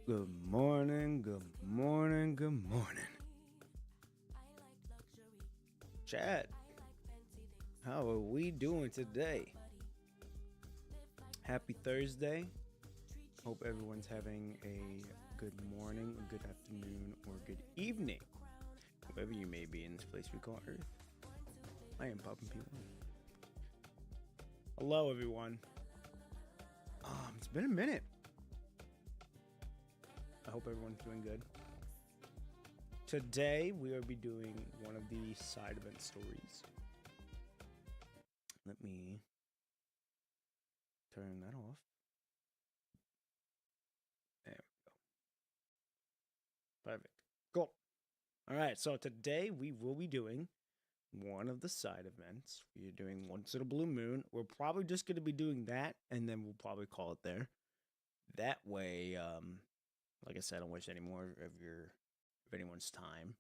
Good morning, good morning, good morning. Chat, how are we doing today? Happy Thursday. Hope everyone's having a good morning, a good afternoon, or good evening, wherever you may be in this place we call Earth. I am Poppin' P1. Hello, everyone. It's been a minute. I hope everyone's doing good. Today, we will be doing one of the side event stories. Let me turn that off. There we go. Perfect. Cool. All right, so today we will be doing one of the side events. We are doing Once in a Blue Moon. We're probably just going to be doing that, and then we'll probably call it there. That way, like I said, I don't waste any more of anyone's time.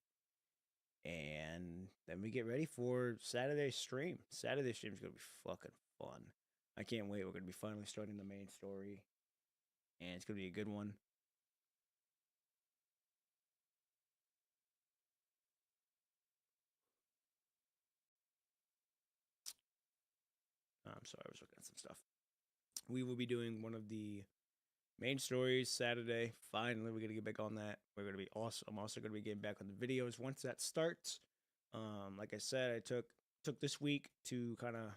And then we get ready for Saturday's stream. Saturday's stream is going to be fucking fun. I can't wait. We're going to be finally starting the main story. And it's going to be a good one. I'm sorry, I was looking at some stuff. We will be doing one of the main stories Saturday. Finally, we're going to get back on that. We're going to be awesome. I'm also going to be getting back on the videos once that starts. Like I said, I took this week to kind of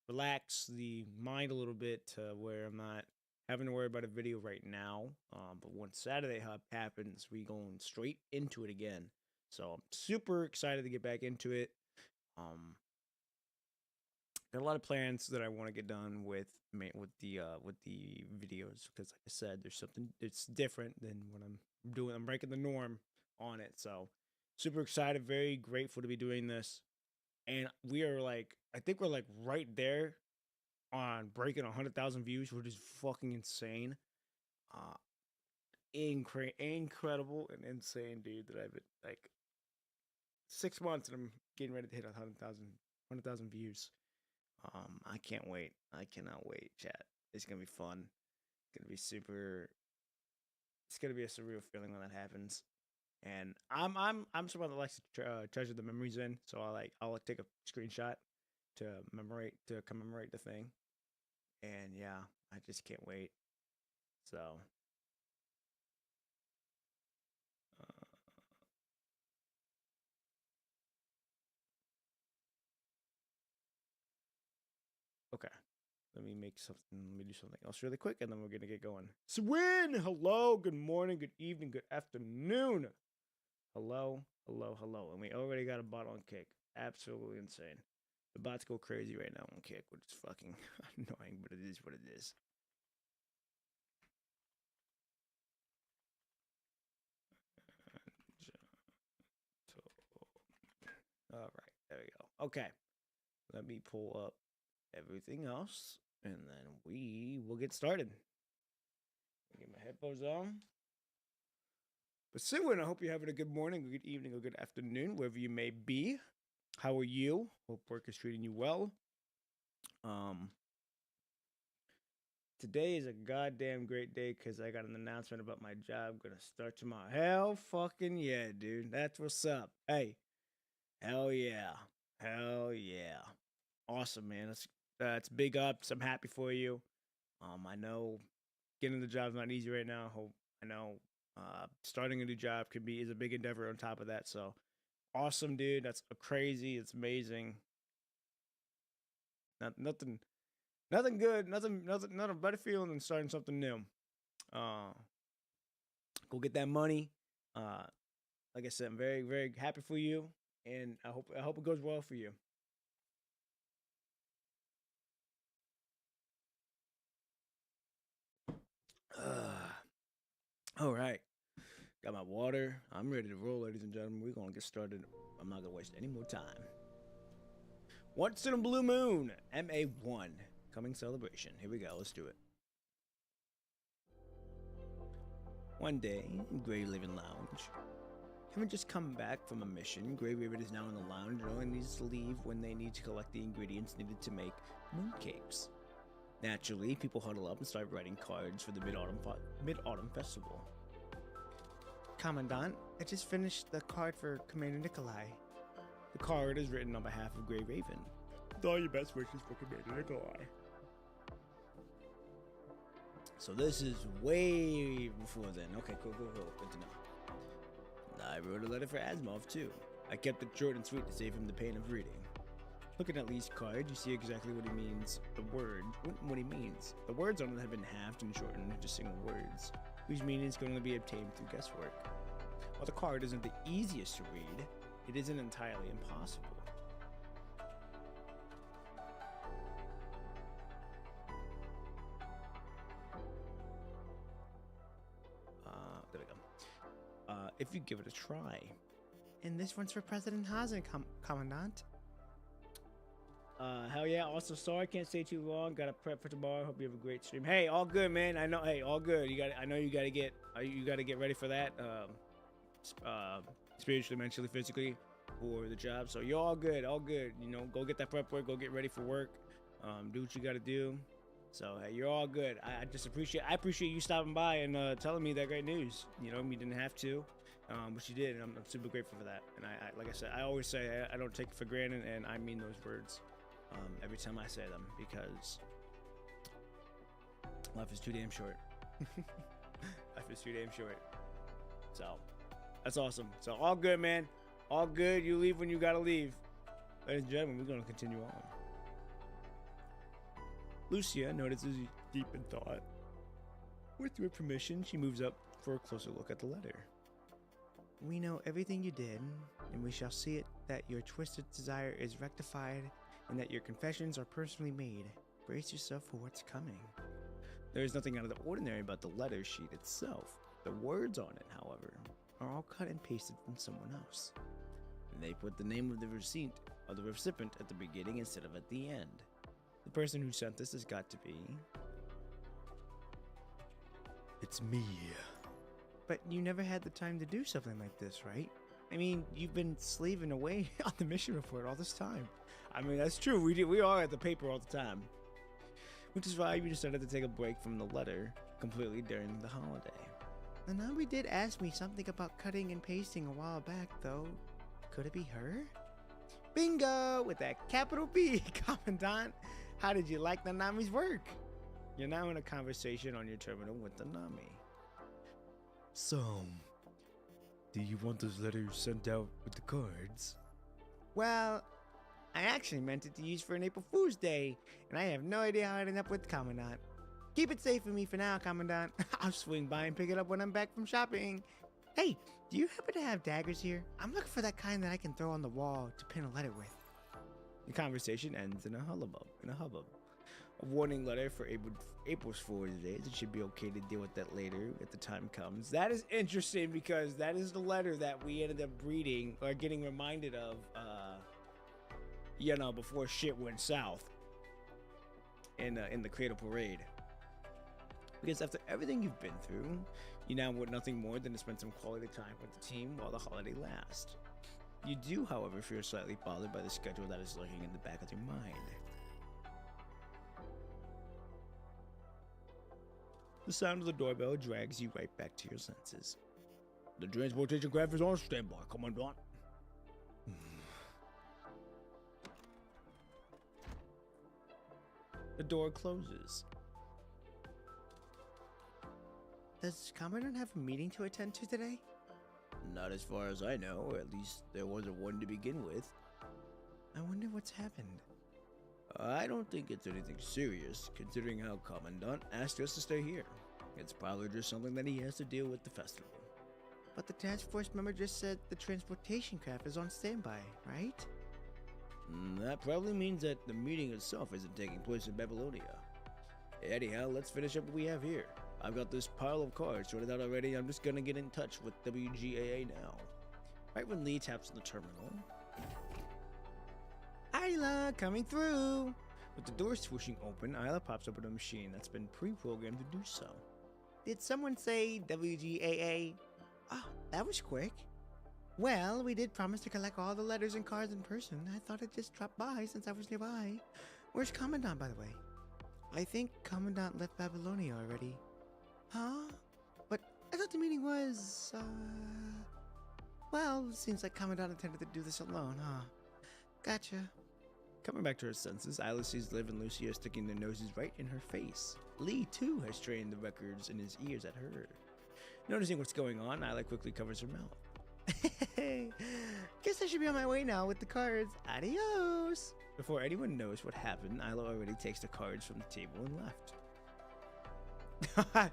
relax the mind a little bit to where I'm not having to worry about a video right now. But once Saturday happens, we going straight into it again. So I'm super excited to get back into it. Got a lot of plans that I want to get done with the videos because, like I said, there's something it's different than what I'm doing. I'm breaking the norm on it. So super excited, very grateful to be doing this. And we are I think we're right there on breaking 100,000 views, which is fucking insane. Incredible and insane, dude. That I've been 6 months and I'm getting ready to hit 100,000 views. I can't wait. I cannot wait, chat. It's gonna be fun. It's gonna be super. It's gonna be a surreal feeling when that happens. And I'm someone that likes to treasure the memories in. So I'll take a screenshot to commemorate the thing. And yeah, I just can't wait. So. Okay. Let me do something else really quick, and then we're gonna get going. Swin! Hello, good morning, good evening, good afternoon. Hello. And we already got a bot on Kick. Absolutely insane. The bots go crazy right now on Kick, which is fucking annoying, but it is what it is. Alright, there we go. Okay. Let me pull up everything else, and then we will get started. Get my headphones on. But Siwin, I hope you're having a good morning, a good evening, or good afternoon, wherever you may be. How are you? Hope work is treating you well. Today is a goddamn great day because I got an announcement about my job. Gonna start tomorrow. Hell fucking yeah, dude. That's what's up. Hey, hell yeah. Awesome, man. That's big ups. I'm happy for you. I know getting the job's not easy right now. I know starting a new job is a big endeavor on top of that. So awesome, dude. That's crazy. It's amazing. Nothing good. Not a better feeling than starting something new. Go get that money. Like I said, I'm very, very happy for you, and I hope it goes well for you. All right. Got my water. I'm ready to roll, ladies and gentlemen. We're going to get started. I'm not going to waste any more time. Once in a Blue Moon, MA1. Coming celebration. Here we go. Let's do it. One day, in Grey Living Lounge. Having just come back from a mission, Grey Raven is now in the lounge and only needs to leave when they need to collect the ingredients needed to make mooncakes. Naturally, people huddle up and start writing cards for the Mid-Autumn Festival. Commandant. I just finished the card for Commander Nikolai. The card is written on behalf of Grey Raven. With all your best wishes for Commander Nikolai. So this is way before then. Okay, cool. Good to know. I wrote a letter for Asimov too. I kept it short and sweet to save him the pain of reading. Looking at Lee's card, you see exactly what he means. What he means. The words on it have been halved and shortened into single words, whose meanings can only be obtained through guesswork. While the card isn't the easiest to read, it isn't entirely impossible. There we go. If you give it a try. And this one's for President Hazen, Commandant. Hell yeah. Also, sorry, can't stay too long. Gotta prep for tomorrow. Hope you have a great stream. Hey, all good, man. I know. Hey, all good. I know you gotta get ready for that. Spiritually, mentally, physically, for the job. So you're all good. All good. You know, go get that prep work. Go get ready for work. Do what you gotta do. So hey, you're all good. I just appreciate you stopping by and telling me that great news. You know, you didn't have to. But you did, and I'm super grateful for that. And I like I said, I always say I don't take it for granted, and I mean those words every time I say them, because life is too damn short. Life is too damn short. So that's awesome. So all good, man. All good. You leave when you gotta leave. Ladies and gentlemen, we're gonna continue on. Lucia notices deep in thought. With your permission, she moves up for a closer look at the letter. We know everything you did, and we shall see it that your twisted desire is rectified and that your confessions are personally made. Brace yourself for what's coming. There is nothing out of the ordinary about the letter sheet itself. The words on it, however, are all cut and pasted from someone else. And they put the name of the recipient at the beginning instead of at the end. The person who sent this has got to be... It's me. But you never had the time to do something like this, right? I mean, you've been slaving away on the mission report all this time. I mean, that's true. We are at the paper all the time. Which is why we decided to take a break from the letter completely during the holiday. Nanami did ask me something about cutting and pasting a while back, though. Could it be her? Bingo! With that capital B, Commandant. How did you like Nanami's work? You're now in a conversation on your terminal with Nanami. So, do you want those letters sent out with the cards? Well, I actually meant it to use for an April Fool's Day, and I have no idea how I ended up with Commandant. Keep it safe for me for now, Commandant. I'll swing by and pick it up when I'm back from shopping. Hey, do you happen to have daggers here? I'm looking for that kind that I can throw on the wall to pin a letter with. The conversation ends in a hubbub. A warning letter for April's Fool's Day. It should be okay to deal with that later if the time comes. That is interesting because that is the letter that we ended up reading or getting reminded of, before shit went south in the Cradle Parade. Because after everything you've been through, you now want nothing more than to spend some quality time with the team while the holiday lasts. You do, however, feel slightly bothered by the schedule that is lurking in the back of your mind. The sound of the doorbell drags you right back to your senses. The transportation craft is on standby, Commandant. The door closes. Does Commandant have a meeting to attend to today? Not as far as I know, or at least there wasn't one to begin with. I wonder what's happened. I don't think it's anything serious, considering how Commandant asked us to stay here. It's probably just something that he has to deal with the festival. But the task force member just said the transportation craft is on standby, right? That probably means that the meeting itself isn't taking place in Babylonia. Anyhow, let's finish up what we have here. I've got this pile of cards sorted out already. I'm just gonna get in touch with WGAA now. Right when Lee taps on the terminal. Isla, coming through! With the door swooshing open, Isla pops up with a machine that's been pre-programmed to do so. Did someone say WGAA? Oh, that was quick. Well, we did promise to collect all the letters and cards in person. I thought I'd just drop by since I was nearby. Where's Commandant, by the way? I think Commandant left Babylonia already. Huh? But I thought the meeting was, Well, seems like Commandant intended to do this alone, huh? Gotcha. Coming back to her senses, Isla sees Liv and Lucia sticking their noses right in her face. Lee, too, has strained the records in his ears at her. Noticing what's going on, Isla quickly covers her mouth. Guess I should be on my way now with the cards. Adios! Before anyone knows what happened, Isla already takes the cards from the table and left.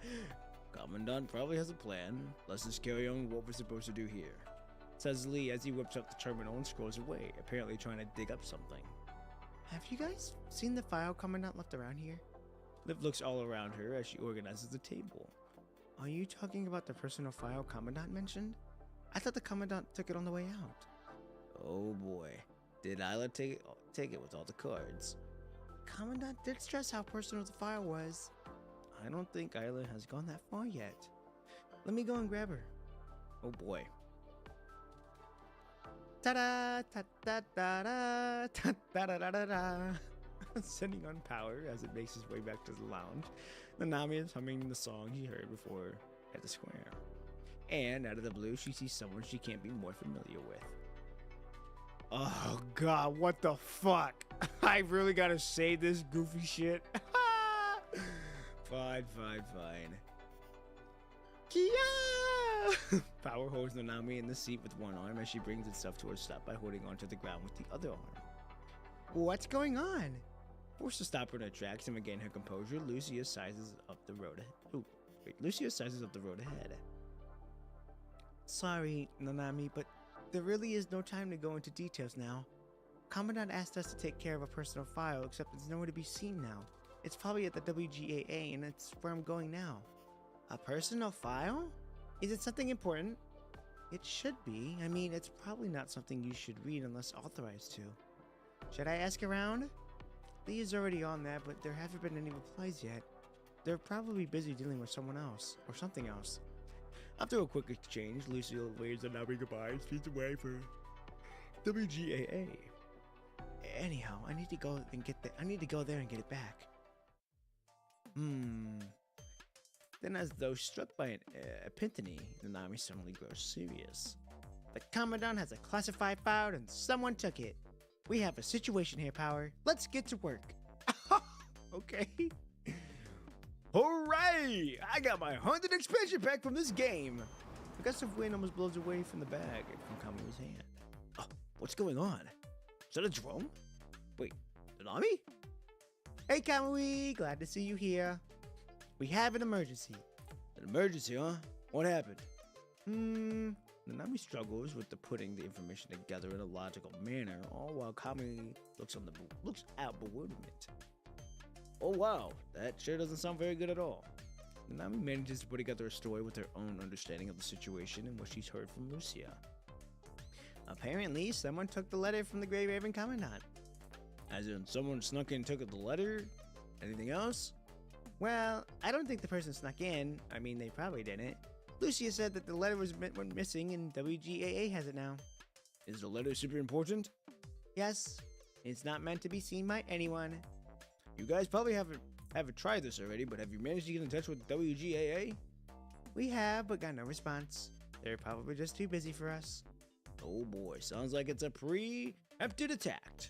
Commandant probably has a plan. Let's just carry on with what we're supposed to do here, says Lee as he whips up the terminal and scrolls away, apparently trying to dig up something. Have you guys seen the file Commandant left around here? Liv looks all around her as she organizes the table. Are you talking about the personal file Commandant mentioned? I thought the Commandant took it on the way out. Oh boy, did Isla take it with all the cards? Commandant did stress how personal the file was. I don't think Isla has gone that far yet. Let me go and grab her. Oh boy. Ta-da! Ta-da-da-da! Ta-da-da-da-da! Sending on power as it makes its way back to the lounge. Nanami is humming the song she heard before at the square. And out of the blue, she sees someone she can't be more familiar with. Oh god, what the fuck? I really gotta say this goofy shit. Fine. Kia! Power holds Nanami in the seat with one arm as she brings itself to a stop by holding onto the ground with the other arm. What's going on? Forced to stop her in her tracks and regain her composure, Lucia sizes up the road ahead. Sorry, Nanami, but there really is no time to go into details now. Commandant asked us to take care of a personal file, except it's nowhere to be seen now. It's probably at the WGAA, and it's where I'm going now. A personal file? Is it something important? It should be. I mean, it's probably not something you should read unless authorized to. Should I ask around? Lee is already on that, but there haven't been any replies yet. They're probably busy dealing with someone else, or something else. After a quick exchange, Lucille waves Nanami goodbye and speeds away for WGAA. Anyhow, I need to go there and get it back. Then, as though struck by an epiphany, Nanami suddenly grows serious. The Commandant has a classified file and someone took it. We have a situation here, Power. Let's get to work. Okay. Hooray! I got my 100 expansion pack from this game. A gust of wind almost blows away from the bag from Kamui's hand. Oh, what's going on? Is that a drone? Wait, Nanami? Hey, Kamui, glad to see you here. We have an emergency. An emergency, huh? What happened? Nanami struggles with putting the information together in a logical manner, all while Kamui looks out bewilderment. Oh wow, that sure doesn't sound very good at all. Nanami manages to put together a story with her own understanding of the situation and what she's heard from Lucia. Apparently, someone took the letter from the Grey Raven Commandant. As in, someone snuck in and took the letter? Anything else? Well, I don't think the person snuck in. I mean, they probably didn't. Lucia said that the letter went missing and WGAA has it now. Is the letter super important? Yes. It's not meant to be seen by anyone. You guys probably haven't tried this already, but have you managed to get in touch with WGAA? We have, but got no response. They're probably just too busy for us. Oh boy, sounds like it's a preempted attack.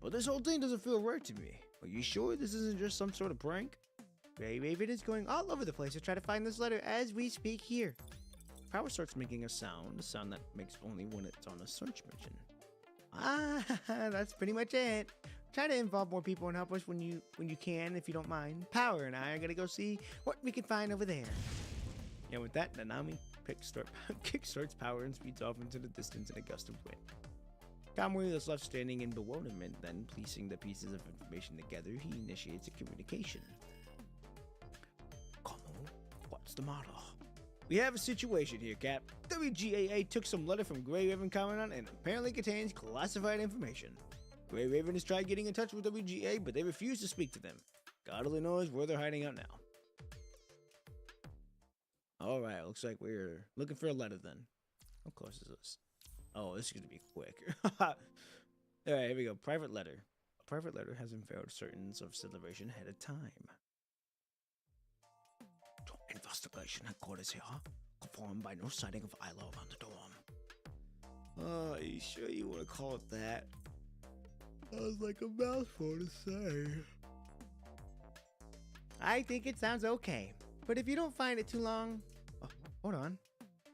But this whole thing doesn't feel right to me. Are you sure this isn't just some sort of prank? Grey Raven is going all over the place to try to find this letter as we speak here. Power starts making a sound that makes only when it's on a search mission. Ah, that's pretty much it. Try to involve more people and help us when you can, if you don't mind. Power and I are gonna go see what we can find over there. And with that, Nanami kickstarts Power and speeds off into the distance in a gust of wind. Kamui is left standing in bewilderment, then piecing the pieces of information together, he initiates a communication. Kamu, what's the matter? We have a situation here, Cap. WGAA took some letter from Grey Raven Commandant and apparently contains classified information. Grey Raven has tried getting in touch with WGA, but they refuse to speak to them. God only knows where they're hiding out now. Alright, looks like we're looking for a letter then. How close is this? Oh, this is going to be quick. Alright, here we go. Private letter. A private letter has unveiled certain of celebration ahead of time. Investigation headquarters here. Confirmed by no sighting of Isla around the dorm. Oh, you sure you want to call it that? That was like a mouthful to say. I think it sounds okay, but if you don't find it too long... Oh, hold on.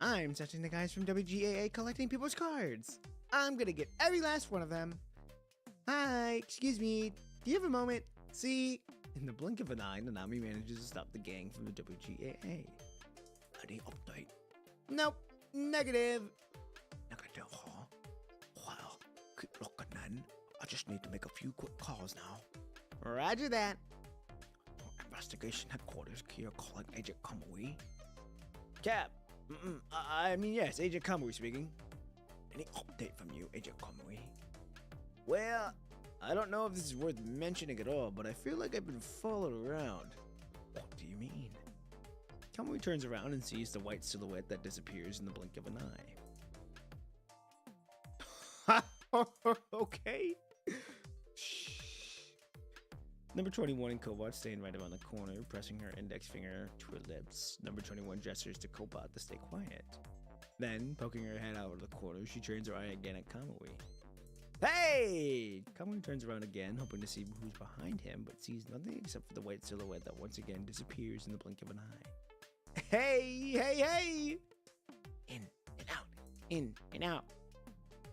I'm touching the guys from WGAA collecting people's cards. I'm gonna get every last one of them. Hi, excuse me, do you have a moment? See? In the blink of an eye, Nanami manages to stop the gang from the WGAA. Any update? Nope, negative. Negative, huh? Well, keep looking then. I just need to make a few quick calls now. Roger that. Investigation headquarters, Kia calling Agent Kamui. Cap. I mean, yes, Agent Kamui speaking. Any update from you, Agent Kamui? Well, I don't know if this is worth mentioning at all, but I feel like I've been followed around. What do you mean? Kamui turns around and sees the white silhouette that disappears in the blink of an eye. Okay. Shh. Number 21 and Cobot stand right around the corner, pressing her index finger to her lips. Number 21 gestures to Cobot to stay quiet. Then, poking her head out of the corner, she turns her eye again at Kamui. Hey! Kamui turns around again, hoping to see who's behind him, but sees nothing except for the white silhouette that once again disappears in the blink of an eye. Hey! Hey! Hey! In and out. In and out.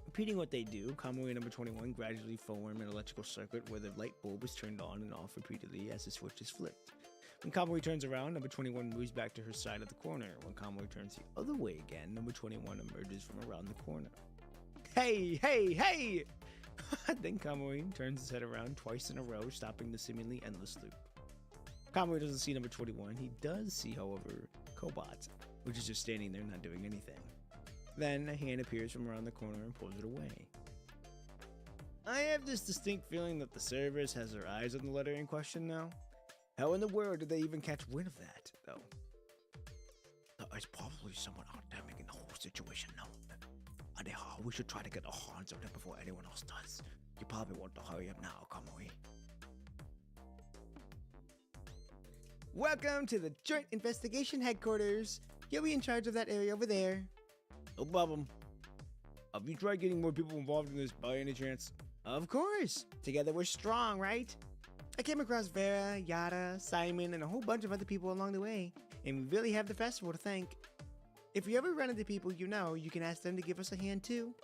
Repeating what they do, Kamui number 21 gradually form an electrical circuit where the light bulb is turned on and off repeatedly as the switch is flipped. When Kamui turns around, number 21 moves back to her side of the corner. When Kamui turns the other way again, number 21 emerges from around the corner. Hey! Hey! Hey! Then Kamui turns his head around twice in a row, stopping the seemingly endless loop. Kamui doesn't see number 21. He does see, however, Cobot, which is just standing there not doing anything. Then a hand appears from around the corner and pulls it away. I have this distinct feeling that the Cerberus has their eyes on the letter in question now. How in the world did they even catch wind of that, though? It's probably someone out there making the whole situation known. Anyhow, we should try to get our hands on it before anyone else does. You probably want to hurry up now, Kamui. Welcome to the Joint Investigation Headquarters. You'll be in charge of that area over there. No problem. Have you tried getting more people involved in this by any chance? Of course. Together we're strong, right? I came across Vera, Yada, Simon, and a whole bunch of other people along the way, and we really have the festival to thank. If you ever run into people you know, you can ask them to give us a hand too.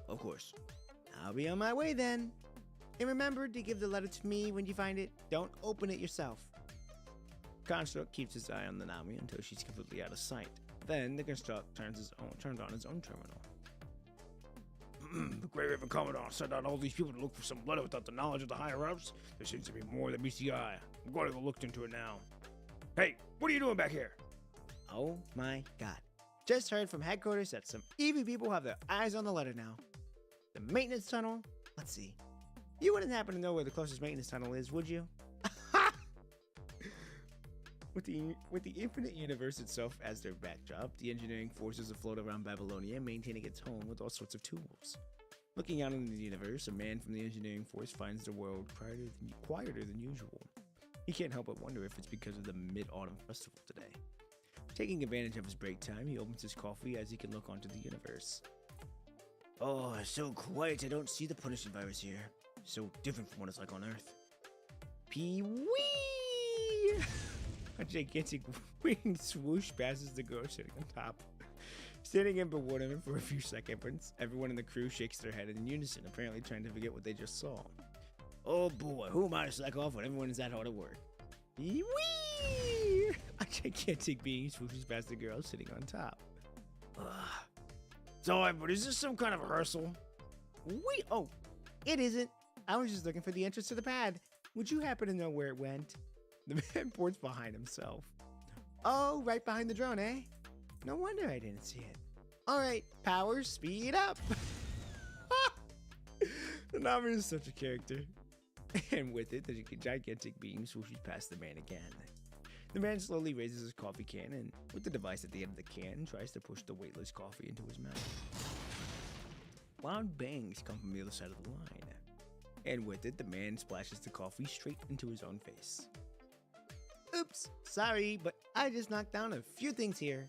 Of course. I'll be on my way then. And remember to give the letter to me when you find it. Don't open it yourself. Construct keeps his eye on Nanami until she's completely out of sight. Then the Construct turns on his own terminal. The Grey Raven Commandant sent out all these people to look for some letter without the knowledge of the higher-ups. There seems to be more than meets the eye. I'm going to go look into it now. Hey, what are you doing back here? Oh my god. Just heard from headquarters that some EV people have their eyes on the letter now. The maintenance tunnel? Let's see. You wouldn't happen to know where the closest maintenance tunnel is, would you? With the infinite universe itself as their backdrop, the engineering forces afloat around Babylonia, maintaining its home with all sorts of tools. Looking out into the universe, a man from the engineering force finds the world quieter than usual. He can't help but wonder if it's because of the Mid-Autumn Festival today. Taking advantage of his break time, he opens his coffee as he can look onto the universe. Oh, it's so quiet I don't see the Punisher virus here. So different from what it's like on Earth. Pee-wee! A gigantic wing swoosh passes the girl sitting on top. Standing in bewilderment for a few seconds, everyone in the crew shakes their head in unison, apparently trying to forget what they just saw. Oh boy, who am I to slack off when everyone is that hard at work? Wee! A gigantic being swooshes past the girl sitting on top. Sorry, but is this some kind of rehearsal? Oh, it isn't. I was just looking for the entrance to the pad. Would you happen to know where it went? The man points behind himself. Oh, right behind the drone, eh? No wonder I didn't see it. All right, powers, speed up. The Nami is such a character. And with it, the gigantic beam swooshes past the man again. The man slowly raises his coffee can and, with the device at the end of the can, tries to push the weightless coffee into his mouth. Loud bangs come from the other side of the line. And with it, the man splashes the coffee straight into his own face. Oops, sorry, but I just knocked down a few things here.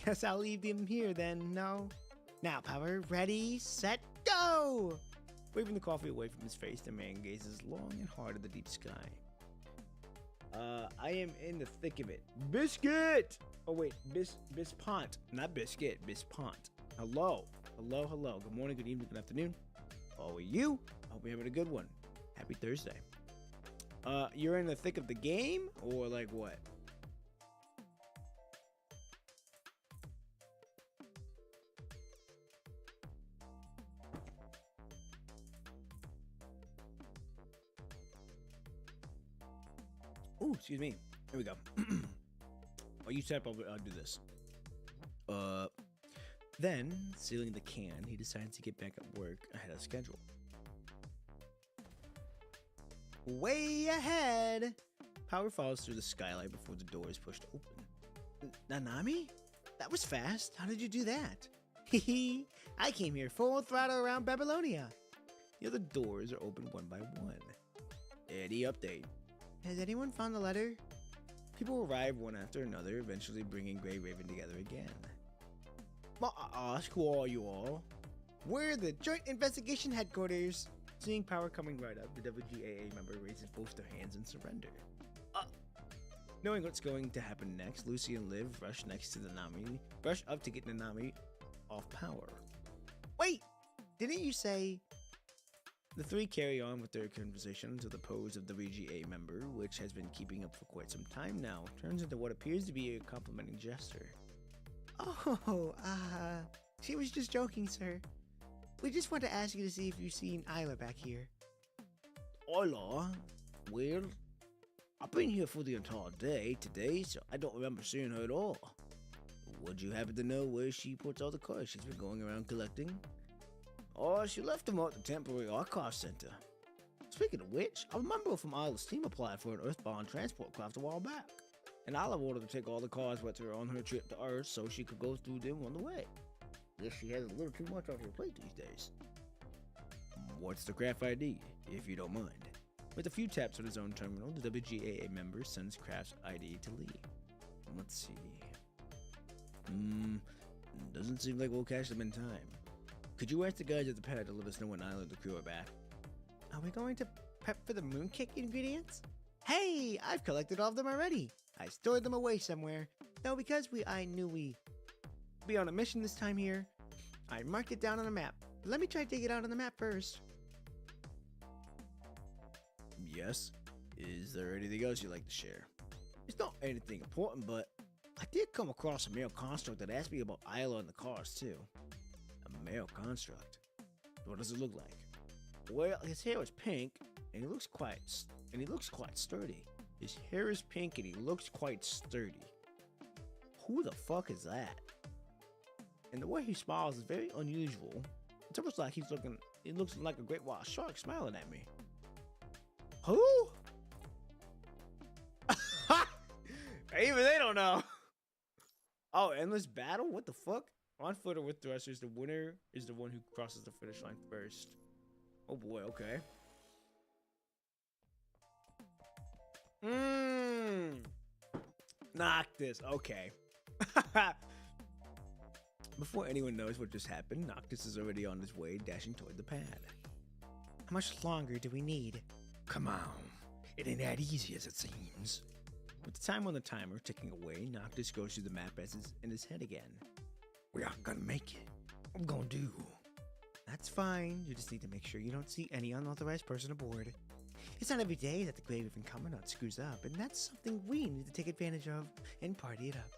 Guess I'll leave them here then, no? Now, Power, ready, set, go! Waving the coffee away from his face, the man gazes long and hard at the deep sky. I am in the thick of it. Biscuit! Oh, wait, Bispont. Not Biscuit, Bispont. Hello. Hello, hello. Good morning, good evening, good afternoon. How are you? I hope you're having a good one. Happy Thursday. You're in the thick of the game? Or like what? Ooh, excuse me. Here we go. While you type, I'll do this. Then, sealing the can, he decides to get back at work ahead of schedule. Way ahead! Power falls through the skylight before the door is pushed open. Nanami? That was fast. How did you do that? Hehe, I came here full throttle around Babylonia. The other doors are open one by one. Any update? Has anyone found the letter? People arrive one after another, eventually bringing Grey Raven together again. Ask, who are you all? We're the Joint Investigation Headquarters. Seeing Power coming right up, the WGAA member raises both their hands in surrender. Knowing what's going to happen next, Lucy and Liv rush up to get Nanami off Power. Wait! Didn't you say... The three carry on with their conversation until the pose of the WGA member, which has been keeping up for quite some time now, turns into what appears to be a complimenting gesture. Oh, she was just joking, sir. We just want to ask you to see if you've seen Isla back here. Isla? Well, I've been here for the entire day today, so I don't remember seeing her at all. Would you happen to know where she puts all the cars she's been going around collecting? Oh, she left them at the temporary archive center. Speaking of which, a member from Isla's team applied for an Earthbound transport craft a while back. And Isla wanted to take all the cars with her on her trip to Earth so she could go through them on the way. Guess she has a little too much on her plate these days. What's the craft ID, if you don't mind? With a few taps on his own terminal, the WGAA member sends craft's ID to Lee. Let's see. Doesn't seem like we'll catch them in time. Could you ask the guys at the pad to let us know when Isla and the crew are back? Are we going to prep for the mooncake ingredients? Hey, I've collected all of them already. I stored them away somewhere. Though because I knew we'd be on a mission this time here, I marked it down on a map. But let me try to dig it out on the map first. Yes? Is there anything else you'd like to share? It's not anything important, but I did come across a male construct that asked me about Isla and the cars too. A male construct? What does it look like? Well, his hair is pink, and he looks quite sturdy. His hair is pink, and he looks quite sturdy. Who the fuck is that? And the way he smiles is very unusual. It's almost like he looks like a great white shark smiling at me. Who? Even they don't know. Oh, endless battle? What the fuck? On foot or with thrusters, the winner is the one who crosses the finish line first. Oh boy, okay. Noctis, okay. Before anyone knows what just happened, Noctis is already on his way, dashing toward the pad. How much longer do we need? Come on, it ain't that easy as it seems. With the time on the timer ticking away, Noctis goes through the map in his head again. We aren't gonna make it. What I'm gonna do? That's fine. You just need to make sure you don't see any unauthorized person aboard. It's not every day that the Grey Raven Commandant screws up, and that's something we need to take advantage of and party it up.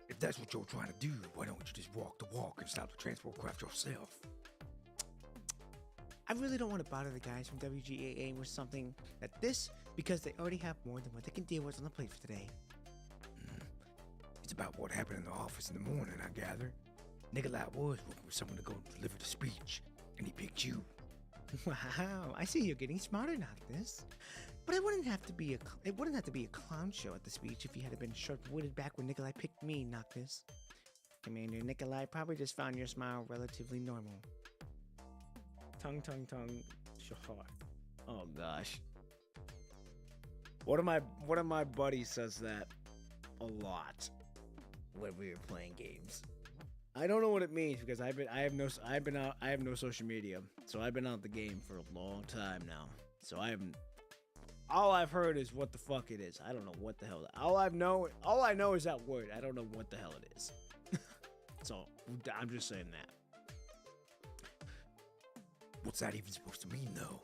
If that's what you're trying to do, why don't you just walk the walk and stop the transport craft yourself? I really don't want to bother the guys from WGAA with something like this, because they already have more than what they can deal with on the plate for today. It's about what happened in the office in the morning, I gather. Nikolai was looking for someone to go deliver the speech, and he picked you. Wow, I see you're getting smarter, Noctis. But it wouldn't have to be a clown show at the speech if you had been short-witted back when Nikolai picked me, Noctis. Commander Nikolai probably just found your smile relatively normal. Tongue, shahar. Oh gosh. One of my buddies says that a lot when we were playing games. I don't know what it means because I have no social media, so I've been out the game for a long time now. So all I've heard is what the fuck it is. I don't know what the hell. All I know is that word. I don't know what the hell it is. So I'm just saying that. What's that even supposed to mean, though?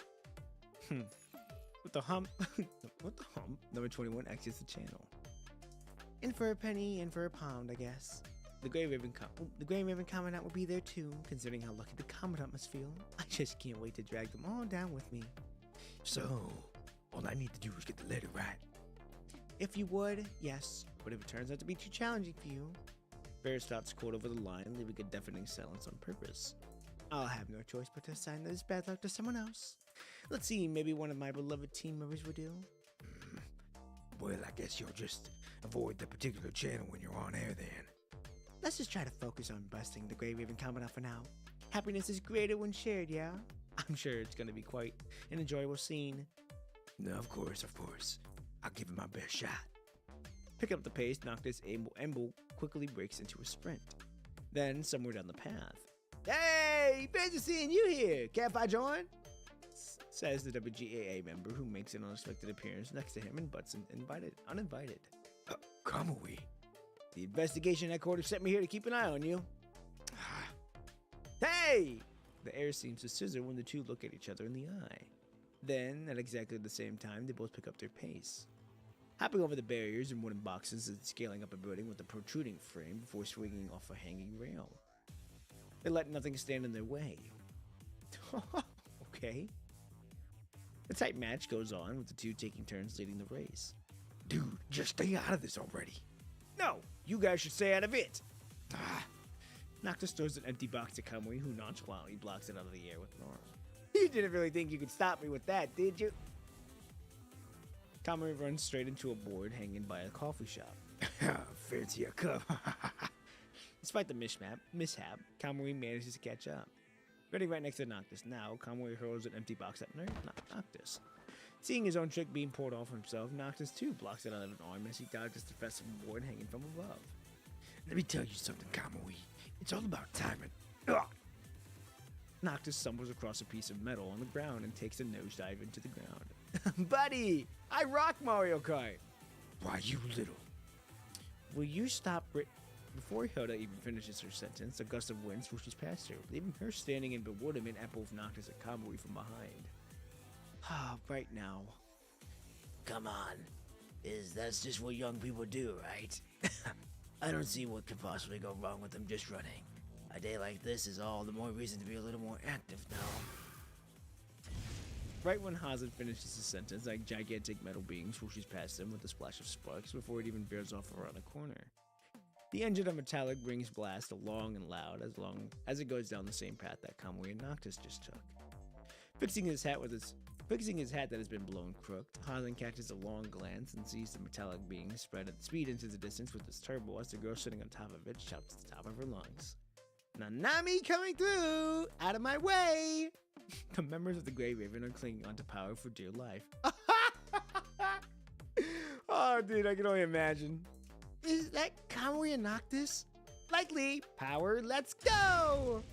What the hump? What the hump? Number 21 exits the channel. In for a penny, in for a pound, I guess. The Grey Raven Commandant will be there too, considering how lucky the Commandant must feel. I just can't wait to drag them all down with me. So, all I need to do is get the letter right. If you would, yes. But if it turns out to be too challenging for you, Bear stops quote over the line, leaving a deafening silence on purpose. I'll have no choice but to assign this bad luck to someone else. Let's see, maybe one of my beloved team members will do. Well, I guess you'll just avoid the particular channel when you're on air then. Let's just try to focus on busting the Grey Raven Commandant for now. Happiness is greater when shared, yeah? I'm sure it's gonna be quite an enjoyable scene. No, of course. I'll give it my best shot. Picking up the pace, Noctis Emble quickly breaks into a sprint. Then, somewhere down the path. Hey! Fancy seeing you here! Care if I join? Says the WGAA member who makes an unexpected appearance next to him and butts in uninvited. Kamui. The investigation headquarters sent me here to keep an eye on you. Hey! The air seems to scissor when the two look at each other in the eye. Then, at exactly the same time, they both pick up their pace. Hopping over the barriers and wooden boxes and scaling up a building with a protruding frame before swinging off a hanging rail. They let nothing stand in their way. Okay. The tight match goes on, with the two taking turns leading the race. Dude, just stay out of this already. No, you guys should stay out of it. Noctis throws an empty box to Kamui, who nonchalantly blocks it out of the air with an arm. You didn't really think you could stop me with that, did you? Kamui runs straight into a board hanging by a coffee shop. Fancy a cup. Despite the mishap, Kamui manages to catch up. Running right next to Noctis now, Kamui hurls an empty box at Noctis. Seeing his own trick being pulled off himself, Noctis too blocks it out of an arm as he dodges the festive board hanging from above. Let me tell you something, Kamui. It's all about timing. Ugh. Noctis stumbles across a piece of metal on the ground and takes a nosedive into the ground. Buddy, I rock Mario Kart. Why, you little. Will you stop Before Hilda even finishes her sentence, a gust of wind swooshes past her, leaving her standing in bewilderment at both Noctis and Kamui from behind. Right now. Come on. That's just what young people do, right? I don't see what could possibly go wrong with them just running. A day like this is all the more reason to be a little more active now. Right when Hazard finishes his sentence, a gigantic metal being swooshes past him with a splash of sparks before it even veers off around a corner. The engine of metallic rings blast long and loud as it goes down the same path that Kamui and Noctis just took. Fixing his hat that has been blown crooked, Hazard catches a long glance and sees the metallic being spread at speed into the distance with its turbo as the girl sitting on top of it shouts at the top of her lungs. Nanami coming through! Out of my way! The members of the Grey Raven are clinging onto power for dear life. Oh, dude, I can only imagine. Is that Kamui and Noctis? Likely. Power, let's go!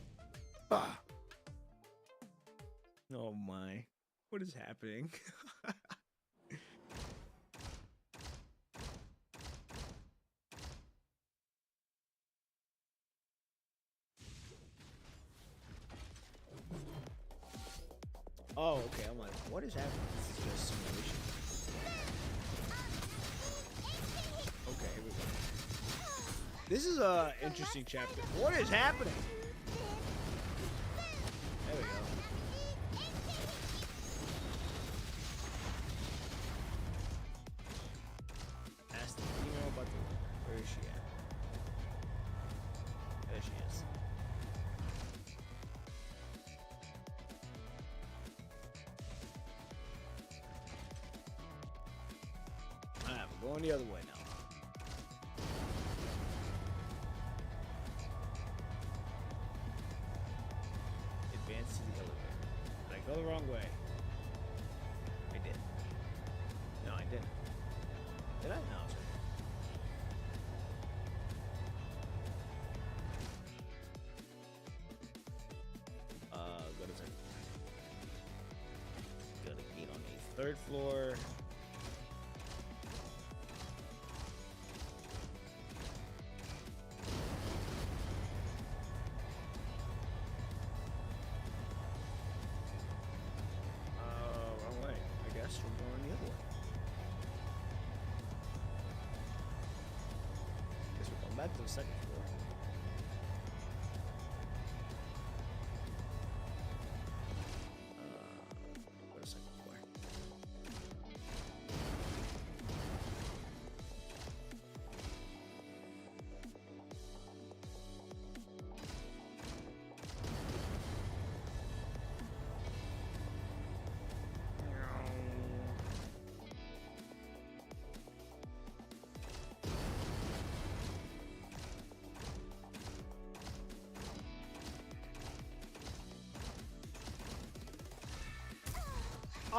Oh my. What is happening? Oh, okay. I'm like, what is happening? This is just simulation. Okay, here we go. This is a interesting chapter. What is happening? There we go. Ask the female about the. Where is she at? There she is. Alright, we're going the other way now. Advance to the elevator. Did I go the wrong way? I did. No, I didn't. Did I? No, I was right. Third floor. Wrong way. I guess we're going the other way. Guess we're going back to the second floor. Go to second floor.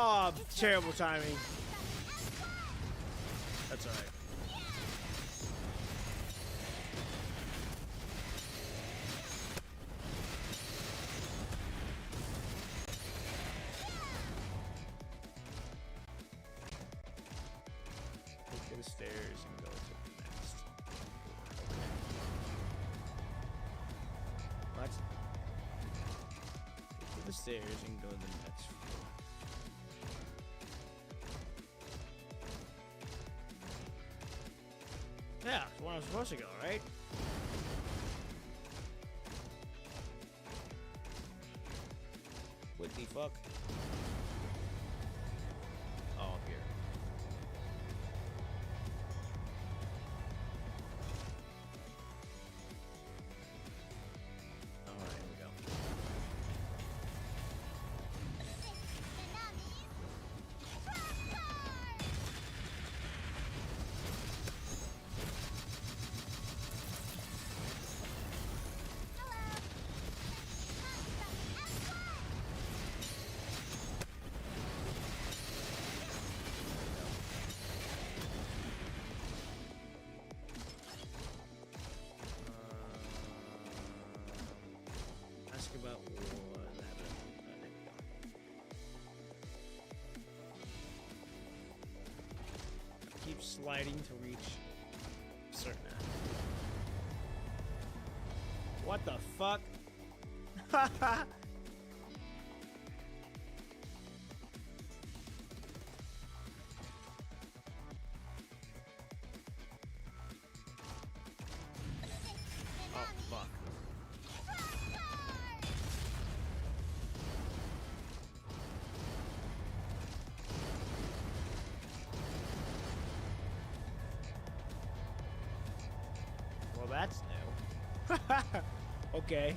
Oh, terrible timing. That's alright. Go to the stairs and go to the next. What? Go to the stairs and go to the next floor. Yeah, it's where I'm supposed to go, right? What the fuck? Oh, up here. Alright, here we go. Ask about what happened. There we go. Keep sliding to reach certain. What the fuck? Oh fuck. Well, that's new. Okay.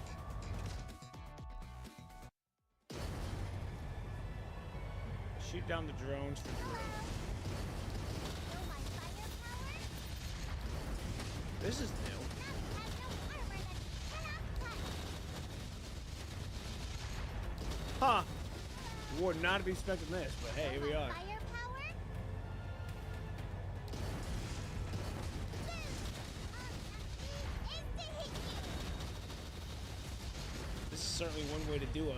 Shoot down the drones for drone. This is new. Huh. Would not be expecting this, but hey, here we are. This is certainly one way to do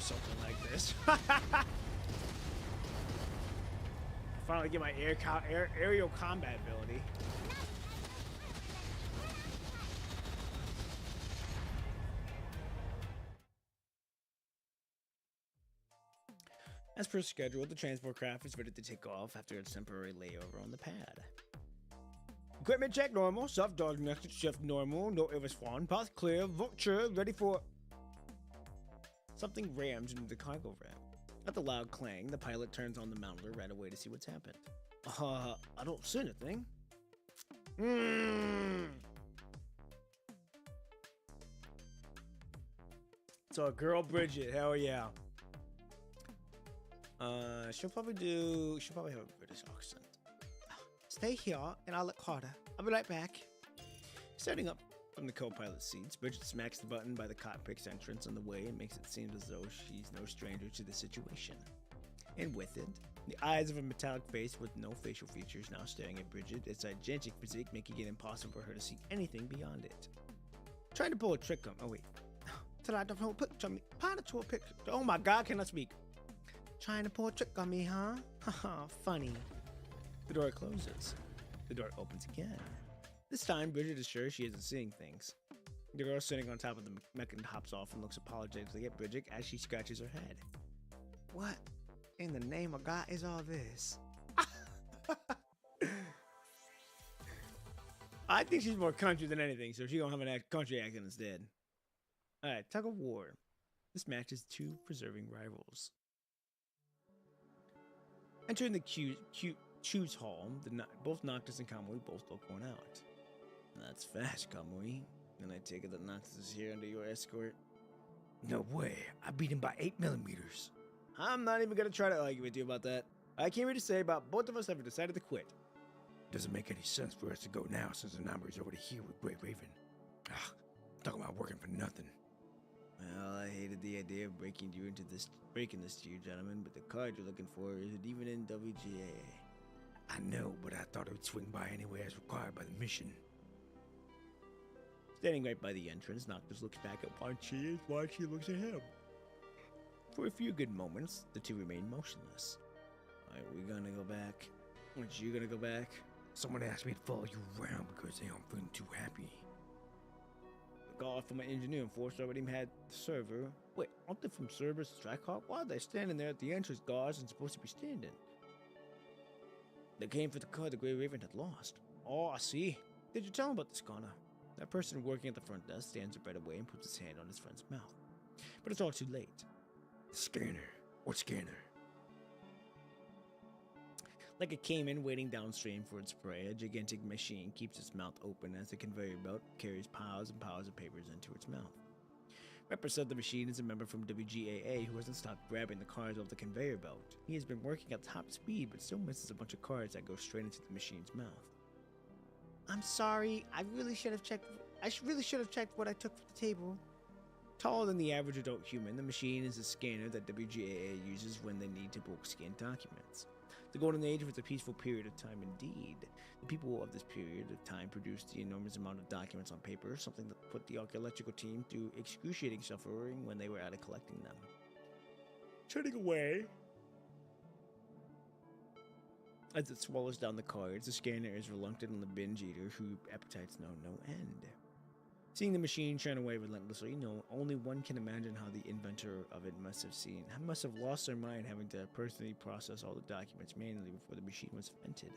something like this. Finally get my aerial combat ability. As per schedule, the transport craft is ready to take off after its temporary layover on the pad. Equipment check normal, self-dog next shift normal, no errors found, path clear, vulture ready for... Something rams into the cargo ramp. At the loud clang, the pilot turns on the mounter right away to see what's happened. I don't see anything. So, girl Bridget, hell yeah. She'll probably have a British accent. Stay here, and I'll look harder. I'll be right back. Standing up from the co-pilot seats, Bridget smacks the button by the cockpit's entrance on the way and makes it seem as though she's no stranger to the situation. And with it, the eyes of a metallic face with no facial features now staring at Bridget, its gigantic physique making it impossible for her to see anything beyond it. Trying to pull a trick on... Oh, wait. Tonight, don't picture me. Picture. Oh my god, can I speak? Trying to pull a trick on me, huh? Haha, funny. The door closes. The door opens again. This time, Bridget is sure she isn't seeing things. The girl sitting on top of the mechan hops off and looks apologetically at Bridget as she scratches her head. What in the name of God is all this? I think she's more country than anything, so she's gonna have a country accent instead. Alright, tug of war. This match is two preserving rivals. Entering the choose hall, both Noctis and Kamui both look worn out. That's fast, Kamui. And I take it that Noctis is here under your escort? No way. I beat him by 8 millimeters. I'm not even gonna try to argue with you about that. I came here to say about both of us have decided to quit. Doesn't make any sense for us to go now since the number is already here with Great Raven. Ah, talking about working for nothing. Well, I hated the idea of breaking this to you, gentlemen, but the card you're looking for isn't even in WGAA. I know, but I thought it would swing by anyway as required by the mission. Standing right by the entrance, Noctis looks back at what she is while she looks at him. For a few good moments, the two remain motionless. Are we gonna go back? Aren't you gonna go back? Someone asked me to follow you around because they aren't feeling too happy. The call from an engineer and Force already had the server. Wait, aren't they from Cerberus Strikehawk? Why are they standing there at the entrance? Guards aren't supposed to be standing. They came for the card the Grey Raven had lost. Oh, I see. Did you tell him about this, Connor? That person working at the front desk stands up right away and puts his hand on his friend's mouth. But it's all too late. Scanner. What scanner? Like a caiman waiting downstream for its prey, a gigantic machine keeps its mouth open as the conveyor belt carries piles and piles of papers into its mouth. Repper said the machine is a member from WGAA who hasn't stopped grabbing the cards off the conveyor belt. He has been working at top speed but still misses a bunch of cards that go straight into the machine's mouth. I'm sorry, I really should have checked what I took from the table. Taller than the average adult human, the machine is a scanner that WGAA uses when they need to bulk scan documents. The Golden Age was a peaceful period of time indeed. The people of this period of time produced the enormous amount of documents on paper, something that put the archaeological team through excruciating suffering when they were out of collecting them. Turning away, as it swallows down the cards, the scanner is reluctant on the binge eater whose appetites know no end. Seeing the machine churn away relentlessly, only one can imagine how the inventor of it must have lost their mind having to personally process all the documents manually before the machine was invented.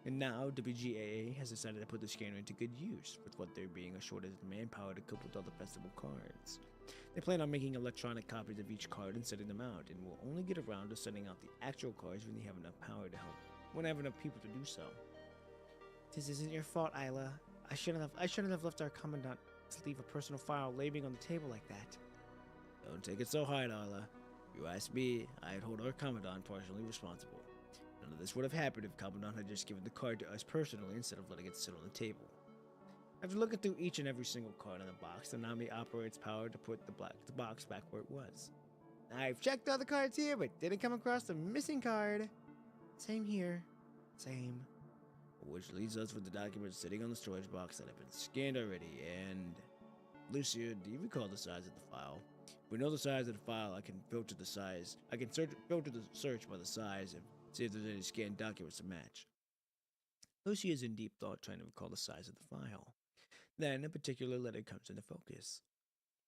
And now, WGAA has decided to put the scanner into good use, with what there being a shortage of manpower to cope with all the festival cards. They plan on making electronic copies of each card and setting them out, and will only get around to sending out the actual cards when they have enough power to help, when they have enough people to do so. This isn't your fault, Isla. I shouldn't have left our commandant to leave a personal file labeling on the table like that. Don't take it so hard, Isla. If you ask me, I'd hold our commandant partially responsible. None of this would have happened if Commandant had just given the card to us personally instead of letting it sit on the table. After looking through each and every single card in the box, the Nami operates power to put the box back where it was. I've checked all the cards here, but didn't come across the missing card. Same here. Same. Which leaves us with the documents sitting on the storage box that have been scanned already, and... Lucia, do you recall the size of the file? If we know the size of the file, I can filter the size. I can filter the search by the size and see if there's any scanned documents to match. Lucia is in deep thought trying to recall the size of the file. Then a particular letter comes into focus.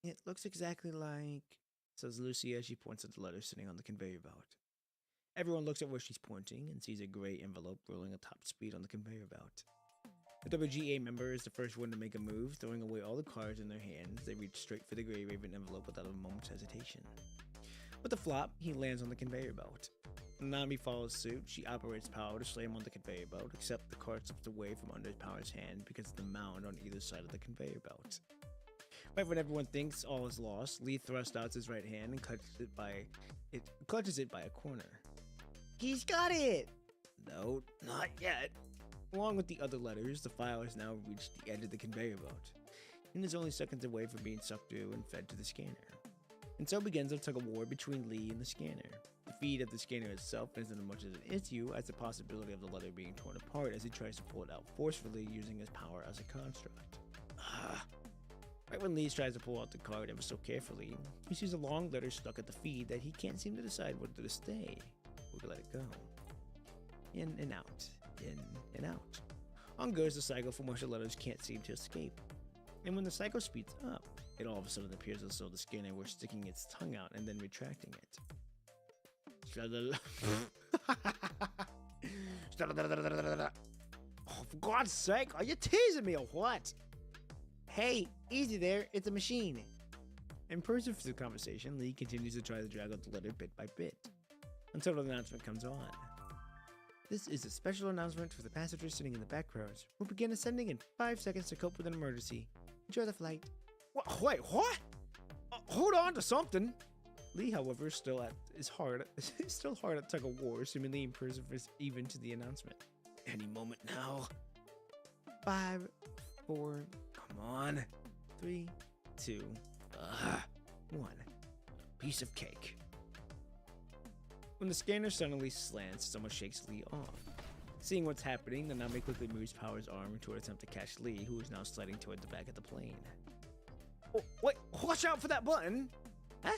It looks exactly like... says Lucia as she points at the letter sitting on the conveyor belt. Everyone looks at where she's pointing and sees a gray envelope rolling at top speed on the conveyor belt. The WGA member is the first one to make a move, throwing away all the cards in their hands. They reach straight for the Grey Raven envelope without a moment's hesitation. With a flop, he lands on the conveyor belt. Nami follows suit. She operates power to slam on the conveyor belt, except the card slips away from under Power's hand because of the mound on either side of the conveyor belt. Right when everyone thinks all is lost, Lee thrusts out his right hand and clutches it by a corner. He's got it! No, not yet. Along with the other letters, the file has now reached the edge of the conveyor belt, and is only seconds away from being sucked through and fed to the scanner. And so begins a tug-of-war between Lee and the scanner. The feed of the scanner itself isn't as much as an issue as the possibility of the letter being torn apart as he tries to pull it out forcefully using his power as a construct. Right when Lee tries to pull out the card ever so carefully, he sees a long letter stuck at the feed that he can't seem to decide whether to stay or to let it go. In and out, in and out. On goes the cycle from which the letters can't seem to escape. And when the cycle speeds up, it all of a sudden appears as though the scanner were sticking its tongue out and then retracting it. Oh, for God's sake, are you teasing me or what? Hey, easy there, it's a machine. In person for the conversation, Lee continues to try to drag out the letter bit by bit, until the announcement comes on. This is a special announcement for the passengers sitting in the back rows. We'll begin ascending in 5 seconds to cope with an emergency. Enjoy the flight. Wait, what? Hold on to something. Lee, however, is still hard at tug of war, seemingly impervious even to the announcement. Any moment now. 5, 4, come on. 3, 2, 1. Piece of cake. When the scanner suddenly slants, someone shakes Lee off. Seeing what's happening, the Nami quickly moves Power's arm to attempt to catch Lee, who is now sliding toward the back of the plane. Oh, wait, watch out for that button! Huh?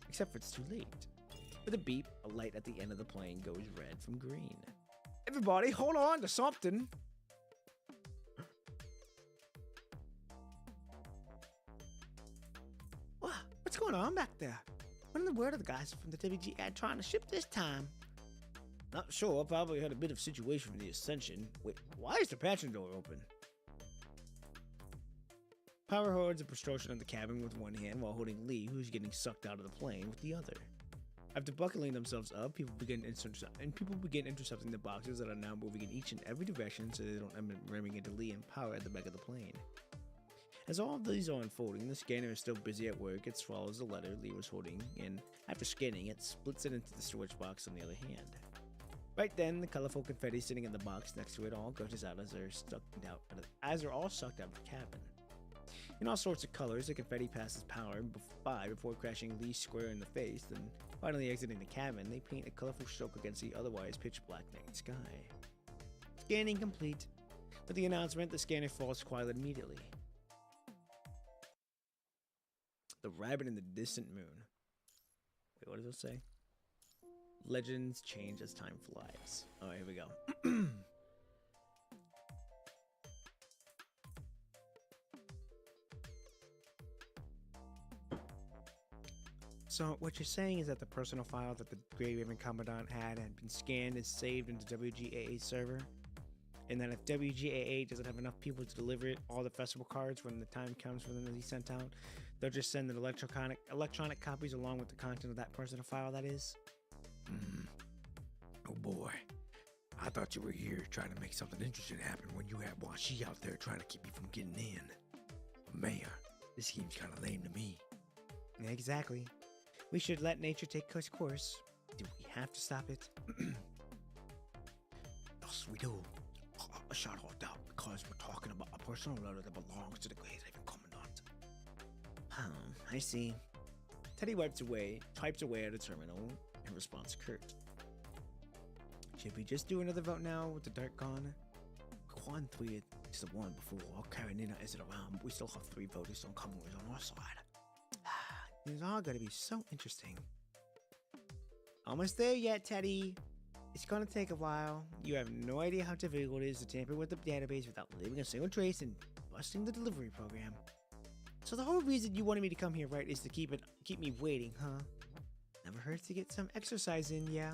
Except for it's too late. With a beep, a light at the end of the plane goes red from green. Everybody, hold on to something! What's going on back there? What in the world are the guys from the WGR trying to ship this time? Not sure, probably had a bit of situation with the Ascension. Wait, why is the passenger door open? Power holds a distortion of the cabin with one hand while holding Lee, who's getting sucked out of the plane, with the other. After buckling themselves up, people begin intercepting the boxes that are now moving in each and every direction so they don't end up ramming into Lee and Power at the back of the plane. As all of these are unfolding, the scanner is still busy at work. It swallows the letter Lee was holding, and after scanning it, splits it into the storage box on the other hand. Right then, the colorful confetti sitting in the box next to it all gushes out as they're all sucked out of the cabin. In all sorts of colors, the confetti passes Power by before crashing Lee square in the face, then finally exiting the cabin. They paint a colorful stroke against the otherwise pitch black night sky. Scanning complete. With the announcement, the scanner falls quiet immediately. The rabbit in the distant moon. Wait, what does it say? Legends change as time flies. Oh, here we go. So, what you're saying is that the personal file that the Grey Raven Commandant had been scanned and saved into WGAA's server? And that if WGAA doesn't have enough people to deliver all the festival cards when the time comes for them to be sent out, they'll just send the electronic copies along with the content of that personal file, that is? Oh boy. I thought you were here trying to make something interesting happen when you had Washi out there trying to keep me from getting in. But man, this seems kind of lame to me. Exactly. We should let nature take its course. Do we have to stop it? Yes, we do. Shout out because we're talking about a personal letter that belongs to the Grey Raven Commandant. I see. Teddy types away at a terminal. In response, Kurt. Should we just do another vote now with the dark gone? Quan 3 is the one before. Karenina isn't around, but we still have 3 voters on Commonwealth on our side. It's all gonna be so interesting. Almost there yet, Teddy. It's gonna take a while. You have no idea how difficult it is to tamper with the database without leaving a single trace and busting the delivery program. So the whole reason you wanted me to come here, right, is to keep me waiting, huh? Never hurts to get some exercise in, yeah?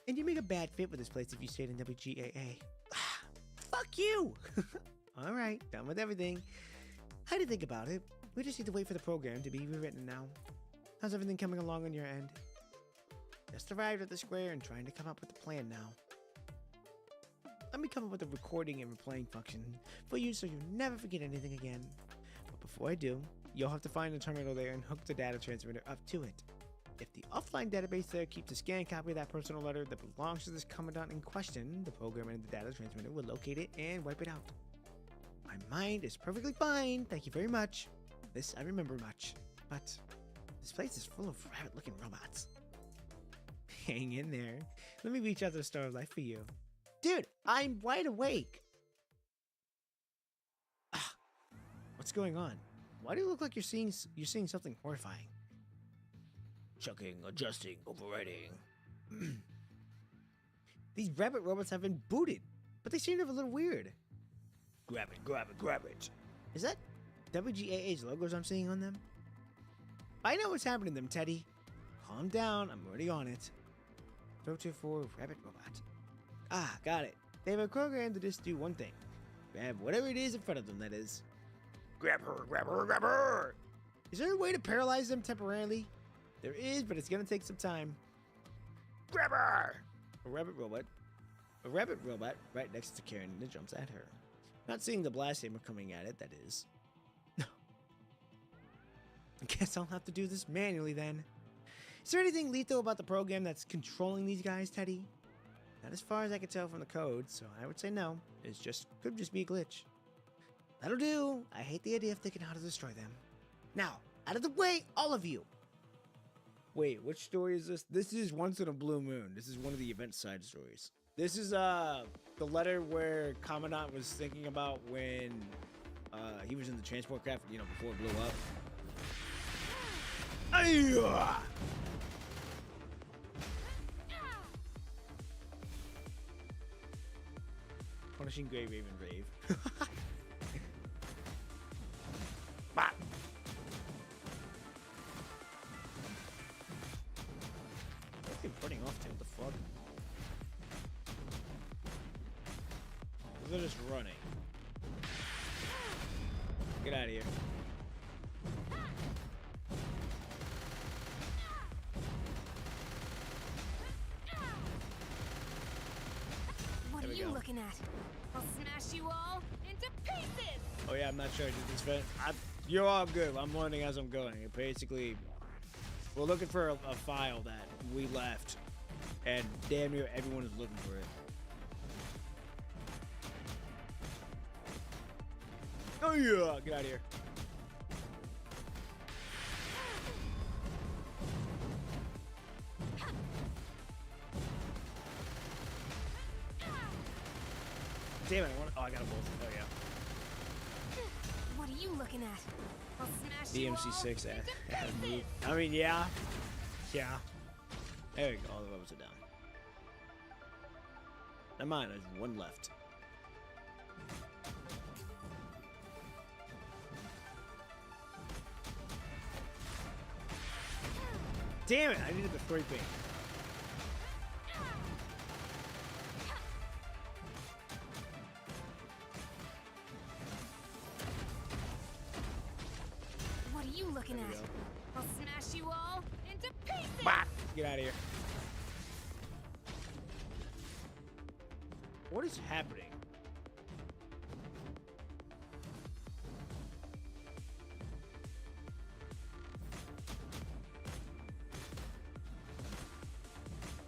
And you make a bad fit with this place if you stayed in WGAA. Fuck you! Alright, done with everything. How do you think about it? We just need to wait for the program to be rewritten now. How's everything coming along on your end? Just arrived at the square and trying to come up with a plan now. Let me come up with a recording and replaying function for you so you never forget anything again. But before I do, you'll have to find the terminal there and hook the data transmitter up to it. If the offline database there keeps a scanned copy of that personal letter that belongs to this commandant in question, the program and the data transmitter will locate it and wipe it out. My mind is perfectly fine, thank you very much. This I remember much, but this place is full of rabbit-looking robots. Hang in there. Let me reach out to the Star of Life for you. Dude, I'm wide awake. What's going on? Why do you look like you're seeing something horrifying? Checking, adjusting, overriding. These rabbit robots have been booted, but they seem to have a little weird. Grab it, grab it, grab it. Is that WGAA's logos I'm seeing on them? I know what's happening to them, Teddy. Calm down, I'm already on it. 024 Rabbit Robot. Ah, got it. They have a program to just do one thing. Grab whatever it is in front of them, that is. Grab her, grab her, grab her! Is there a way to paralyze them temporarily? There is, but it's gonna take some time. Grab her! A rabbit robot right next to Karen and it jumps at her. Not seeing the blast hammer coming at it, that is. I guess I'll have to do this manually then. Is there anything lethal about the program that's controlling these guys, Teddy? Not as far as I can tell from the code, so I would say no. Could just be a glitch. That'll do. I hate the idea of thinking how to destroy them. Now, out of the way, all of you! Wait, which story is this? This is Once in a Blue Moon. This is one of the event side stories. This is the letter where Commandant was thinking about when he was in the transport craft, you know, before it blew up. Ayah! Punishing Grey Raven Rave. Bop! What's he running off to? What the fuck? They're just running. Get out of here. What There are we you go. looking at? I'll smash you all into pieces! Oh yeah, I'm not sure I did this, but you're all good. I'm learning as I'm going. Basically, we're looking for a file that we left, and damn near everyone is looking for it. Oh yeah, get out of here. Damn it, I got a bolt. Oh yeah. What are you looking at? I'll smash you all DMC6 into had a move. pieces! I mean, yeah. Yeah. There we go, all the robots are down. Never mind, there's one left. Damn it, I needed the spray paint. What are you looking There we at? go. I'll smash you all into pieces! Bop! Get out of here. What is happening?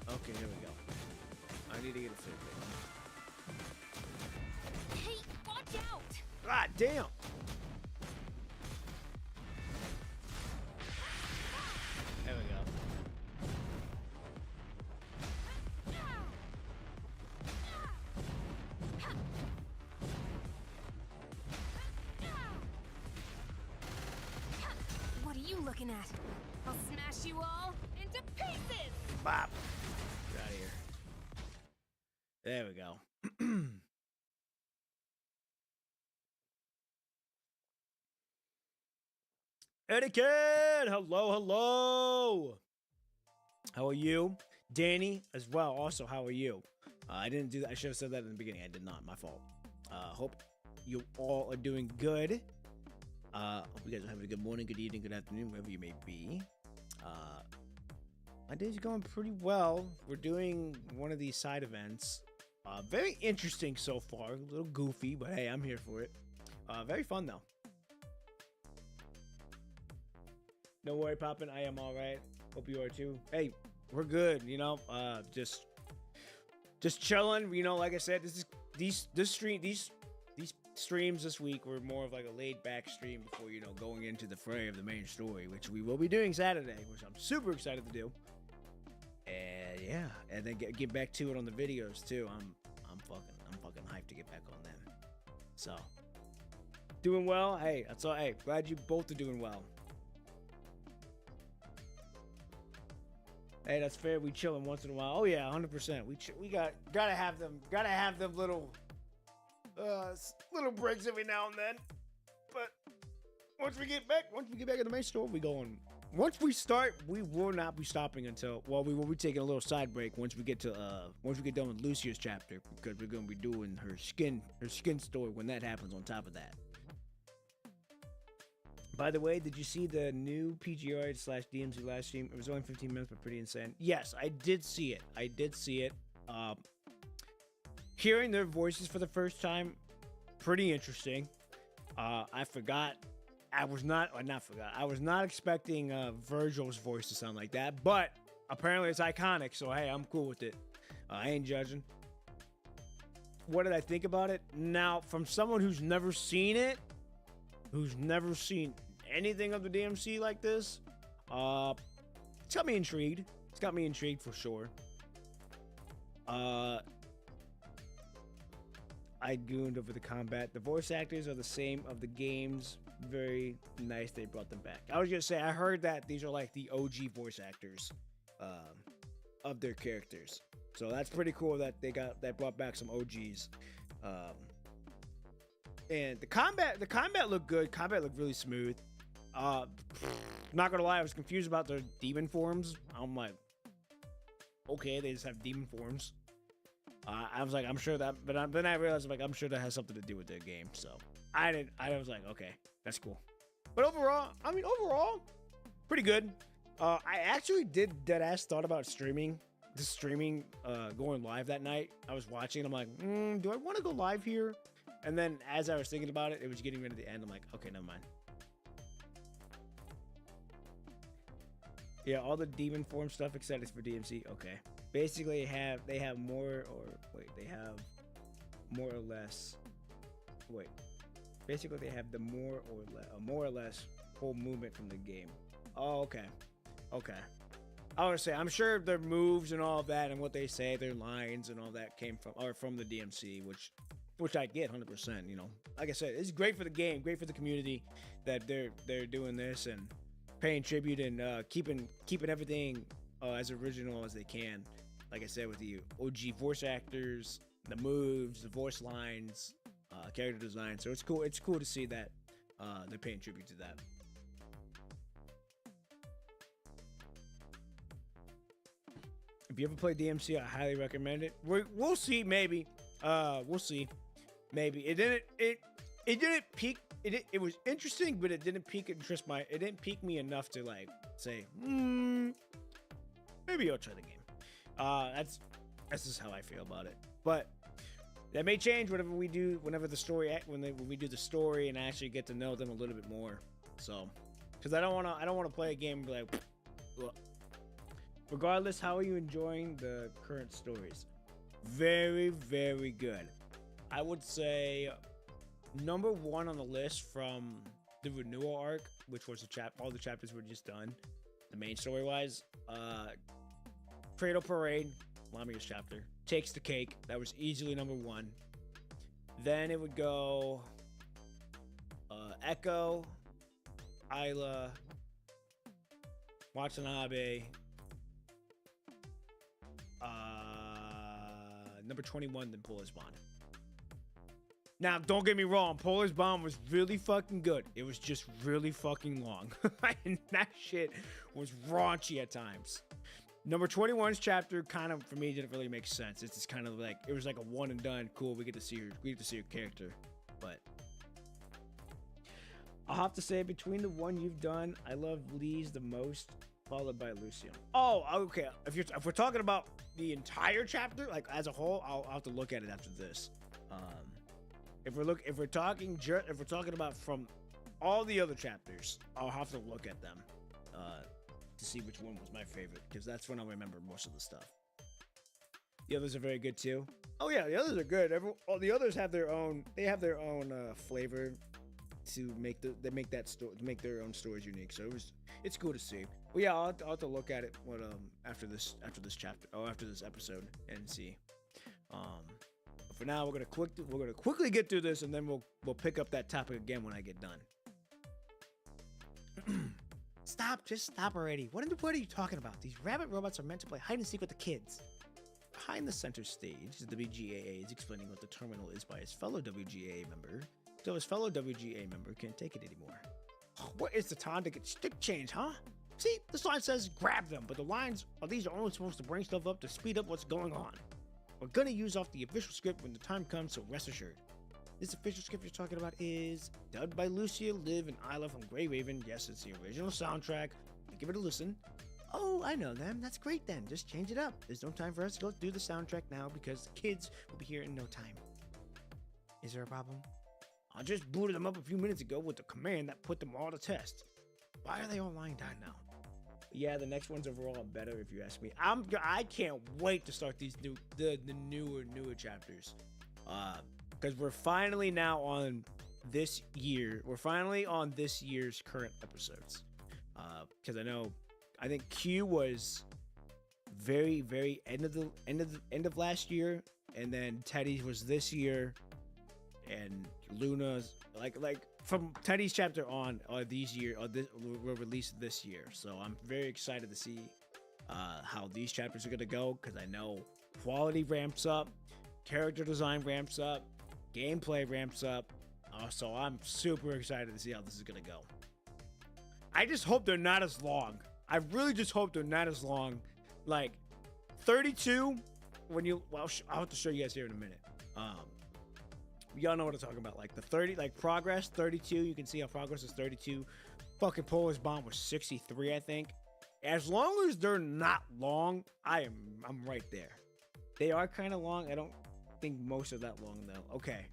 Okay, here we go. I need to get a fit. Hey, watch out! God damn! There we go. What are you looking at? I'll smash you all into pieces! Bop! Get out of here. There we go. Etiquette! Hello, hello! How are you? Danny, as well. Also, how are you? I didn't do that. I should have said that in the beginning. I did not. My fault. Hope you all are doing good. Hope you guys are having a good morning, good evening, good afternoon, wherever you may be. My day's going pretty well. We're doing one of these side events. Very interesting so far. A little goofy, but hey, I'm here for it. Very fun, though. No worry, Poppin'. I am all right. Hope you are too. Hey, we're good. You know, just chilling. You know, like I said, these streams this week were more of like a laid back stream before, you know, going into the fray of the main story, which we will be doing Saturday, which I'm super excited to do. And yeah, and then get back to it on the videos too. I'm fucking hyped to get back on them. So Doing well? Hey, that's all. Hey, glad you both are doing well. Hey, that's fair. We chilling once in a while. Oh yeah, 100%. We gotta have them little little breaks every now and then. But once we get back in the main store, we going. Once we start, we will not be stopping until we will be taking a little side break once we get done with Lucia's chapter, because we're gonna be doing her skin story when that happens on top of that. By the way, did you see the new PGR / DMC live stream? It was only 15 minutes, but pretty insane. Yes, I did see it. Hearing their voices for the first time, pretty interesting. I was not expecting Virgil's voice to sound like that, but apparently it's iconic, so hey, I'm cool with it. I ain't judging. What did I think about it? Now, from someone who's never seen it, who's never seen anything of the DMC like this, it's got me intrigued. It's got me intrigued for sure. I gooned over the combat. The voice actors are the same of the games. Very nice they brought them back. I was gonna say, I heard that these are like the OG voice actors of their characters. So that's pretty cool that they brought back some OGs. And the combat looked good. Combat looked really smooth. Not gonna lie, I was confused about their demon forms. I'm like, okay, they just have demon forms. I was like, I'm sure that, but then I realized, like, I'm sure that has something to do with their game. So I was like, okay, that's cool. But overall, pretty good. I actually did deadass thought about streaming going live that night. I was watching, I'm like, do I want to go live here? And then as I was thinking about it, it was getting ready to end. I'm like, okay, never mind. Yeah, all the demon form stuff excited for DMC. Okay. Basically they have more or less. Basically they have the more or less whole movement from the game. Oh, okay. Okay. I would say, I'm sure their moves and all of that and what they say, their lines and all that came from the DMC, which I get 100%, you know. Like I said, it's great for the game, great for the community that they're doing this and paying tribute and keeping everything as original as they can. Like I said, with the OG voice actors, the moves, the voice lines, character design. So it's cool. It's cool to see that they're paying tribute to that. If you ever play DMC, I highly recommend it. We'll see, maybe. We'll see, maybe. It didn't peak. It was interesting, but it didn't pique interest. It didn't pique me enough to like say, maybe I'll try the game. That's just how I feel about it. But that may change whenever we do the story and actually get to know them a little bit more. So, because I don't want to play a game and be like, well. Regardless, how are you enjoying the current stories? Very, very good. I would say number one on the list from the renewal arc, which was all the chapters were just done, the main story wise. Cradle Parade, Lamia's chapter, takes the cake. That was easily number one. Then it would go Echo, Isla, Watanabe. Number 21, then Polar's Bond. Now, don't get me wrong, Polar's Bond was really fucking good. It was just really fucking long. And that shit was raunchy at times. Number 21's chapter kind of, for me, didn't really make sense. It's just kind of like, it was like a one and done. Cool, we get to see your character. But I'll have to say, between the one you've done, I love Lee's the most, followed by Lucian. Oh, okay. If we're talking about the entire chapter, like as a whole, I'll have to look at it after this. If we're talking about from all the other chapters, I'll have to look at them to see which one was my favorite, because that's when I'll remember most of the stuff. The others are very good too. Oh yeah, the others are good. The others have their own. They have their own flavor to make their own stories unique. So it's cool to see. Well, yeah, I'll have to look at it after this chapter, or after this episode, and see for now, we're gonna quickly get through this, and then we'll pick up that topic again when I get done. Stop! Just stop already. What are you talking about? These rabbit robots are meant to play hide and seek with the kids. Behind the center stage, the WGAA is explaining what the terminal is by his fellow WGAA member, so his fellow WGA member can't take it anymore. What is the time to get stick change, huh? See, this line says grab them, but the lines are these are only supposed to bring stuff up to speed up what's going on. We're gonna use off the official script when the time comes, so rest assured. This official script you're talking about is dubbed by Lucia, Liv, and Isla from Grey Raven. Yes, it's the original soundtrack. Give it a listen. Oh, I know them. That's great then. Just change it up. There's no time for us to go through the soundtrack now because the kids will be here in no time. Is there a problem? I just booted them up a few minutes ago with the command that put them all to test. Why are they all lying down now? Yeah, the next one's overall better if you ask me. I can't wait to start these newer chapters. Because we're finally now on this year. We're finally on this year's current episodes. Because I think Q was very, very end of last year, and then Teddy's was this year, and Luna's like from Teddy's chapter on these year were released this year. So I'm very excited to see how these chapters are gonna go, because I know quality ramps up, character design ramps up, gameplay ramps up. So I'm super excited to see how this is gonna go. I just hope they're not as long. I really just hope they're not as long. Like 32, I'll have to show you guys here in a minute. Y'all know what I'm talking about. Like the 30, like progress 32. You can see how progress is 32. Fucking Polish Bomb was 63, I think. As long as they're not long, I'm right there. They are kind of long. I don't think most of that long though. Okay,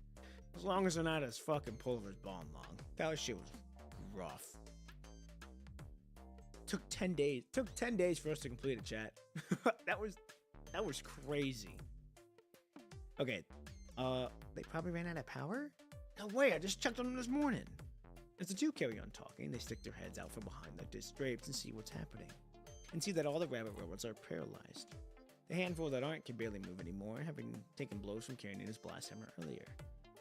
as long as they're not as fucking Polish Bomb long. That shit was rough. Took 10 days. Took 10 days for us to complete a chat. that was crazy. Okay. They probably ran out of power? No way, I just checked on them this morning. As the two carry on talking, they stick their heads out from behind the disc drapes and see what's happening. And see that all the rabbit robots are paralyzed. The handful that aren't can barely move anymore, having taken blows from Karenina's blast hammer earlier.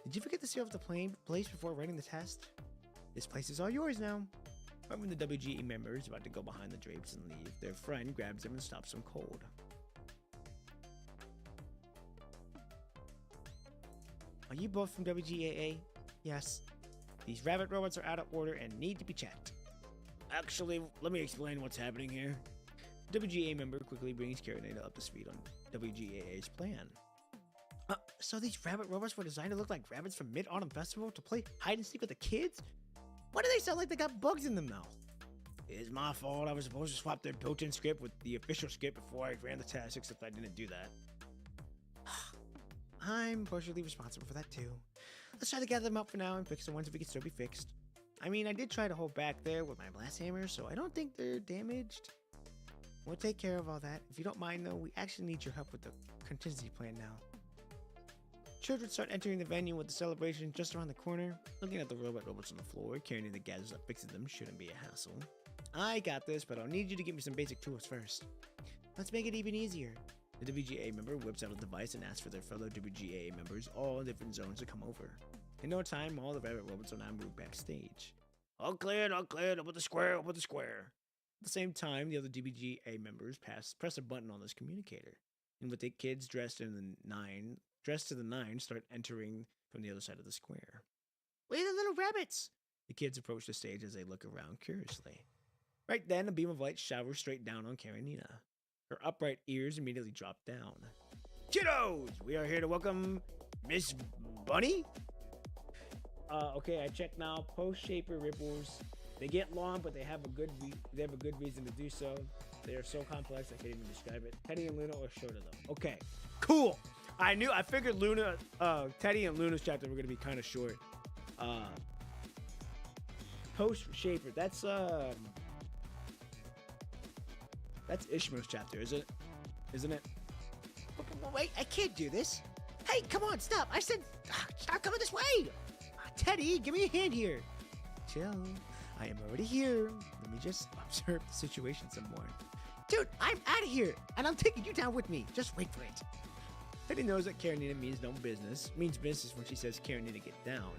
Did you forget to seal off the place before running the test? This place is all yours now. Right when the WGE member is about to go behind the drapes and leave, their friend grabs them and stops them cold. Are you both from WGAA? Yes. These rabbit robots are out of order and need to be checked. Actually, let me explain what's happening here. WGA member quickly brings Karenina up to speed on WGAA's plan. So these rabbit robots were designed to look like rabbits from Mid-Autumn Festival to play hide and seek with the kids? Why do they sound like they got bugs in them now? It's my fault. I was supposed to swap their built-in script with the official script before I ran the test, except I didn't do that. I'm partially responsible for that too. Let's try to gather them up for now and fix the ones that we can still be fixed. I mean, I did try to hold back there with my blast hammer, so I don't think they're damaged. We'll take care of all that. If you don't mind though, we actually need your help with the contingency plan now. Children start entering the venue with the celebration just around the corner. Looking at the robots on the floor, carrying the gadgets that fixes them shouldn't be a hassle. I got this, but I'll need you to give me some basic tools first. Let's make it even easier. The WGA member whips out a device and asks for their fellow WGA members, all in different zones, to come over. In no time, all the rabbit robots are now moved backstage. All cleared, up with the square, up with the square. At the same time, the other WGA members press a button on this communicator, and with the kids dressed to the nine, start entering from the other side of the square. We're the little rabbits! The kids approach the stage as they look around curiously. Right then, a beam of light showers straight down on Karenina. Her upright ears immediately drop down. Kiddos! We are here to welcome Miss Bunny? Okay, I checked now. Post-shaper ripples. They get long, but they have a good reason to do so. They are so complex I can't even describe it. Teddy and Luna are short of them. Okay, cool. I figured Teddy and Luna's chapter were gonna be kind of short. Post-shaper. That's Ishmael's chapter, isn't it? Wait, I can't do this. Hey, come on, stop. I said, stop coming this way. Teddy, give me a hand here. Chill. I am already here. Let me just observe the situation some more. Dude, I'm out of here, and I'm taking you down with me. Just wait for it. Teddy knows that Karenina means business when she says Karenina get down.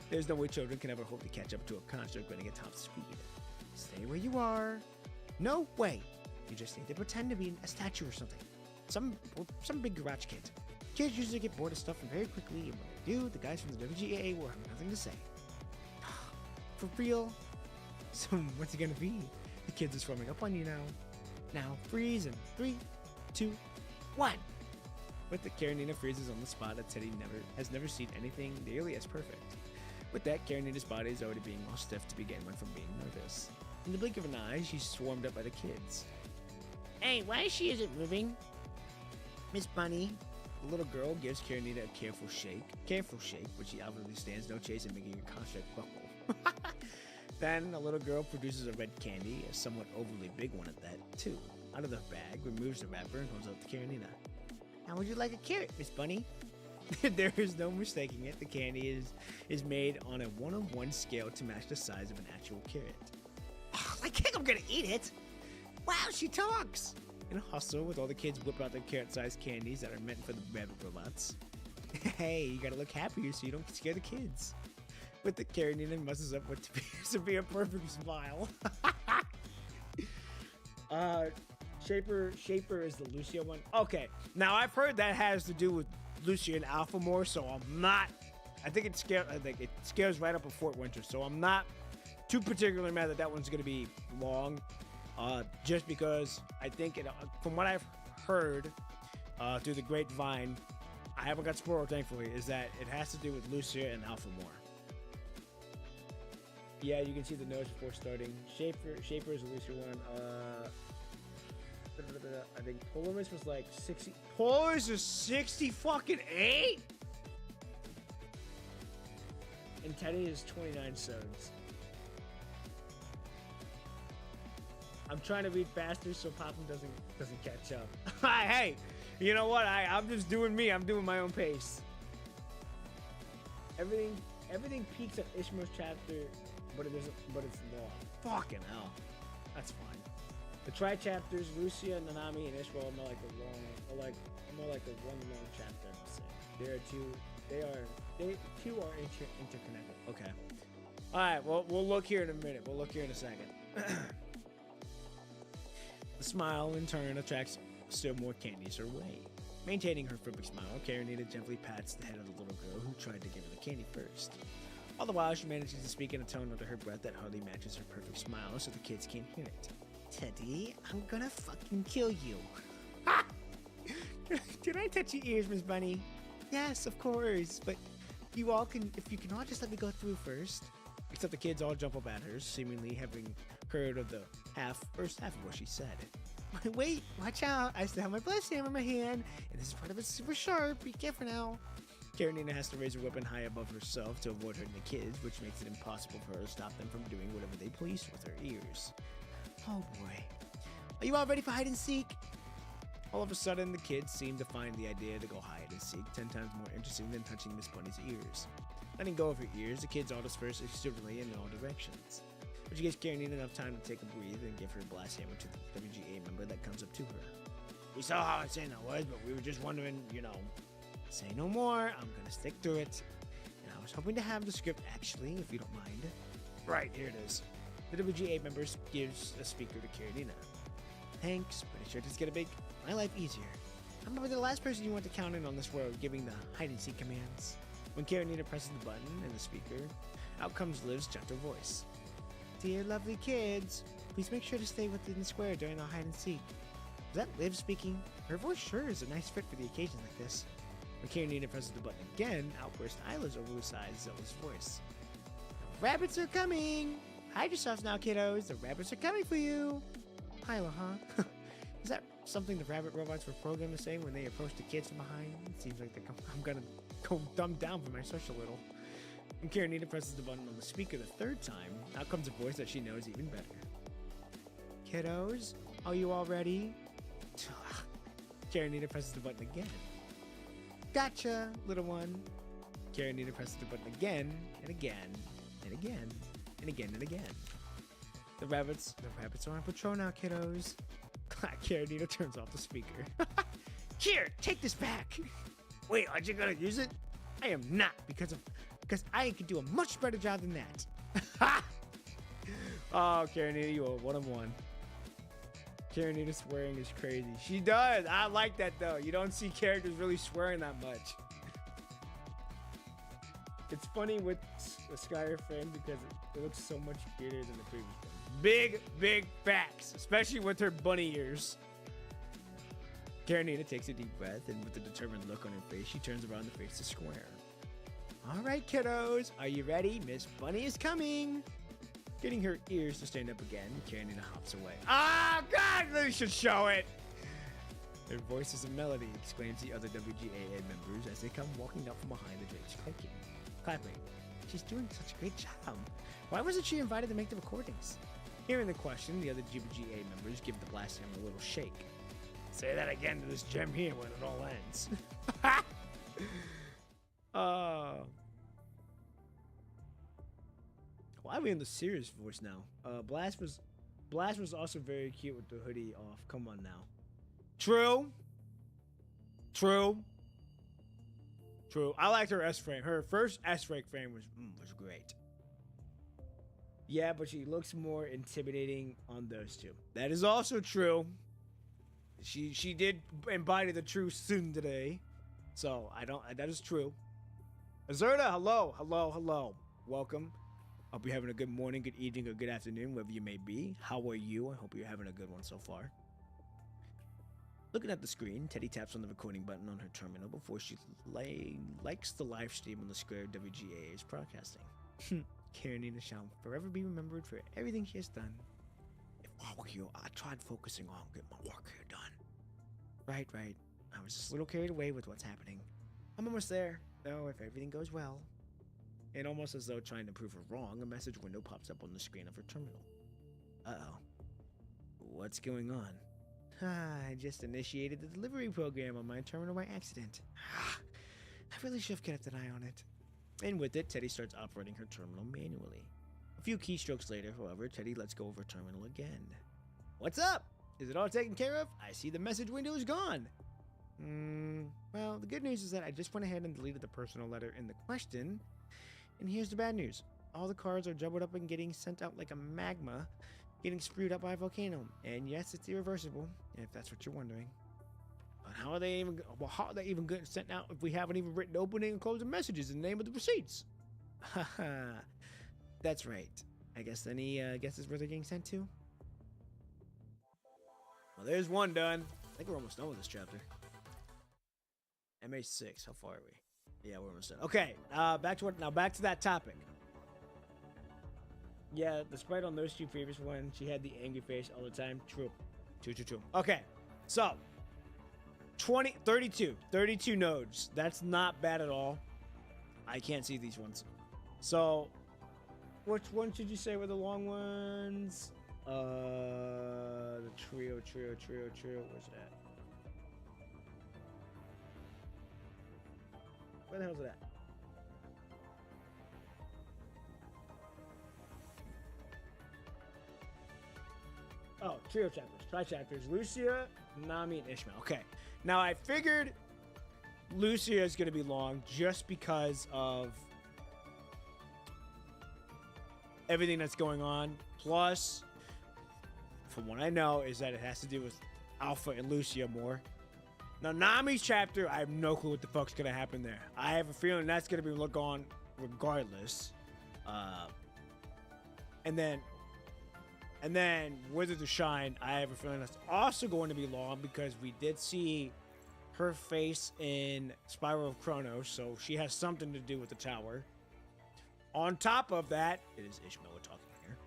There's no way children can ever hope to catch up to a construct running at top speed. Stay where you are. No way. You just need to pretend to be a statue or something. Some big garage kid. Kids usually get bored of stuff very quickly, and when they do, the guys from the WGA will have nothing to say. For real? So what's it gonna be? The kids is forming up on you now. Now freeze in 3, 2, 1. With the Karenina freezes on the spot that Teddy has never seen anything nearly as perfect. With that, Karenina's body is already being all stiff to begin with from being nervous. In the blink of an eye, she's swarmed up by the kids. Hey, why she isn't moving? Miss Bunny. The little girl gives Karenina a careful shake, which she obviously stands no chance in making a construct buckle. Then a little girl produces a red candy, a somewhat overly big one at that, too. Out of the bag, removes the wrapper, and holds up to Karenina. How would you like a carrot, Miss Bunny? There is no mistaking it. The candy is made on a 1-on-1 scale to match the size of an actual carrot. Oh, I think I'm gonna eat it! Wow, she talks! In a hustle, with all the kids whip out their carrot-sized candies that are meant for the rabbit robots. Hey, you gotta look happier so you don't scare the kids. With the Karenina messes up what appears to be a perfect smile. Shaper is the Lucia one. Okay, now I've heard that has to do with Lucia and Alpha more, so I'm not. I think it scares right up a Fort Winter, so I'm not too particularly mad that one's gonna be long. Just because I think from what I've heard through the grapevine, I haven't got spoiled thankfully, is that it has to do with Lucia and Alpha more. Yeah, you can see the nose before starting. Shaper is a Lucia one. I think Polaris was like 60. Polaris is 60 fucking 8? And Teddy is 29 subs. I'm trying to read faster so Popham doesn't catch up. Hey, you know what? I'm just doing me. I'm doing my own pace. Everything peaks at Ishmael's chapter, but it's long. Fucking hell. That's fine. The tri-chapters, Lucia, Nanami, and Ishmael are more like a one long chapter, I must say. They two are interconnected. Okay. Alright, well, we'll look here in a minute. We'll look here in a second. The smile, in turn, attracts still more candies her way. Maintaining her perfect smile, Karenina gently pats the head of the little girl who tried to give her the candy first. All the while, she manages to speak in a tone under her breath that hardly matches her perfect smile so the kids can't hear it. Teddy, I'm gonna fucking kill you. Ah! Did I touch your ears, Miss Bunny? Yes, of course, but if you can all just let me go through first. Except the kids all jump up at her, seemingly having heard of the first half of what she said. Wait, watch out, I still have my blast hammer in my hand, and this is part of it super sharp, be careful now. Karenina has to raise her weapon high above herself to avoid hurting the kids, which makes it impossible for her to stop them from doing whatever they please with her ears. Oh boy. Are you all ready for hide and seek? All of a sudden, the kids seem to find the idea to go hide and seek 10 times more interesting than touching Miss Bunny's ears. Letting go of her ears, the kids all disperse exuberantly in all directions, which gives Karenina enough time to take a breathe and give her a blast hammer to the WGA member that comes up to her. We saw how insane that was, but we were just wondering, Say no more, I'm gonna stick through it. And I was hoping to have the script actually, if you don't mind. Right, here it is. The WGA member gives a speaker to Karenina. Thanks, pretty sure it's gonna make my life easier. I remember the last person you want to count in on this world giving the hide and seek commands. When Karenina presses the button in the speaker, out comes Liv's gentle voice. Dear lovely kids, please make sure to stay within the square during the hide and seek. Is that Liv speaking? Her voice sure is a nice fit for the occasion like this. When Karenina presses the button again, out bursts Isla's oversized zealous voice. The rabbits are coming! Hide yourselves now, kiddos. The rabbits are coming for you. Isla, huh? Is that something the rabbit robots were programmed to say when they approach the kids from behind? It seems like I'm gonna go dumb down for my search a little. When Karenina presses the button on the speaker the third time, out comes a voice that she knows even better. Kiddos, are you all ready? Karenina presses the button again. Gotcha, little one. Karenina presses the button again and again and again and again and again. The rabbits are on patrol now, kiddos. Karenina turns off the speaker. Here, take this back. Wait, aren't you gonna use it? I am not, because I can do a much better job than that. Oh, Karenina, you are 1-on-1. Karenina swearing is crazy. She does. I like that though. You don't see characters really swearing that much. It's funny with Skyrim Frame because it looks so much cuter than the previous one. Big facts, especially with her bunny ears. Karenina takes a deep breath, and with a determined look on her face, she turns around to face the square. All right, kiddos, are you ready? Miss Bunny is coming. Getting her ears to stand up again, Karenina hops away. Oh, God, they should show it. Their voice is a melody, exclaims the other WGAA members as they come walking up from behind the drapes, clapping. She's doing such a great job. Why wasn't she invited to make the recordings? Hearing the question, the other WGA members give the blast hammer a little shake. Say that again to this gem here when it all ends. Why are we in the serious voice now? Blast was also very cute with the hoodie off. Come on now. True. I liked her S-frame. Her first S-frame was great. Yeah, but she looks more intimidating on those two. That is also true. She did embody the true Sun today. So that is true. Azerta, hello. Welcome. Hope you're having a good morning, good evening, or good afternoon, wherever you may be. How are you? I hope you're having a good one so far. Looking at the screen, Teddy taps on the recording button on her terminal before she likes the live stream on the square WGA is broadcasting. Karenina shall forever be remembered for everything she has done. If I were you, I tried focusing on getting my work here done. Right. I was just a little carried away with what's happening. I'm almost there, though, if everything goes well. And almost as though trying to prove her wrong, a message window pops up on the screen of her terminal. Uh-oh. What's going on? I just initiated the delivery program on my terminal by accident. I really should have kept an eye on it. And with it, Teddy starts operating her terminal manually. A few keystrokes later, however, Teddy lets go of her terminal again. What's up? Is it all taken care of? I see the message window is gone. Well, the good news is that I just went ahead and deleted the personal letter in the question. And here's the bad news. All the cards are jumbled up and getting sent out like a magma, getting spewed up by a volcano. And yes, it's irreversible, if that's what you're wondering. But how are they even getting sent out if we haven't even written opening and closing messages in the name of the receipts? Haha. That's right. I guess any guesses where they're getting sent to? Well, there's one done. I think we're almost done with this chapter. MA6, how far are we? Yeah, we're almost done. Okay, back to that topic. Yeah, the sprite on those two previous ones, she had the angry face all the time. True. Okay, so 32 nodes. That's not bad at all. I can't see these ones. So, which one should you say were the long ones? The trio. Where's that? Where the hell's it at? Oh, trio chapters, tri-chapters. Lucia, Nami, and Ishmael. Okay. Now, I figured Lucia is going to be long just because of everything that's going on. Plus, from what I know, is that it has to do with Alpha and Lucia more. Now, Nami's chapter, I have no clue what the fuck's going to happen there. I have a feeling that's going to be looked on regardless. And then Wizard to Shine, I have a feeling that's also going to be long because we did see her face in Spiral of Chronos, so she has something to do with the tower. On top of that, it is Ishmael we're talking here.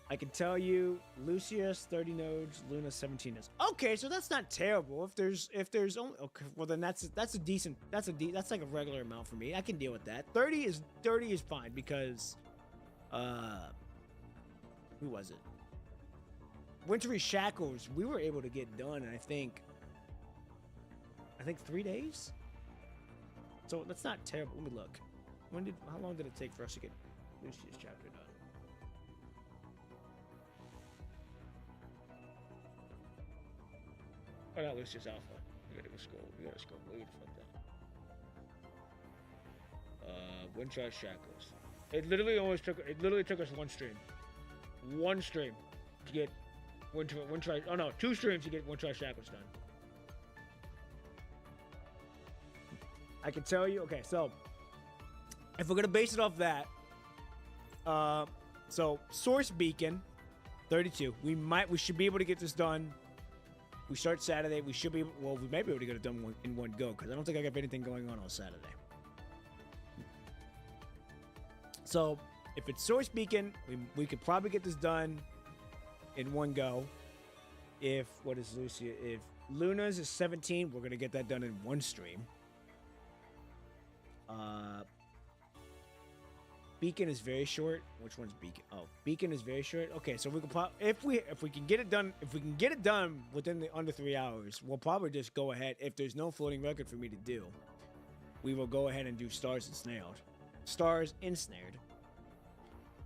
I can tell you, Lucia's 30 nodes, Luna's 17 nodes. Okay, so that's not terrible. If there's only okay, well then that's like a regular amount for me. I can deal with that. 30 is fine because who was it? Wintry Shackles, we were able to get done in I think 3 days. So that's not terrible. Let me look. How long did it take for us to get Lucia's chapter done? Oh, not Lucia's Alpha. gotta scroll. We gotta scroll way the fuck down. Windshot Shackles. It literally took us one stream. One stream to get Windshot. Oh no, 2 streams to get Windshot Shackles done. I can tell you. Okay, so if we're gonna base it off that, so Source Beacon, 32. We should be able to get this done. We start Saturday. We should be we might be able to get it done in one go because I don't think I have anything going on Saturday. So if it's Source Beacon, we could probably get this done in one go. If Luna's is 17, we're gonna get that done in one stream. Beacon is very short. Which one's Beacon? Oh, Beacon is very short. Okay, so we can if we can get it done within the under 3 hours, we'll probably just go ahead. If there's no floating record for me to do, we will go ahead and do Stars Ensnared.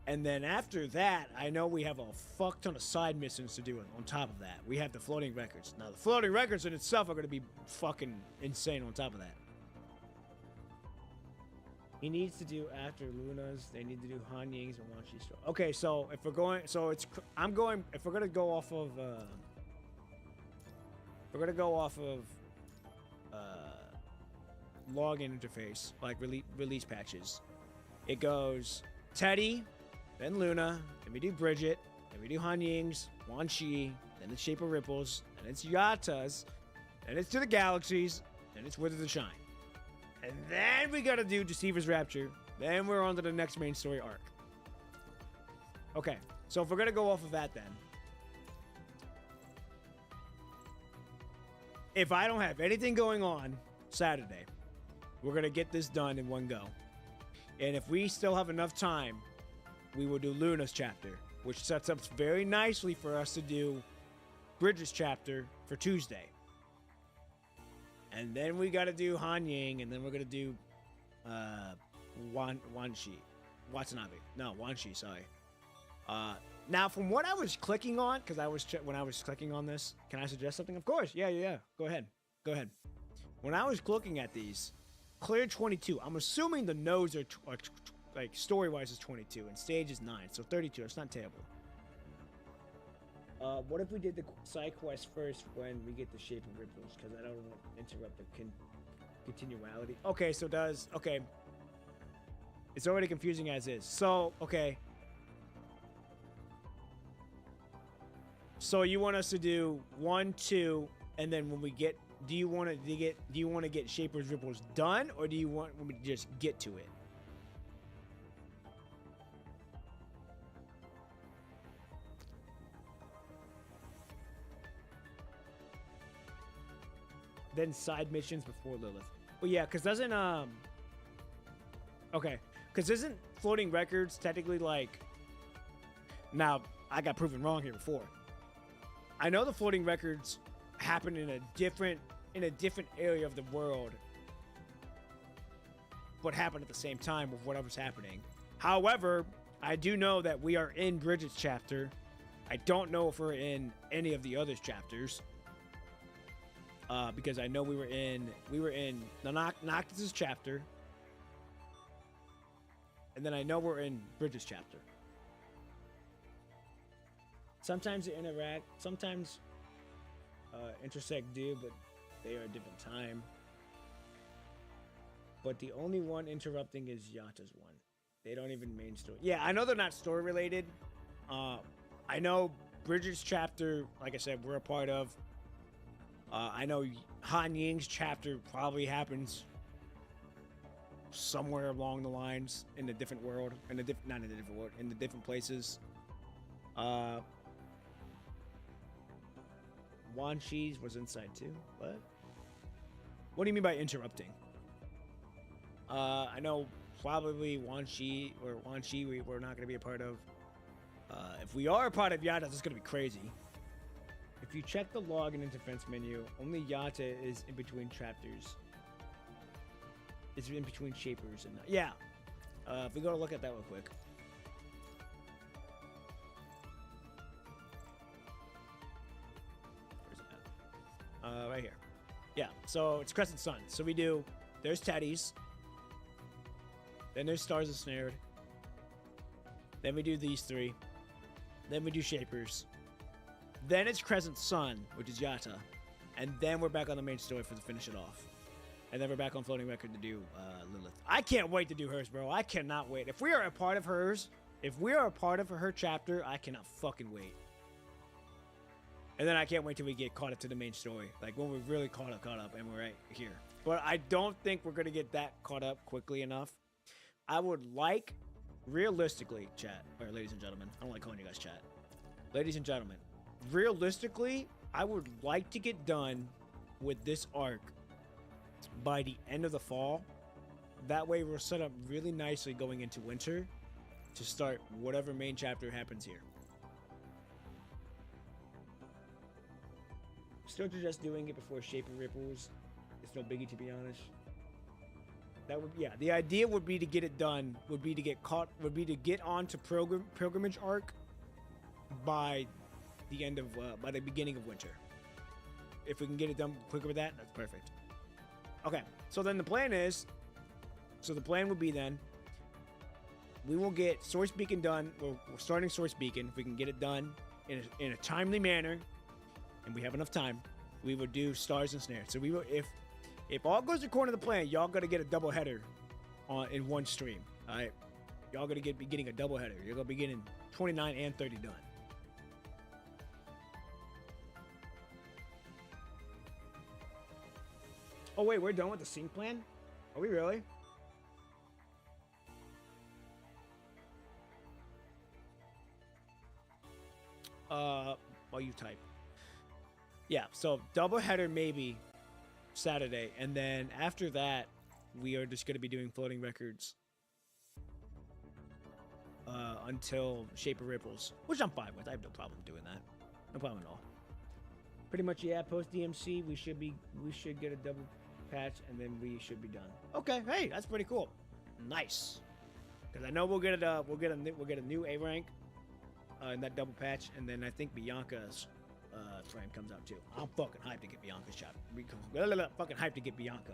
And then after that, I know we have a fuck ton of side missions to do on top of that. We have the floating records. Now the floating records in itself are going to be fucking insane on top of that. He needs to do after Luna's. They need to do Han Ying's and Wan Shi's. Okay, so if we're going, if we're gonna go off of, login interface like release patches. It goes Teddy, then Luna, then we do Bridget, then we do Han Ying's, Wan Shi, then it's Shape of Ripples, then it's Yatta's, then it's To the Galaxies, then it's Wither the Shine. And then we gotta do Deceiver's Rapture. Then we're on to the next main story arc. Okay, so if we're gonna go off of that then. If I don't have anything going on Saturday, we're gonna get this done in one go. And if we still have enough time, we will do Luna's chapter, which sets up very nicely for us to do Bridges chapter for Tuesday. And then we got to do Han Ying, and then we're going to do Wan Shi. Watanabe. No, Wan Shi, sorry. Now, from what I was clicking on, because when I was clicking on this, can I suggest something? Of course. Yeah. Go ahead. When I was looking at these, clear 22. I'm assuming the nodes are like story-wise is 22, and stage is 9, so 32. It's not terrible. What if we did the side quest first when we get the Shape of Ripples? Because I don't want to interrupt the continuality. Okay, okay. It's already confusing as is. So, okay. So you want us to do 1, 2, and then when we get, do you want to get Shaper's Ripples done, or do you want me to just get to it? Then side missions before Lilith. Well, yeah, because doesn't okay, because isn't floating records technically like? Now I got proven wrong here before. I know the floating records happen in a different area of the world, but happen at the same time with whatever's happening. However, I do know that we are in Bridget's chapter. I don't know if we're in any of the other chapters. Because I know we were in the Noctis' chapter, and then I know we're in Bridges' chapter. Sometimes they interact, sometimes intersect do, but they are a different time. But the only one interrupting is Yatta's one. They don't even main story. Yeah, I know they're not story related. I know Bridges' chapter, like I said, we're a part of. I know Han Ying's chapter probably happens somewhere along the lines in a different world, in the different places. Wan Shi's was inside too. What do you mean by interrupting? I know probably Wan Shi we're not going to be a part of. If we are a part of Yatta, it's going to be crazy. If you check the login and defense menu, only Yatta is in between chapters. It's in between Shapers and yeah. If we go to look at that real quick. Where's it at? Right here. Yeah, so it's Crescent Sun. So we do, there's Teddy's, then there's Stars Ensnared, then we do these three, then we do Shapers, then it's Crescent Sun, which is Yata, and then we're back on the main story to finish it off. And then we're back on Floating Record to do Lilith. I can't wait to do hers, bro. I cannot wait. If we are a part of hers, if we are a part of her chapter, I cannot fucking wait. And then I can't wait till we get caught up to the main story. Like when we're really caught up, and we're right here. But I don't think we're going to get that caught up quickly enough. I would like, realistically, chat, or ladies and gentlemen, I don't like calling you guys chat. Ladies and gentlemen, realistically, I would like to get done with this arc by the end of the fall. That way we're set up really nicely going into winter to start whatever main chapter happens here. Still just doing it before Shaper Ripples. It's no biggie, to be honest. That would, yeah, the idea would be to get it done, would be to get onto pilgrimage arc by the end of by the beginning of winter. If we can get it done quicker with that, that's perfect. Okay, so then the plan would be then, we will get Source Beacon done. We're starting Source Beacon. If we can get it done in a timely manner, and we have enough time, we will do Stars Ensnared. So we will, if all goes according to the plan, y'all gotta get a double header in one stream. All right, y'all gonna be getting a double header. You're gonna be getting 29 and 30 done. Oh wait, we're done with the sync plan? Are we really? While you type. Yeah, so double header maybe Saturday, and then after that, we are just going to be doing Floating Records until Shaper Ripples, which I'm fine with. I have no problem doing that. No problem at all. Pretty much, yeah. Post DMC, we should get a double patch, and then we should be done. Okay, hey, that's pretty cool. Nice, because I know we'll get a new A rank in that double patch, and then I think Bianca's frame comes out too. I'm fucking hyped to get Bianca's shot. Fucking hyped to get Bianca.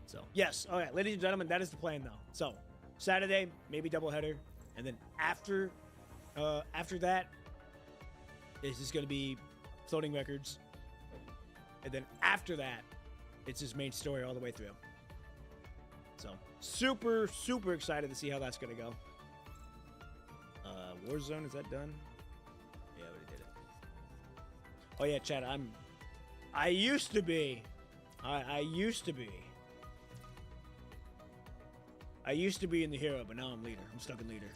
So yes, all right, ladies and gentlemen, that is the plan though. So Saturday, maybe doubleheader, and then after that, it's just gonna be Floating Records, and then after that, it's just main story all the way through. So super excited to see how that's gonna go. Warzone, is that done? Yeah, we did it. Oh yeah, chat. I used to be in the hero, but now I'm leader. I'm stuck in leader.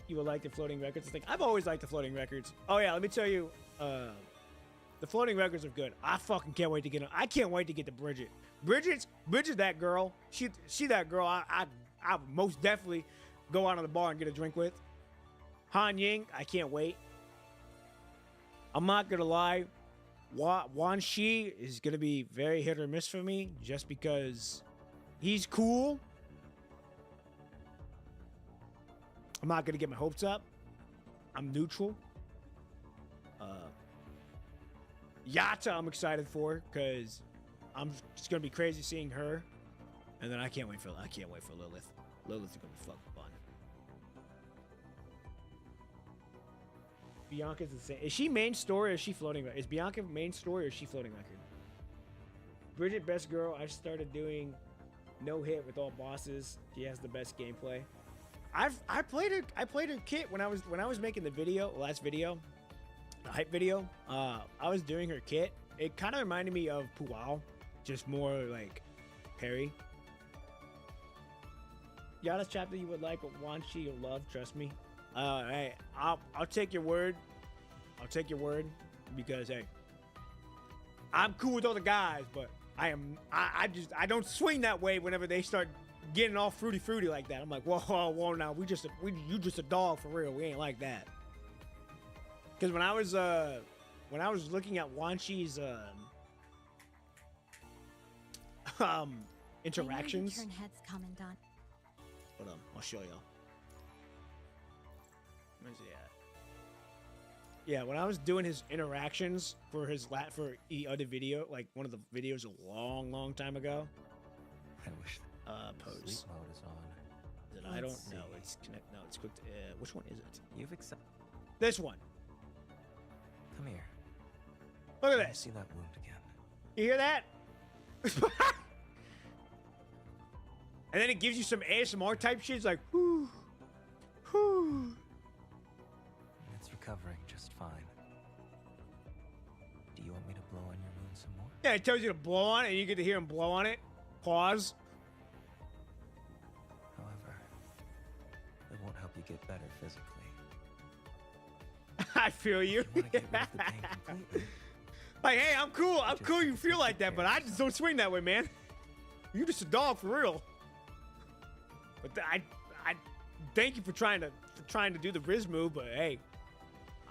You would like the Floating Records thing? I've always liked the Floating Records. Oh yeah, let me tell you, the Floating Records are good. I fucking can't wait to get them. I can't wait to get to Bridget. Bridget's that girl. She that girl. I most definitely go out on the bar and get a drink with. Han Ying, I can't wait. I'm not gonna lie, Wan Shi is gonna be very hit or miss for me, just because he's cool. I'm not gonna get my hopes up. I'm neutral. Yata, I'm excited for, because it's gonna be crazy seeing her, and then I can't wait for Lilith. Lilith is gonna be fucking fun. Bianca's insane. Is she main story or is she floating record? Is Bianca main story or is she floating record? Bridget, best girl. I started doing no hit with all bosses. She has the best gameplay. I played her kit when I was making the last video, the hype video. I was doing her kit. It kind of reminded me of Puao, just more like parry. Yada's chapter you would like, but Wan Shi you'll love. Trust me. Hey, I'll take your word. I'll take your word, because hey, I'm cool with all the guys, but I don't swing that way whenever they start getting all fruity like that. I'm like, whoa, now you just a dog for real. We ain't like that. Because when I was looking at Wan Shi's interactions. Turn heads, Commandant. Hold on, I'll show y'all. Where's he at? Yeah, when I was doing his interactions for his for the other video, like one of the videos a long time ago. I wish Pose. sleep mode is on. That I don't Let's know. see. It's connect. No, it's quick. Which one is it? You've accepted. This one. Come here. Look at Let me this. see that wound again. You hear that? And then it gives you some ASMR type shit. It's like, whoo, whoo. It's recovering just fine. Do you want me to blow on your wound some more? Yeah, it tells you to blow on it, and you get to hear him blow on it. Pause. However, it won't help you get better physically. I feel you. If you want to get rid of the pain completely, Like, hey, I'm cool. I'm Just cool. You feel take like that, but I just don't swing that way, man. You just a dog for real. But I thank you for trying to do the Riz move, but hey,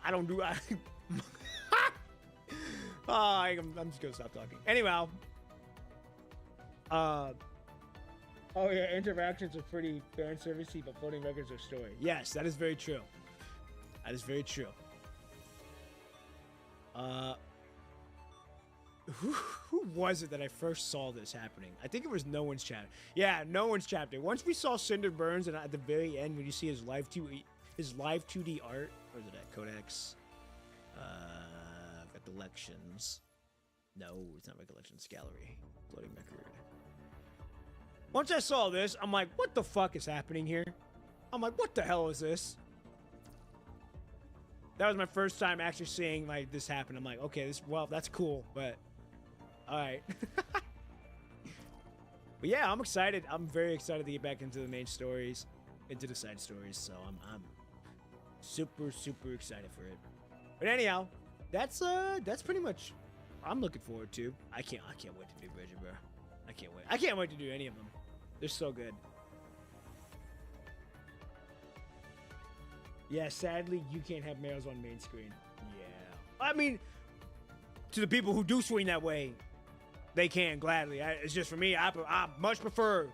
I don't do. I'm just gonna stop talking. Anyhow. Oh yeah, interactions are pretty fan servicey, but floating records are story. Yes, that is very true. That is very true. Who was it that I first saw this happening? I think it was No One's Chapter. Yeah, No One's Chapter. Once we saw Cinder Burns, and at the very end, when you see his live 2D art, or is it at Codex? Recollections. No, it's not Recollections. Gallery. Floating record. Once I saw this, I'm like, what the fuck is happening here? I'm like, what the hell is this? That was my first time actually seeing like this happen. I'm like, okay, that's cool, but all right. But yeah, I'm excited. I'm very excited to get back into the main stories, into the side stories. So I'm super excited for it. But anyhow, that's pretty much. I'm looking forward to. I can't wait to do Bridget, bro. I can't wait. I can't wait to do any of them. They're so good. Yeah, sadly, you can't have males on main screen. Yeah. I mean, to the people who do swing that way, they can gladly. It's just for me. I much prefer.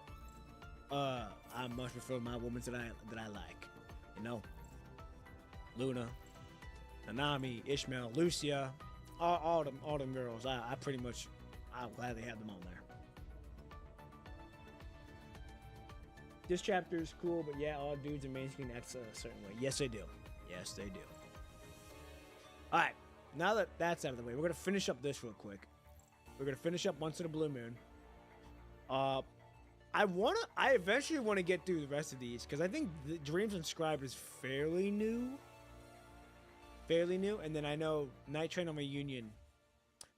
I much prefer my women that I like. You know, Luna, Nanami, Ishmael, Lucia, all them girls. I pretty much. I'll gladly have them on there. This chapter is cool, but yeah, all dudes in main screen acts a certain way. Yes, they do. Yes, they do. All right, now that that's out of the way, we're gonna finish up this real quick. We're gonna finish up Once in a Blue Moon. I eventually want to get through the rest of these because I think the Dreams Inscribed is fairly new. And then I know Night Train on My Union,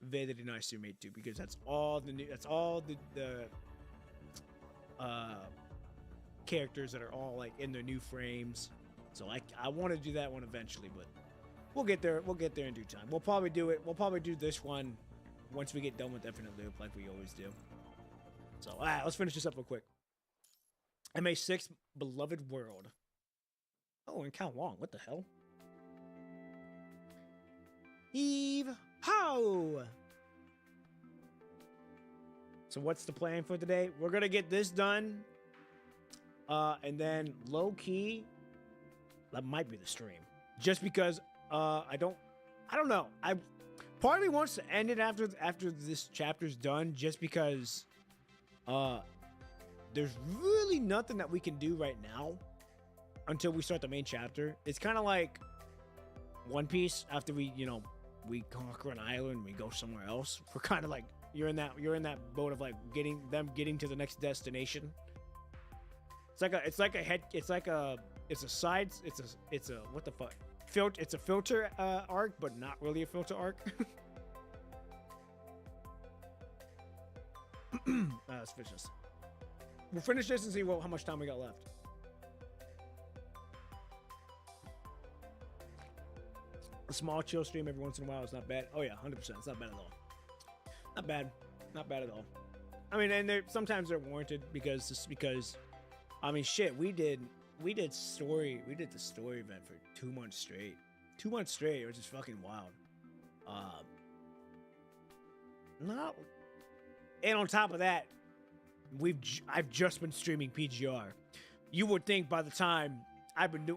very nice to made too, because that's all the new. That's all the characters that are all like in their new frames. So I want to do that one eventually, but we'll get there. We'll get there in due time. We'll probably do it. We'll probably do this one once we get done with Infinite Loop, like we always do. So all right, let's finish this up real quick. MA6 Beloved World. Oh, and Count Long. What the hell? Eve How. So what's the plan for today? We're gonna get this done. And then low key, that might be the stream. Just because I don't know. Part of me wants to end it after this chapter's done, just because there's really nothing that we can do right now until we start the main chapter. It's kind of like One Piece. After we we conquer an island, we go somewhere else. We're kind of like you're in that boat of like getting to the next destination. It's a what the fuck? It's a filter arc, but not really a filter arc. Let's finish this. We'll finish this and see how much time we got left. A small chill stream every once in a while is not bad. Oh yeah, 100%. It's not bad at all. Not bad at all. I mean, and sometimes they're warranted because I mean, shit, we did the story event for 2 months straight. 2 months straight, which is fucking wild. And on top of that, I've just been streaming PGR. You would think by the time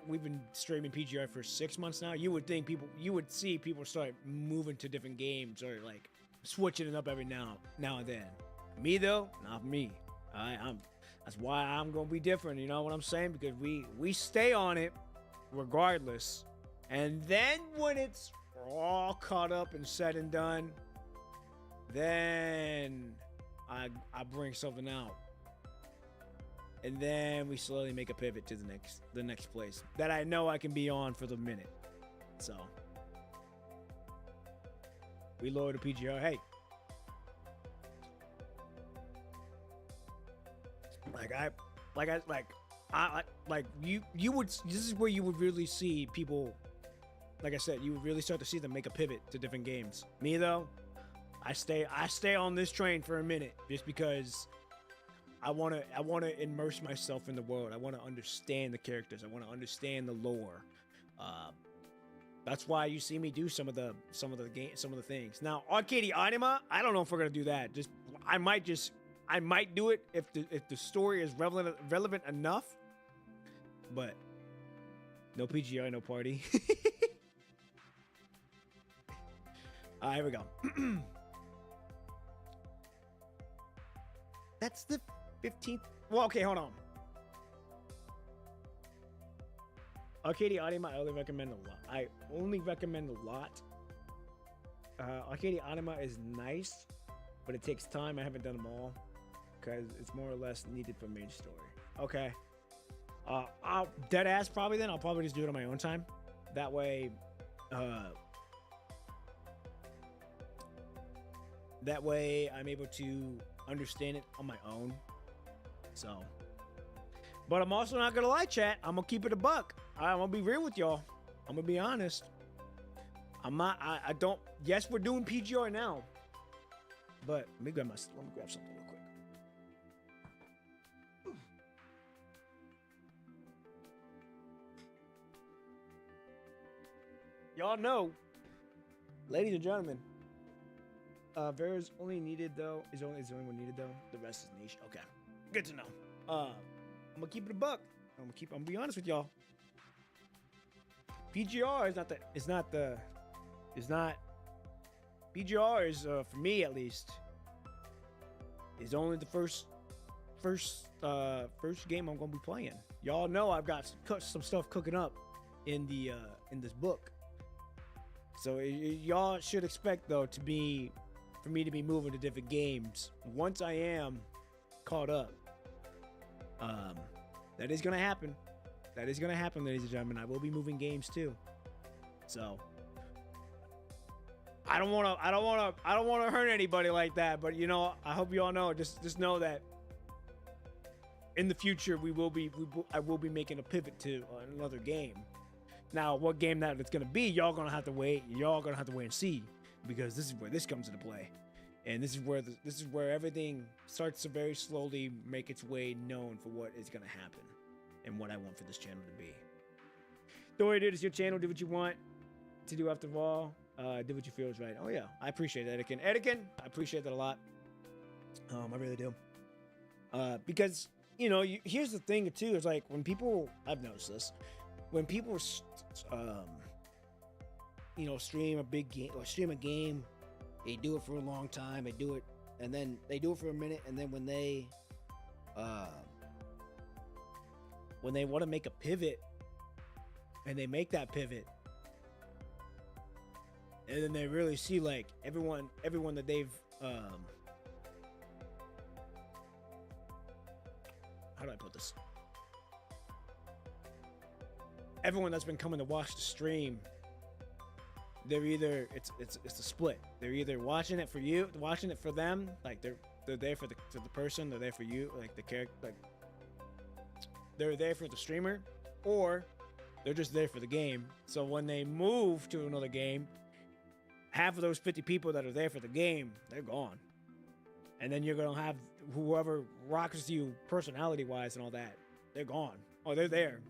we've been streaming PGR for 6 months now. You would think you would see people start moving to different games or like switching it up every now and then. Me though, not me. That's why I'm gonna be different. You know what I'm saying? Because we stay on it regardless, and then when it's all caught up and said and done, then I bring something out. And then we slowly make a pivot to the next place that I know I can be on for the minute. So we lower the PGR. Hey, you would. This is where you would really see people. Like I said, you would really start to see them make a pivot to different games. Me though, I stay on this train for a minute just because I want to immerse myself in the world. I want to understand the characters. I want to understand the lore. That's why you see me do some of the things. Now, Arcade Anima, I don't know if we're gonna do that. I might do it if the story is relevant enough. But no PGR, no party. All right, here we go. That's the 15th. Well, okay, hold on. Arcade Anima, I only recommend a lot. Arcade Anima is nice, but it takes time. I haven't done them all because it's more or less needed for main story. Okay. I'll dead ass probably then. I'll probably just do it on my own time. That way, I'm able to understand it on my own. So, but I'm also not gonna lie, chat. I'm gonna keep it a buck. I'm gonna be real with y'all. I'm gonna be honest. I'm not. I don't. Yes, we're doing PGR now. But let me grab something real quick. Y'all know, ladies and gentlemen. Vera's only needed though. Is the only one needed though. The rest is niche. Okay, good to know. I'm gonna keep it a buck. I'm gonna be honest with y'all. PGR PGR is for me at least is only the first game I'm gonna be playing. Y'all know I've got some stuff cooking up in this book. So y'all should expect though for me to be moving to different games once I am caught up. That is gonna happen. That is gonna happen, ladies and gentlemen. I will be moving games too. So I don't wanna hurt anybody like that. But you know, I hope you all know. Just know that in the future I will be making a pivot to another game. Now, what game that it's gonna be, y'all gonna have to wait. Y'all gonna have to wait and see, because this is where this comes into play, and this is where everything starts to very slowly make its way known for what is gonna happen and what I want for this channel to be. The way it is your channel. Do what you want to do after all. Do what you feel is right. Oh yeah, I appreciate that, Etiken. I appreciate that a lot. I really do. Because you know, here's the thing too. Is like when people, I've noticed this. When people, you know, stream a big game or stream a game, they do it for a long time. They do it, and then they do it for a minute, and then when they want to make a pivot, and they make that pivot, and then they really see like everyone that they've how do I put this? Everyone that's been coming to watch the stream, they're either it's a split. They're either watching it for you, watching it for them, like they're there for the person, they're there for you, like the character, like they're there for the streamer, or they're just there for the game. So when they move to another game, half of those 50 people that are there for the game, they're gone. And then you're gonna have whoever rocks you personality wise and all that, they're gone. Oh, they're there.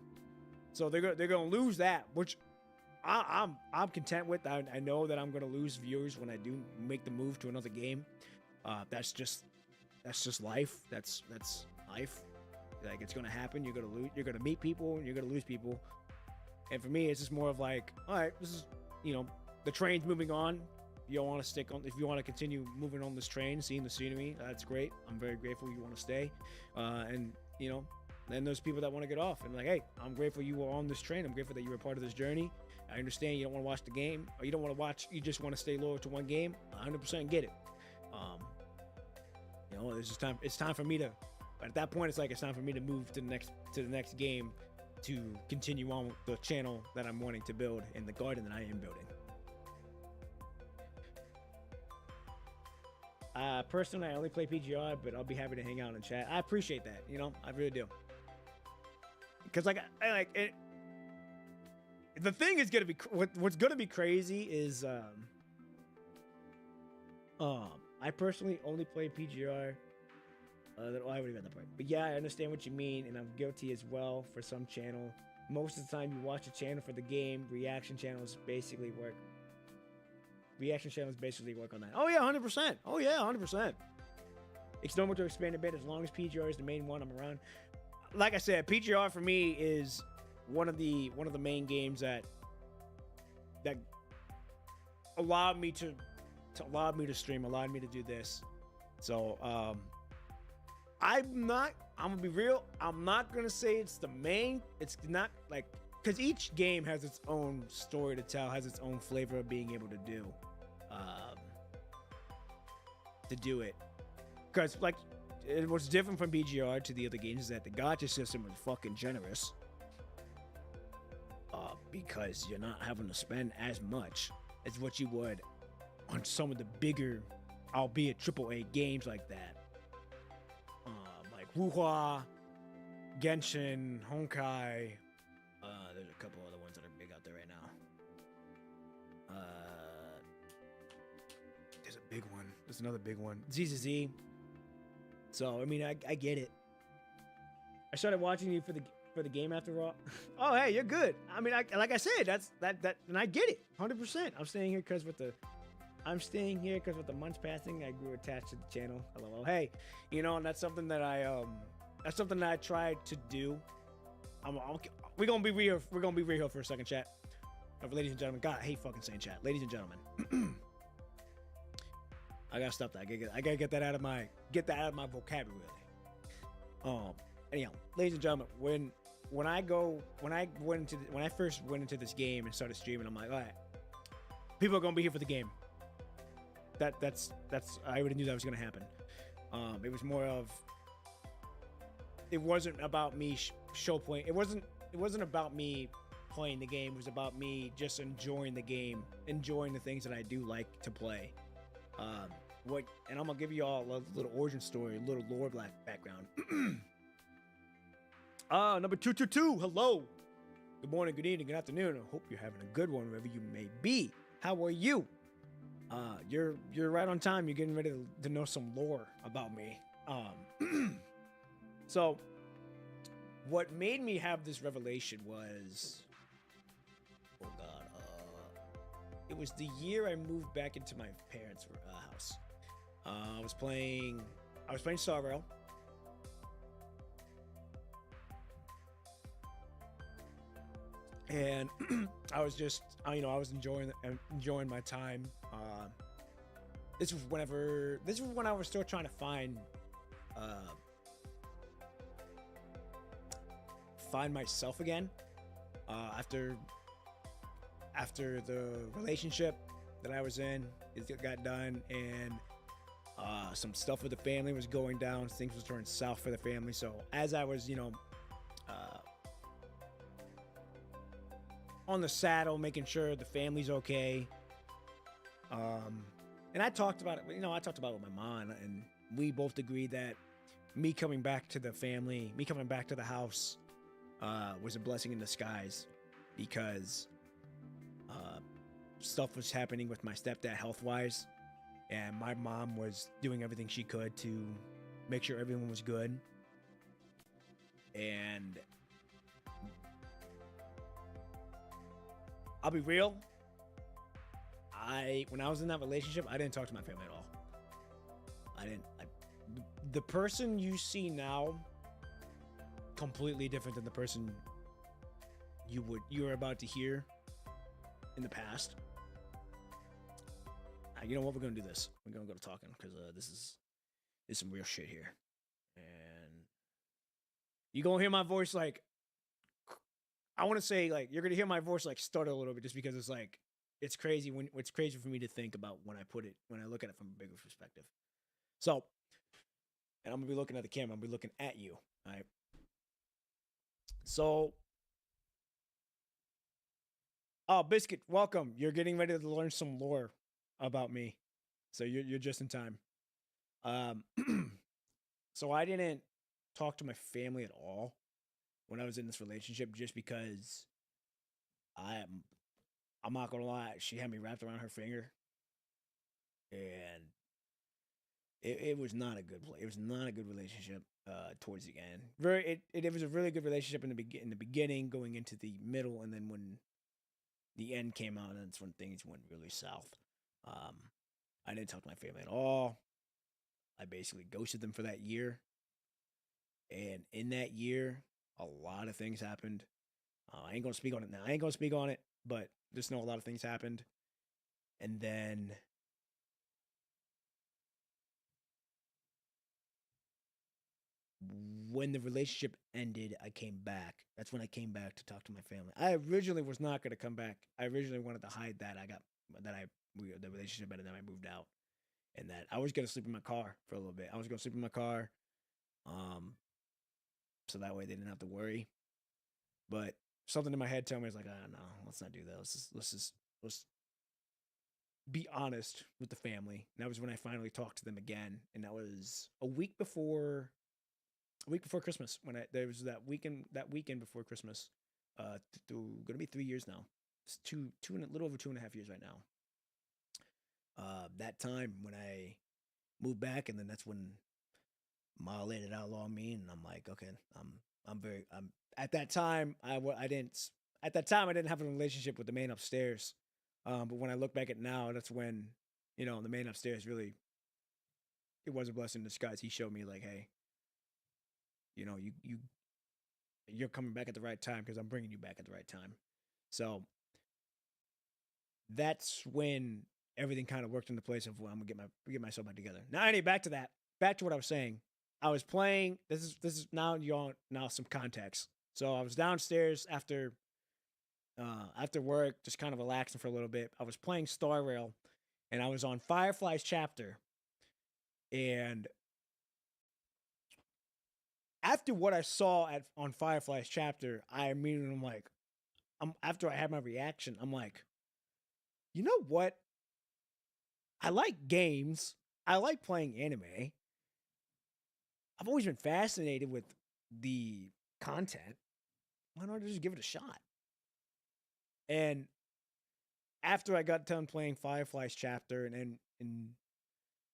So they're gonna lose that, which I'm content with. I know that I'm gonna lose viewers when I do make the move to another game. That's just life. That's life. Like, it's gonna happen. You're gonna lose. You're gonna meet people. And you're gonna lose people. And for me, it's just more of like, all right, this is, the train's moving on. You don't want to stick on. If you want to continue moving on this train, seeing the scenery, that's great. I'm very grateful you want to stay. And then there's people that want to get off. And like, hey, I'm grateful you were on this train. I'm grateful that you were part of this journey. I understand you don't want to watch the game, or you don't want to watch. You just want to stay loyal to one game. 100% get it. It's just time. It's time for me to. At that point, it's time for me to move to the next game, to continue on with the channel that I'm wanting to build and the garden that I am building. Personally, I only play PGR, but I'll be happy to hang out and chat. I appreciate that. I really do. Because I like it. The thing is gonna be what's gonna be crazy is I personally only play PGR. I already got that part. But yeah, I understand what you mean, and I'm guilty as well for some channel. Most of the time, you watch a channel for the game. Reaction channels basically work on that. Oh yeah, 100%. Oh yeah, 100%. It's normal to expand a bit as long as PGR is the main one I'm around. Like I said, PGR for me is one of the main games that allowed me to stream, allowed me to do this. So I'm gonna be real. I'm not gonna say it's the main. It's not like, because each game has its own story to tell, has its own flavor of being able to do it. Because like, what's different from PGR to the other games is that the gacha system is fucking generous. Because you're not having to spend as much as what you would on some of the bigger, albeit AAA games like that. Like Wuhua, Genshin, Honkai. There's a couple other ones that are big out there right now. There's a big one. There's another big one. ZZZ. So I mean, I get it. I started watching you for the game after all. Oh, hey, you're good. I mean, like I said, that, and I get it, 100%. I'm staying here because with the months passing, I grew attached to the channel. LOL. Hey, and that's something that I tried to do. We're gonna be real. We're gonna be real here for a second, chat. Ladies and gentlemen, God, I hate fucking saying chat. Ladies and gentlemen, I gotta stop that. I gotta get that out of my vocabulary. Anyhow, ladies and gentlemen, when I first went into this game and started streaming, I'm like, all right, people are gonna be here for the game. That's I already knew that was gonna happen. It was more of, it wasn't about me show playing. It wasn't about me playing the game. It was about me just enjoying the game, enjoying the things that I do like to play. And I'm gonna give you all a little origin story, a little lore background. Number 222. Hello. Good morning, good evening, good afternoon. I hope you're having a good one wherever you may be. How are you? You're right on time. You're getting ready to know some lore about me. So what made me have this revelation was, oh god, it was the year I moved back into my parents' house. I was playing Sorrow. And I was just, I was enjoying my time. This was when I was still trying to find myself again. After the relationship that I was in, it got done, and some stuff with the family was going down. Things was turning south for the family. So as I was, on the saddle, making sure the family's okay. And I talked about it, I talked about it with my mom, and we both agreed that me coming back to the family, me coming back to the house, was a blessing in disguise, because stuff was happening with my stepdad health-wise, and my mom was doing everything she could to make sure everyone was good. And I'll be real, when I was in that relationship, I didn't talk to my family at all. The person you see now completely different than the person you were about to hear in the past. You know what? We're gonna do this. We're gonna go to talking because this is some real shit here, and you gonna hear my voice like I want to say like you're gonna hear my voice like stutter a little bit just because it's like it's crazy when it's crazy for me to think about when I look at it from a bigger perspective. So, and I'm gonna be looking at the camera. I'm gonna be looking at you. All right. So, oh, Biscuit, welcome. You're getting ready to learn some lore about me, so you're just in time. So I didn't talk to my family at all when I was in this relationship, just because I'm not gonna lie, she had me wrapped around her finger, and it was not a good play. It was not a good relationship towards the end. It was a really good relationship in the beginning, going into the middle, and then when the end came out, that's when things went really south. I didn't talk to my family at all. I basically ghosted them for that year, and in that year, a lot of things happened. I ain't gonna speak on it now. I ain't gonna speak on it, but just know a lot of things happened, and then when the relationship ended, I came back. That's when I came back to talk to my family. I originally was not going to come back. I originally wanted to hide that the relationship ended, and then I moved out, and that I was going to sleep in my car for a little bit. I was going to sleep in my car, so that way they didn't have to worry. But something in my head told me, was like, no, let's not do that. Let's be honest with the family. And that was when I finally talked to them again, and that was a week before Christmas, when there was that weekend before Christmas. Gonna be 3 years now. It's a little over 2.5 years right now. That time when I moved back, and then that's when Ma laid it out on me, and I'm like, okay, I'm at that time I didn't have a relationship with the man upstairs. But when I look back at now, that's when the man upstairs really, it was a blessing in disguise. He showed me like, hey, you're coming back at the right time because I'm bringing you back at the right time. So that's when everything kind of worked into place of, well, I'm gonna get myself back together. Now, anyway, back to what I was saying. I was playing. This is now some context. So I was downstairs after work, just kind of relaxing for a little bit. I was playing Star Rail, and I was on Firefly's chapter, and after what I saw on Firefly's chapter, I immediately after I had my reaction, I'm like, you know what? I like games. I like playing anime. I've always been fascinated with the content. Why not just give it a shot? And after I got done playing Firefly's chapter, and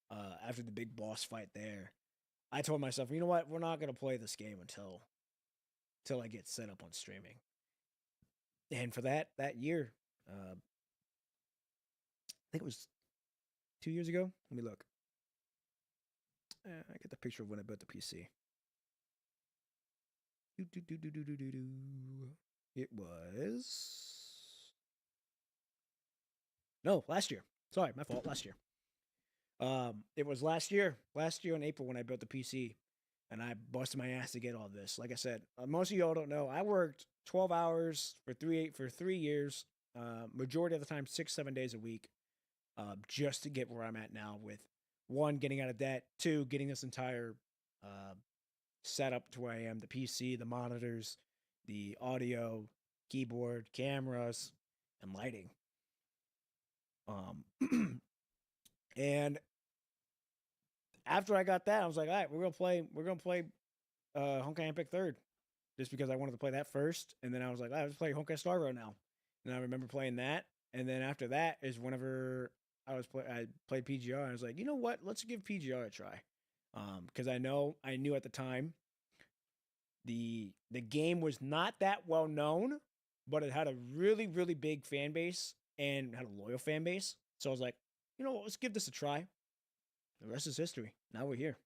after the big boss fight there, I told myself, you know what? We're not gonna play this game until I get set up on streaming. And for that year, I think it was 2 years ago. Let me look. I get the picture of when I built the PC. It was last year. Sorry, my fault. Last year. It was last year in April when I built the PC, and I busted my ass to get all this. Like I said, most of y'all don't know, I worked 12 hours for 3 years, majority of the time 6-7 days a week, just to get where I'm at now with, one, getting out of debt, two, getting this entire setup to where I am, the PC, the monitors, the audio, keyboard, cameras, and lighting. And after I got that, I was like, all right, we're gonna play Honkai Impact 3rd, just because I wanted to play that first, and then I was like, all right, let's play Honkai Star Rail now. And I remember playing that, and then after that is whenever I played PGR. I was like, you know what? Let's give PGR a try, because I knew at the time the game was not that well known, but it had a really, really big fan base and had a loyal fan base. So I was like, you know what? Let's give this a try. The rest is history. Now we're here.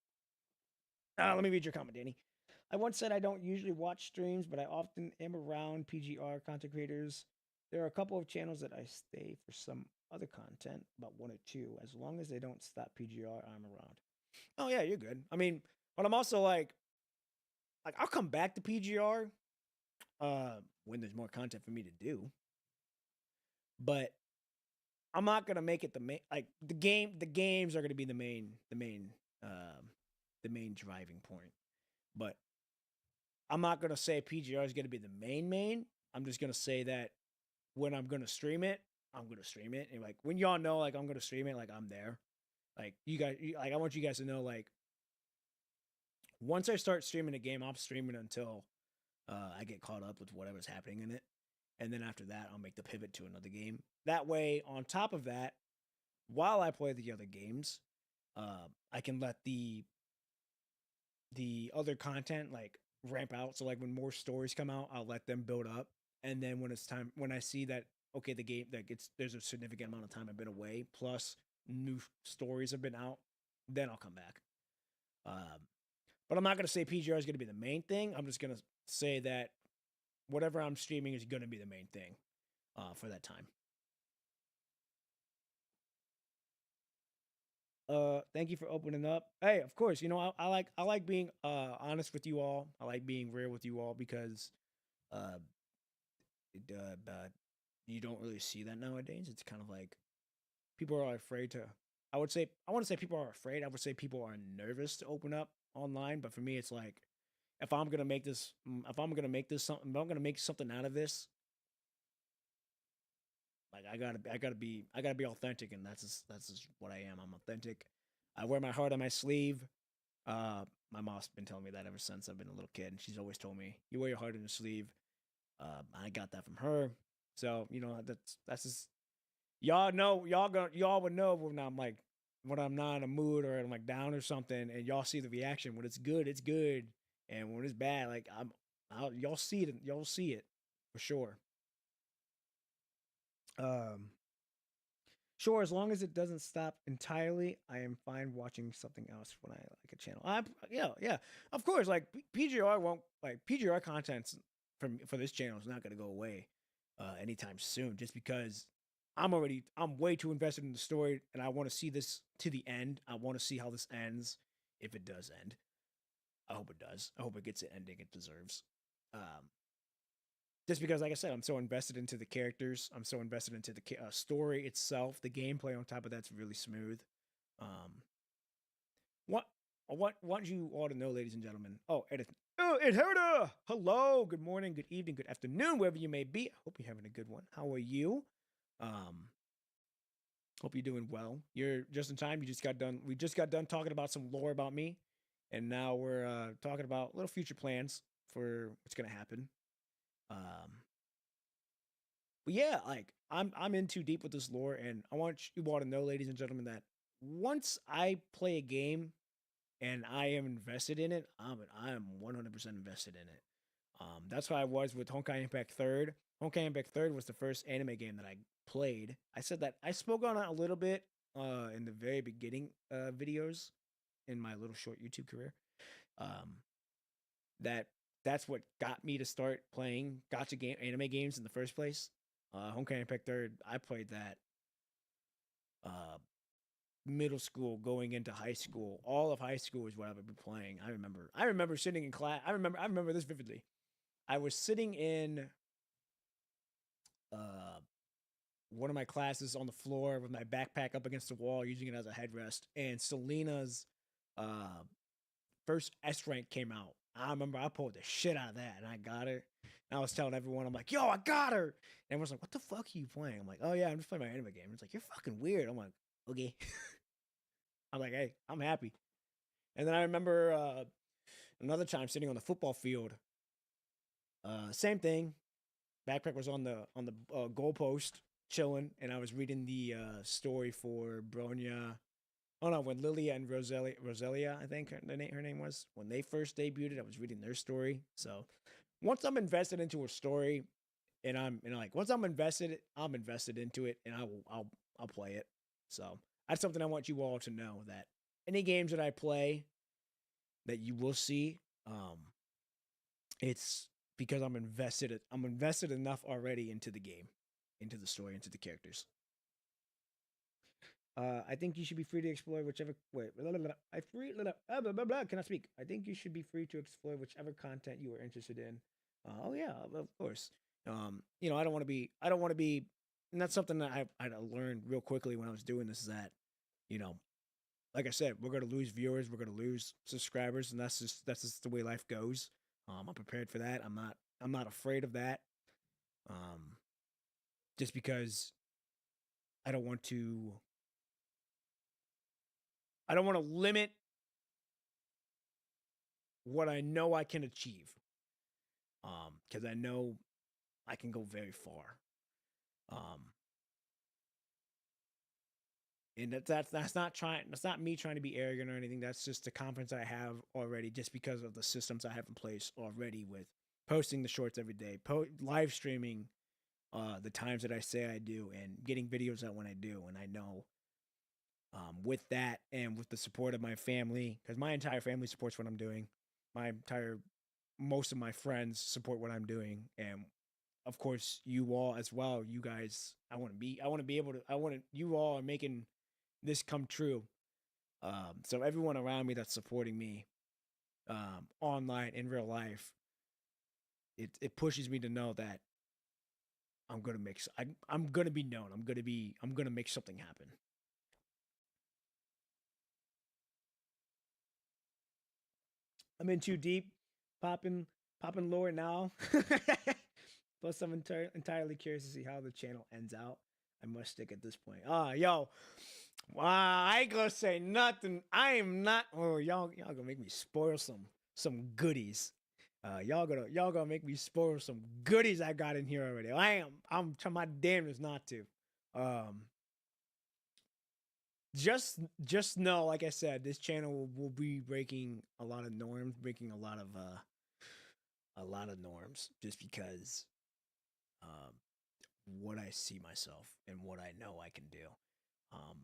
Let me read your comment, Danny. I once said I don't usually watch streams, but I often am around PGR content creators. There are a couple of channels that I stay for some other content, about one or two. As long as they don't stop PGR, I'm around. Oh yeah, you're good. I mean, but I'm also like I'll come back to PGR when there's more content for me to do. But I'm not gonna make it the main like the games are gonna be the main driving point. But I'm not gonna say PGR is gonna be the main. I'm just gonna say that when I'm gonna stream it, I'm gonna stream it. And like when y'all know like I'm gonna stream it, like I'm there. Like like I want you guys to know like once I start streaming a game, I'm streaming until I get caught up with whatever's happening in it. And then after that, I'll make the pivot to another game. That way, on top of that, while I play the other games, I can let the other content like ramp out. So like when more stories come out, I'll let them build up. And then when it's time, when I see that okay, the game that there's a significant amount of time I've been away, plus new stories have been out, then I'll come back. But I'm not gonna say PGR is gonna be the main thing. I'm just gonna say that whatever I'm streaming is gonna be the main thing for that time. Thank you for opening up. Hey, of course, you know I like being honest with you all. I like being real with you all because uh, but you don't really see that nowadays. It's kind of like people are afraid to. I would say I want to say people are afraid. I would say people are nervous to open up online. But for me, it's like if I'm gonna make this, if I'm gonna make this something, if I'm gonna make something out of this, like I gotta be authentic, and that's just what I am. I'm authentic. I wear my heart on my sleeve. My mom's been telling me that ever since I've been a little kid, and she's always told me, "You wear your heart on your sleeve." I got that from her, so you know that's just y'all know y'all would know when I'm like when I'm not in a mood or I'm like down or something, and y'all see the reaction. When it's good, and when it's bad, like y'all see it for sure. Um, Sure, as long as it doesn't stop entirely, I am fine watching something else when I like a channel. Yeah, of course. Like PGR won't like PGR contents for this channel is not going to go away anytime soon. Just because I'm way too invested in the story, and I want to see this to the end. I want to see how this ends, if it does end. I hope it does. I hope it gets the ending it deserves. Um, just because, like I said, I'm so invested into the characters. I'm so invested into the story itself. The gameplay on top of that's really smooth. Um, what I want you all to know, ladies and gentlemen. Oh, Edith. Oh, Ed Herda! Hello, good morning, good evening, good afternoon, wherever you may be. I hope you're having a good one. How are you? Um, Hope you're doing well. You're just in time. You just got done. We just got done talking about some lore about me, and now we're talking about little future plans for what's gonna happen. Um, But yeah, like I'm in too deep with this lore, and I want you all to know, ladies and gentlemen, that once I play a game and I am invested in it, I'm 100% invested in it. That's why I was with Honkai Impact Third. Honkai Impact Third was the first anime game that I played. I said that I spoke on it a little bit in the very beginning videos in my little short YouTube career. Um, that that's what got me to start playing gotcha game anime games in the first place. Honkai Impact Third, I played that uh, middle school going into high school. All of high school is what I've been playing. I remember sitting in class. I remember this vividly. I was sitting in uh, one of my classes on the floor with my backpack up against the wall, using it as a headrest. And Selena's uh, first S rank came out. I remember I pulled the shit out of that, and I got her. And I was telling everyone, I'm like, "Yo, I got her!" And everyone's like, "What the fuck are you playing?" I'm like, "Oh yeah, I'm just playing my anime game." It's like, "You're fucking weird." I'm like, "Okay." I'm like, "Hey, I'm happy." And then I remember another time sitting on the football field. Same thing. Backpack was on the goalpost, chilling, and I was reading the story for Bronya. Oh no, when Lilia and Roselia, I think her name was, when they first debuted, I was reading their story. So once I'm invested into a story, and once I'm invested into it, and I'll play it. So that's something I want you all to know, that any games that I play that you will see, It's because I'm invested. I'm invested enough already into the game, into the story, into the characters. I think you should be free to explore whichever. Wait, blah, blah, blah, I free. Blah, blah, blah, blah, blah, can I speak? I think you should be free to explore whichever content you are interested in. Oh yeah, of course. You know, I don't want to be. I don't want to be. And that's something that I learned real quickly when I was doing this. Is that, you know, like I said, we're gonna lose viewers, we're gonna lose subscribers, and that's just the way life goes. I'm prepared for that. I'm not afraid of that. Um, just because I don't want to. I don't want to limit what I know I can achieve. Because I know I can go very far. Um, and that's not me trying to be arrogant or anything. That's just the confidence I have already, just because of the systems I have in place already with posting the shorts every day, live streaming the times that I say I do, and getting videos out when I do. And I know with that and with the support of my family, because my entire family supports what I'm doing. Most of my friends support what I'm doing, and of course you all as well. You guys, I want to be able to. You all are making this come true. So everyone around me that's supporting me, online in real life, it pushes me to know that I'm gonna be known. I'm gonna make something happen. I'm in too deep, popping lore now. Plus, I'm entirely curious to see how the channel ends out. I must stick at this point. Yo, I ain't gonna say nothing. I am not. Oh, y'all gonna make me spoil some goodies. Y'all gonna make me spoil some goodies I got in here already. I'm trying my damnedest not to. Um, just know, like I said, this channel will be breaking a lot of norms, breaking a lot of norms, just because um what I see myself and what I know I can do. Um,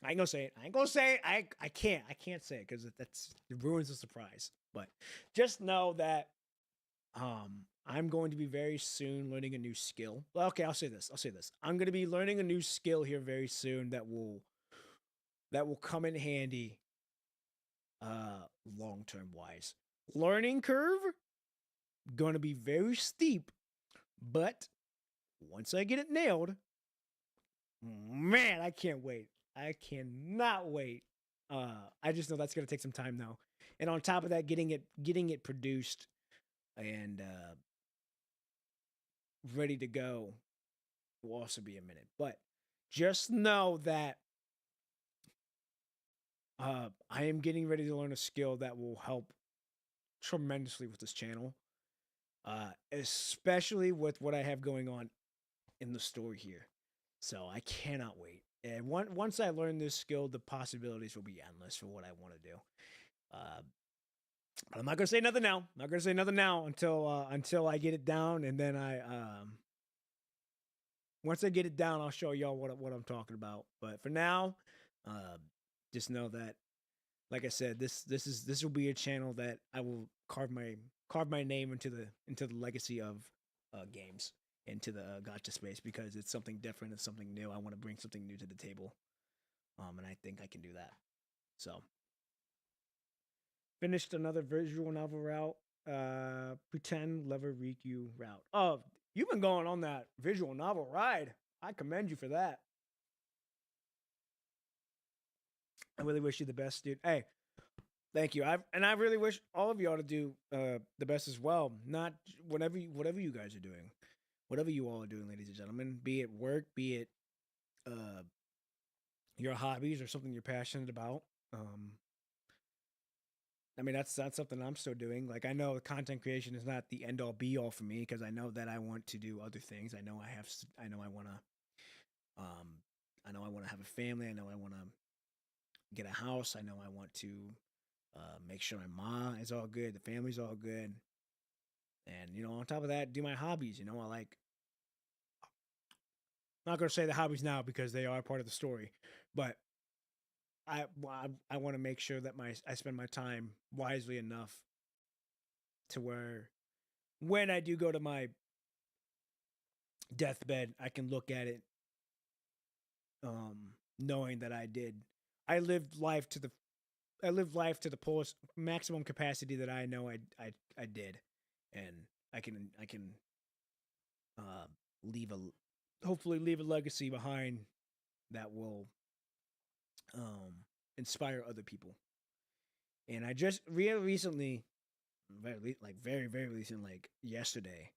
I ain't gonna say it. I ain't gonna say it. I can't. I can't say it because it ruins the surprise. But just know that I'm going to be very soon learning a new skill. Well, okay, I'll say this. I'm going to be learning a new skill here very soon that will come in handy long term wise. Learning curve going to be very steep, but once I get it nailed, man, I can't wait. I cannot wait. I just know that's gonna take some time though. And on top of that, getting it produced and ready to go will also be a minute. But just know that I am getting ready to learn a skill that will help tremendously with this channel. Especially with what I have going on in the story here. So I cannot wait. And once I learn this skill, the possibilities will be endless for what I want to do. Uh, but I'm not gonna say nothing now. I'm not gonna say nothing now until I get it down, and then once I get it down, I'll show y'all what I'm talking about. But for now, uh, just know that, like I said, this will be a channel that I will carve my name into the legacy of games, into the gotcha space, because it's something different, it's something new. I want to bring something new to the table, and I think I can do that. So finished another visual novel route, pretend Lever Riku route. Oh, you've been going on that visual novel ride. I commend you for that. I really wish you the best, dude. Hey, thank you. I really wish all of y'all to do the best as well. Not whatever you guys are doing, whatever you all are doing, ladies and gentlemen. Be it work, be it uh your hobbies or something you're passionate about. I mean, that's something I'm still doing. Like, I know content creation is not the end all be all for me, because I know that I want to do other things. I know I know I want to I know I want to have a family. I know I want to get a house. I know I want to make sure my mom is all good, the family's all good, and on top of that, do my hobbies. I like. I'm not gonna say the hobbies now because they are part of the story, but I want to make sure that I spend my time wisely enough to where when I do go to my deathbed, I can look at it, knowing that I lived life to the fullest maximum capacity that I know I did, and I can leave hopefully leave a legacy behind that will inspire other people. And I just recently, very very recent, like yesterday.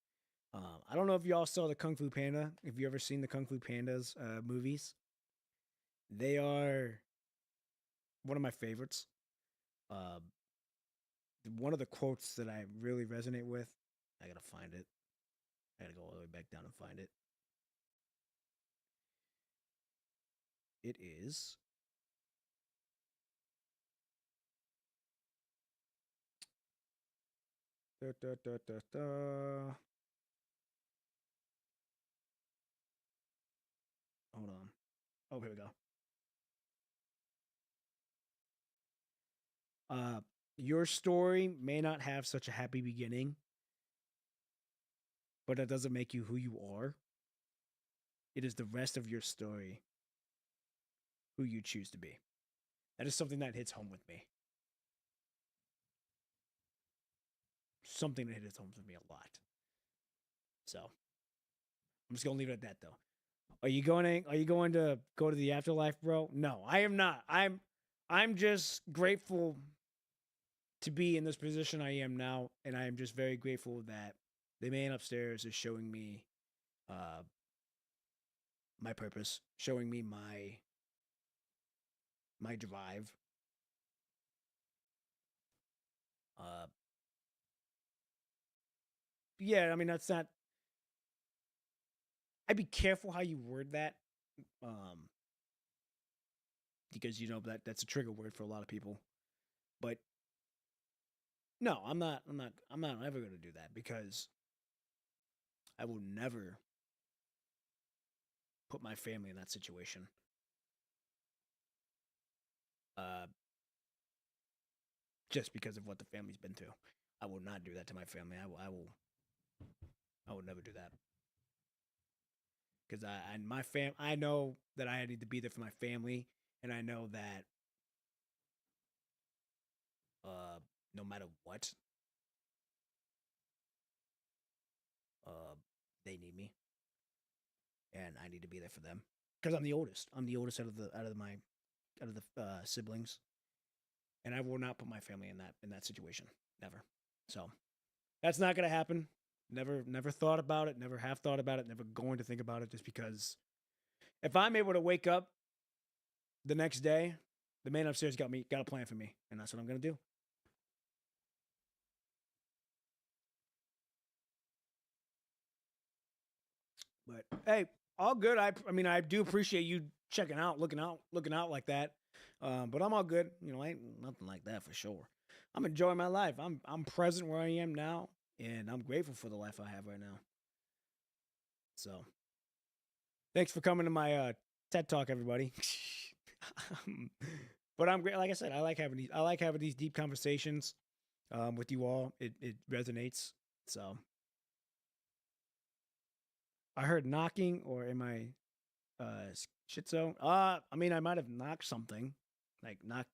I don't know if y'all saw the Kung Fu Panda. If you ever seen the Kung Fu Pandas movies, they are one of my favorites. Uh, one of the quotes that I really resonate with. I gotta find it. I gotta go all the way back down and find it. It is. Da, da, da, da, da. Hold on. Oh, here we go. Your story may not have such a happy beginning, but that doesn't make you who you are. It is the rest of your story who you choose to be. That is something that hits home with me. Something that hits home with me a lot. So I'm just gonna leave it at that, though. Are you going to go to the afterlife, bro? No, I am not. I'm just grateful to be in this position I am now, and I am just very grateful that the man upstairs is showing me my purpose, showing me my drive. Yeah, I mean that's not. I'd be careful how you word that, because you know that's a trigger word for a lot of people. But no, I'm not ever going to do that, because I will never put my family in that situation. Just because of what the family's been through, I will not do that to my family. I will never do that, because I know that I need to be there for my family, and I know that no matter what, they need me, and I need to be there for them, because I'm the oldest. I'm the oldest out of the siblings, and I will not put my family in that situation, never. So that's not gonna happen. Never thought about it. Never have thought about it. Never going to think about it. Just because if I'm able to wake up the next day, the man upstairs got a plan for me, and that's what I'm gonna do. But hey, all good. I mean, I do appreciate you checking out, looking out like that. But I'm all good. You know, ain't nothing like that for sure. I'm enjoying my life. I'm present where I am now, and I'm grateful for the life I have right now. So, thanks for coming to my TED Talk, everybody. But I'm great. Like I said, I like having these deep conversations with you all. It resonates. So, I heard knocking, or am I schizo? I mean, I might have knocked something, knocked.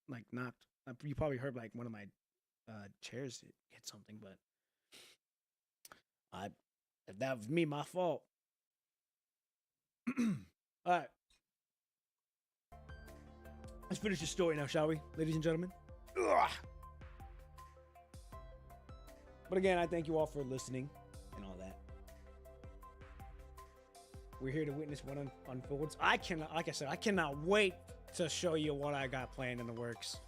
You probably heard like one of my chairs hit something, but if that was me, my fault. All right, let's finish the story now, shall we, ladies and gentlemen? Ugh. But again, I thank you all for listening and all that. We're here to witness what unfolds. Like I said, I cannot wait to show you what I got planned in the works.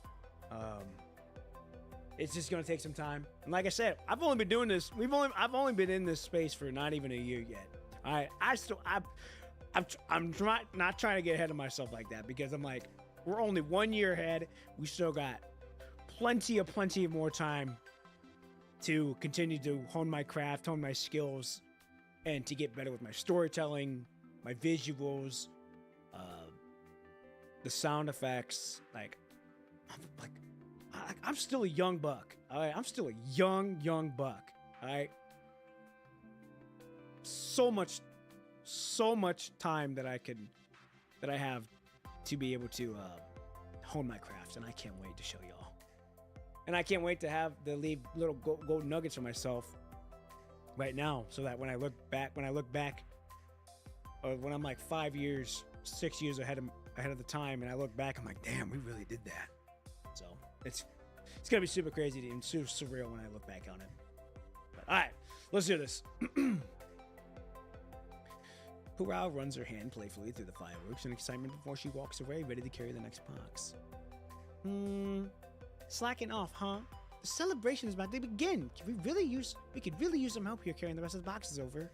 It's just gonna take some time. And like I said, I've only been doing this. I've only been in this space for not even a year yet. I'm not trying to get ahead of myself like that, because I'm like, we're only 1 year ahead. We still got plenty of more time to continue to hone my craft, hone my skills, and to get better with my storytelling, my visuals, the sound effects, I'm still a young buck. All right, I'm still a young buck. All right, so much time that I have to be able to hone my craft, and I can't wait to show y'all. And I can't wait to leave little gold nuggets for myself right now, so that when I look back, or when I'm like 5 years, 6 years ahead of the time, and I look back, I'm like, damn, we really did that. So it's gonna be super crazy and super surreal when I look back on it. But, all right, let's do this. Purao runs her hand playfully through the fireworks in excitement before she walks away, ready to carry the next box. Slacking off, huh? The celebration is about to begin. We could really use some help here carrying the rest of the boxes over.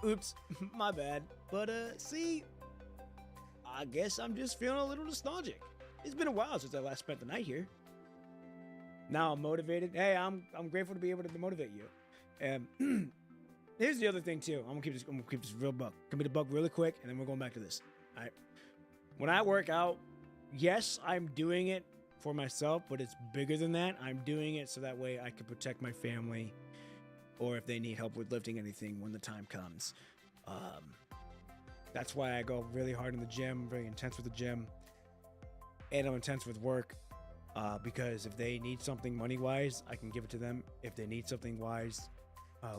Oops, my bad. But see, I guess I'm just feeling a little nostalgic. It's been a while since I last spent the night here. Now I'm motivated. Hey, I'm grateful to be able to motivate you. Here's the other thing too. I'm gonna keep this real buck. Give me the buck really quick, and then we're going back to this. All right. When I work out, yes, I'm doing it for myself, but it's bigger than that. I'm doing it so that way I can protect my family, or if they need help with lifting anything when the time comes. That's why I go really hard in the gym, very intense with the gym, and I'm intense with work. Because if they need something money-wise, I can give it to them. If they need something wise,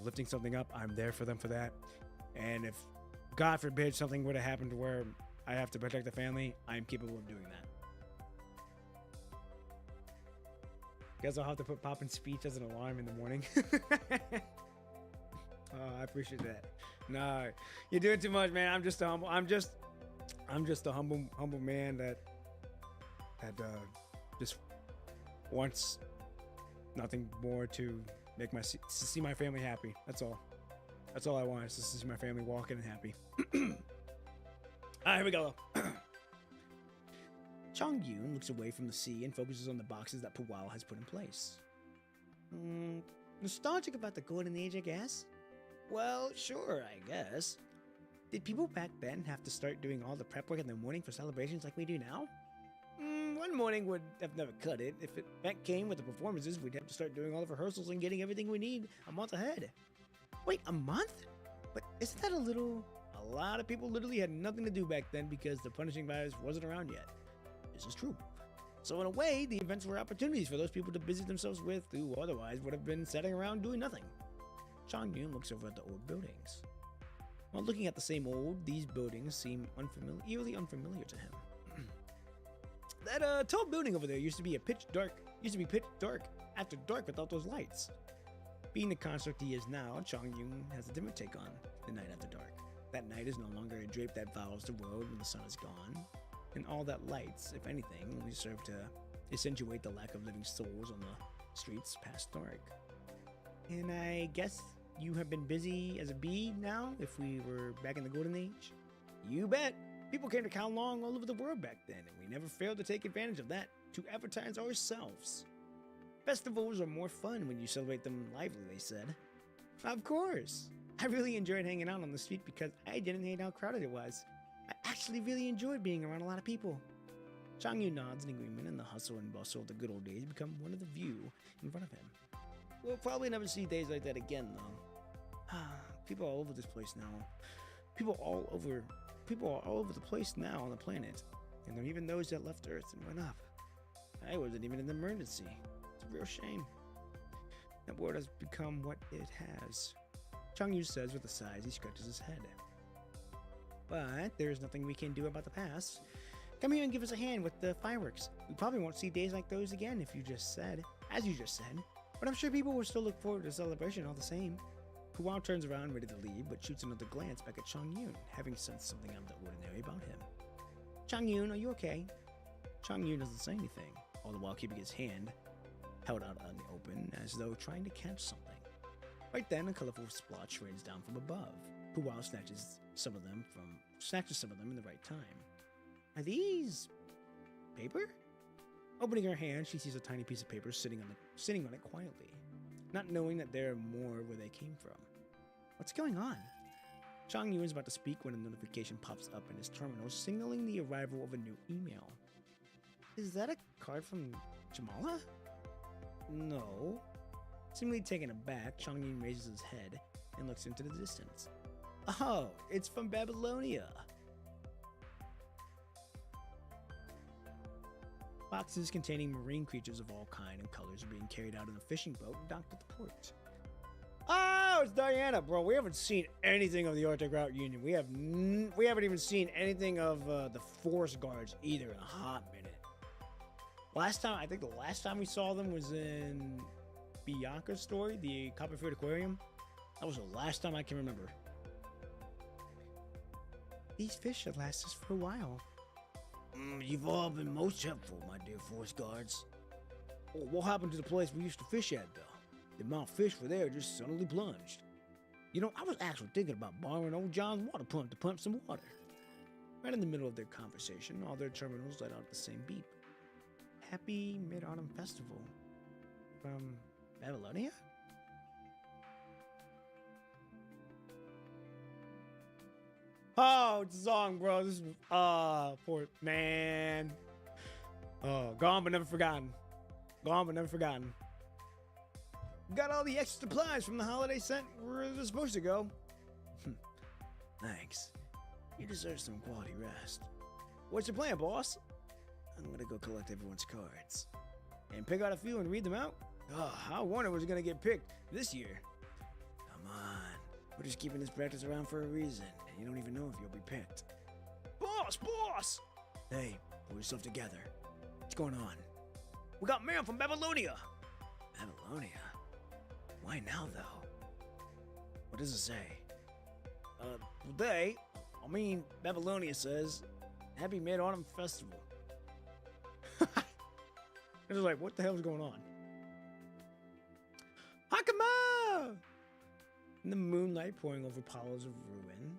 lifting something up, I'm there for them for that. And if, God forbid, something were to happen to where I have to protect the family, I'm capable of doing that. Guess I'll have to put Poppin's speech as an alarm in the morning. Oh, I appreciate that. No, you're doing too much, man. I'm just a humble man that just wants nothing more to see my family happy. That's all. That's all I want, is to see my family walking and happy. All right, here we go. Chong Yun looks away from the sea and focuses on the boxes that Puwao has put in place. Nostalgic about the golden age, I guess? Well, sure, I guess. Did people back then have to start doing all the prep work in the morning for celebrations like we do now? One morning would have never cut it. If that came with the performances, we'd have to start doing all the rehearsals and getting everything we need a month ahead. Wait, a month? But isn't that a lot of people literally had nothing to do back then because the punishing virus wasn't around yet. This is true. So in a way, the events were opportunities for those people to busy themselves with who otherwise would have been sitting around doing nothing. Chong Yun looks over at the old buildings. While looking at the same these buildings seem eerily unfamiliar to him. That tall building over there used to be pitch dark after dark without those lights. Being the construct he is now, Chong Yun has a different take on the night after dark. That night is no longer a drape that follows the road when the sun is gone, and all that lights, if anything, only serve to accentuate the lack of living souls on the streets past dark. And I guess you have been busy as a bee now, if we were back in the golden age? You bet! People came to Kowloon all over the world back then, and we never failed to take advantage of that to advertise ourselves. Festivals are more fun when you celebrate them lively, they said. Of course! I really enjoyed hanging out on the street because I didn't hate how crowded it was. I actually really enjoyed being around a lot of people. Chong Yu nods in agreement, and the hustle and bustle of the good old days become one of the view in front of him. We'll probably never see days like that again, though. People are all over this place now. People are all over the place now on the planet. And there are even those that left Earth and went up. I wasn't even in an emergency. It's a real shame. That world has become what it has. Chong Yu says with a sigh as he scratches his head. But there's nothing we can do about the past. Come here and give us a hand with the fireworks. We probably won't see days like those again as you just said. But I'm sure people will still look forward to the celebration all the same. Puwao turns around ready to leave, but shoots another glance back at Chong Yun, having sensed something out of the ordinary about him. Chong Yun, are you okay? Chong Yun doesn't say anything, all the while keeping his hand held out on the open as though trying to catch something. Right then, a colorful splotch rains down from above. Puwao snatches some of them in the right time. Are these paper? Opening her hand, she sees a tiny piece of paper sitting on it quietly, not knowing that there are more where they came from. What's going on? Chang Yun is about to speak when a notification pops up in his terminal signaling the arrival of a new email. Is that a card from Jamala? No. Seemingly taken aback, Chang Yun raises his head and looks into the distance. Oh, it's from Babylonia. Boxes containing marine creatures of all kinds and colors are being carried out in a fishing boat and docked at the port. Oh, it's Diana, bro. We haven't seen anything of the Arctic Route Union. We haven't even seen anything of the Forest Guards either in a hot minute. I think the last time we saw them was in Bianca's story, the Copperfield Aquarium. That was the last time I can remember. These fish should last us for a while. You've all been most helpful, my dear Forest Guards. Well, what happened to the place we used to fish at, though? The amount of fish were there just suddenly plunged. You know, I was actually thinking about borrowing old John's water pump to pump some water. Right in the middle of their conversation, all their terminals let out the same beep. Happy Mid-Autumn Festival. From Babylonia? Oh, it's a song, bro. This is, poor man. Oh, gone but never forgotten. Gone but never forgotten. Got all the extra supplies from the holiday set where they're supposed to go. Thanks. You deserve some quality rest. What's your plan, boss? I'm gonna go collect everyone's cards. And pick out a few and read them out? Oh, I wonder what's gonna get picked this year. Come on. We're just keeping this practice around for a reason, and you don't even know if you'll be picked. Boss! Hey, pull yourself together. What's going on? We got mail from Babylonia. Babylonia? Why now, though? What does it say? Babylonia says, Happy Mid-Autumn Festival. It was like, what the hell is going on? Hakama! In the moonlight pouring over piles of ruin.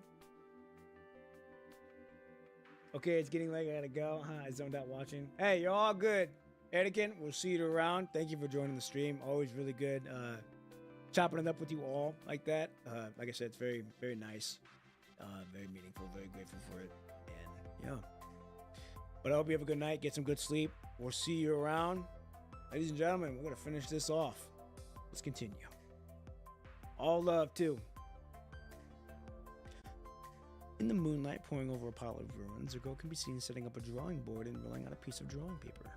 Okay, it's getting late. I gotta go. I zoned out watching. Hey, you're all good. Etiquette, we'll see you around. Thank you for joining the stream. Always really good chopping it up with you all like that. Like I said, it's very, very nice. Very meaningful. Very grateful for it. And yeah. But I hope you have a good night. Get some good sleep. We'll see you around. Ladies and gentlemen, we're going to finish this off. Let's continue. All love, too. In the moonlight pouring over a pile of ruins, a girl can be seen setting up a drawing board and rolling out a piece of drawing paper.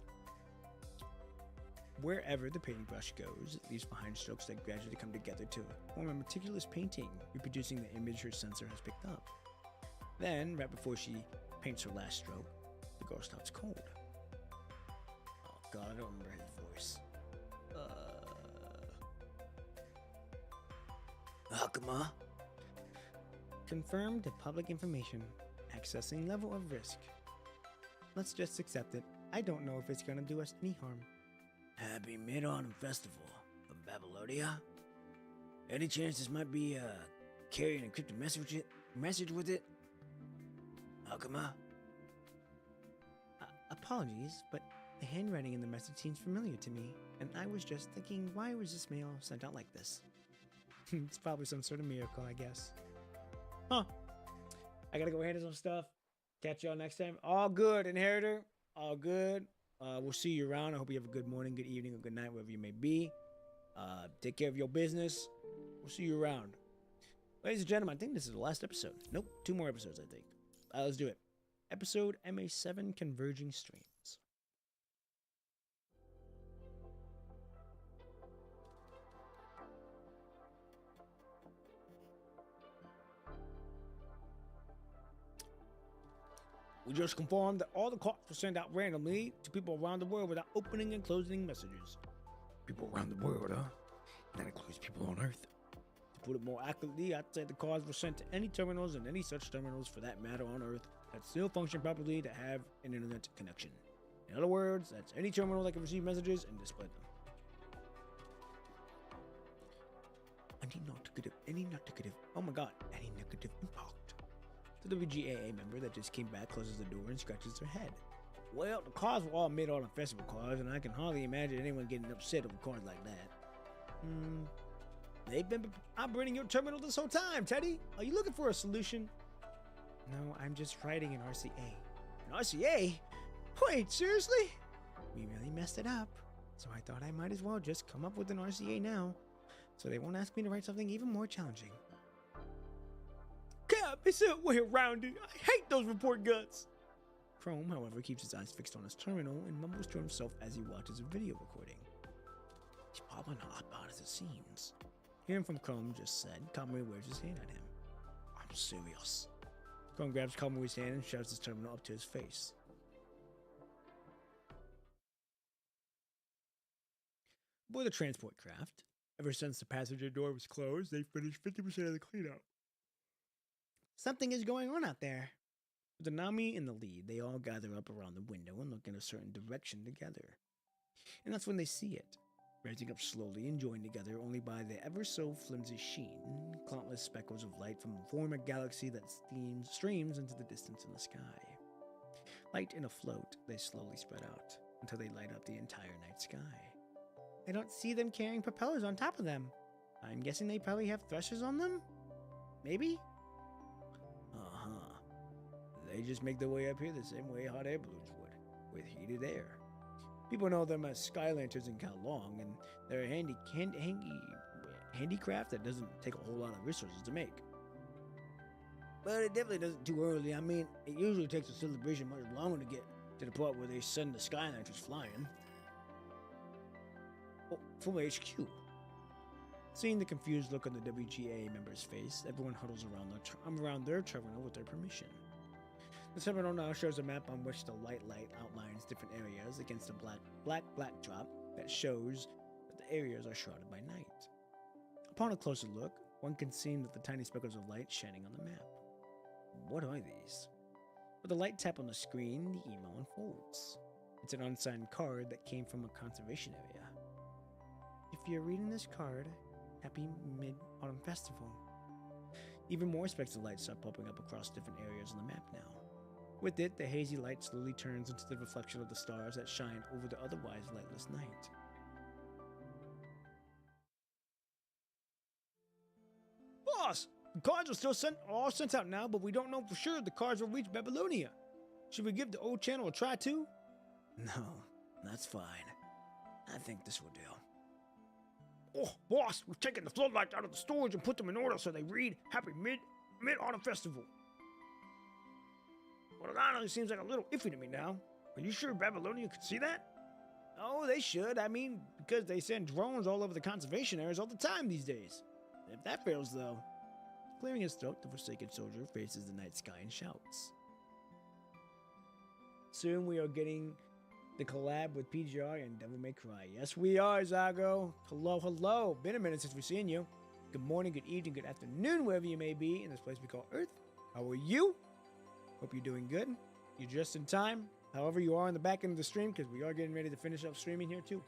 Wherever the paintbrush goes, it leaves behind strokes that gradually come together to form a meticulous painting, reproducing the image her sensor has picked up. Then, right before she paints her last stroke, the girl stops cold. Oh god, I don't remember his voice. Hakama? Confirmed public information. Accessing level of risk. Let's just accept it. I don't know if it's gonna do us any harm. Happy Mid-Autumn Festival from Babylonia? Any chance this might be carrying an encrypted message with it? Hakama? Apologies, but the handwriting in the message seems familiar to me, and I was just thinking, why was this mail sent out like this? It's probably some sort of miracle, I guess. Huh. I gotta go handle some stuff. Catch y'all next time. All good, Inheritor. All good. We'll see you around. I hope you have a good morning, good evening, or good night, wherever you may be. Take care of your business. We'll see you around. Ladies and gentlemen, I think this is the last episode. Nope, 2 more episodes, I think. Let's do it. Episode MA7 Converging Streams. We just confirmed that all the cards were sent out randomly to people around the world without opening and closing messages. People around the world, huh? That includes people on Earth. To put it more accurately, I'd say the cards were sent to any terminals and any such terminals for that matter on Earth that still function properly to have an internet connection. In other words, that's any terminal that can receive messages and display them. Any negative, oh my god, any negative impact. The WGAA member that just came back closes the door and scratches her head. Well, the cards were all Mid-Autumn Festival cards, and I can hardly imagine anyone getting upset over cards like that. They've been operating your terminal this whole time, Teddy. Are you looking for a solution? No, I'm just writing an RCA. An RCA? Wait, seriously? We really messed it up. So I thought I might as well just come up with an RCA now, so they won't ask me to write something even more challenging. Cap, is there a way around it? I hate those report guts. Chrome, however, keeps his eyes fixed on his terminal and mumbles to himself as he watches a video recording. He's probably not as bad as it seems. Hearing from Chrome just said, Kamui waves his hand at him. I'm serious. Chrome grabs Kamui's hand and shoves his terminal up to his face. Aboard the transport craft, ever since the passenger door was closed, they've finished 50% of the cleanup. Something is going on out there. With Nanami in the lead, they all gather up around the window and look in a certain direction together. And that's when they see it, rising up slowly and joined together only by the ever-so-flimsy sheen, countless speckles of light from a former galaxy that streams into the distance in the sky. Light in a float, they slowly spread out, until they light up the entire night sky. I don't see them carrying propellers on top of them. I'm guessing they probably have thrusters on them? Maybe? Uh-huh. They just make their way up here the same way hot air balloons would, with heated air. People know them as sky lanterns in Kowloon, and they're a handicraft that doesn't take a whole lot of resources to make. But it definitely doesn't too early. I mean, it usually takes a celebration much longer to get to the part where they send the sky lanterns flying. Oh, from HQ. Seeing the confused look on the WGA member's face, everyone huddles around their terminal with their permission. The terminal now shows a map on which the light outlines different areas against a black backdrop that shows that the areas are shrouded by night. Upon a closer look, one can see that the tiny speckles of light shining on the map. What are these? With a light tap on the screen, the email unfolds. It's an unsigned card that came from a conservation area. If you're reading this card, happy Mid-Autumn Festival. Even more specks of light start popping up across different areas on the map now. With it, the hazy light slowly turns into the reflection of the stars that shine over the otherwise lightless night. Boss! The cards are all sent out now, but we don't know for sure if the cards will reach Babylonia. Should we give the old channel a try too? No, that's fine. I think this will do. Oh, boss, we've taken the floodlights out of the storage and put them in order so they read Happy Mid-Autumn Festival. Well, it honestly seems like a little iffy to me now. Are you sure Babylonia could see that? Oh, they should. I mean, because they send drones all over the conservation areas all the time these days. If that fails, though. Clearing his throat, the Forsaken Soldier faces the night sky and shouts. Soon we are getting the collab with PGR and Devil May Cry. Yes, we are, Zago. Hello, hello. Been a minute since we've seen you. Good morning, good evening, good afternoon, wherever you may be in this place we call Earth. How are you? Hope you're doing good. You're just in time. However you are on the back end of the stream, because we are getting ready to finish up streaming here too.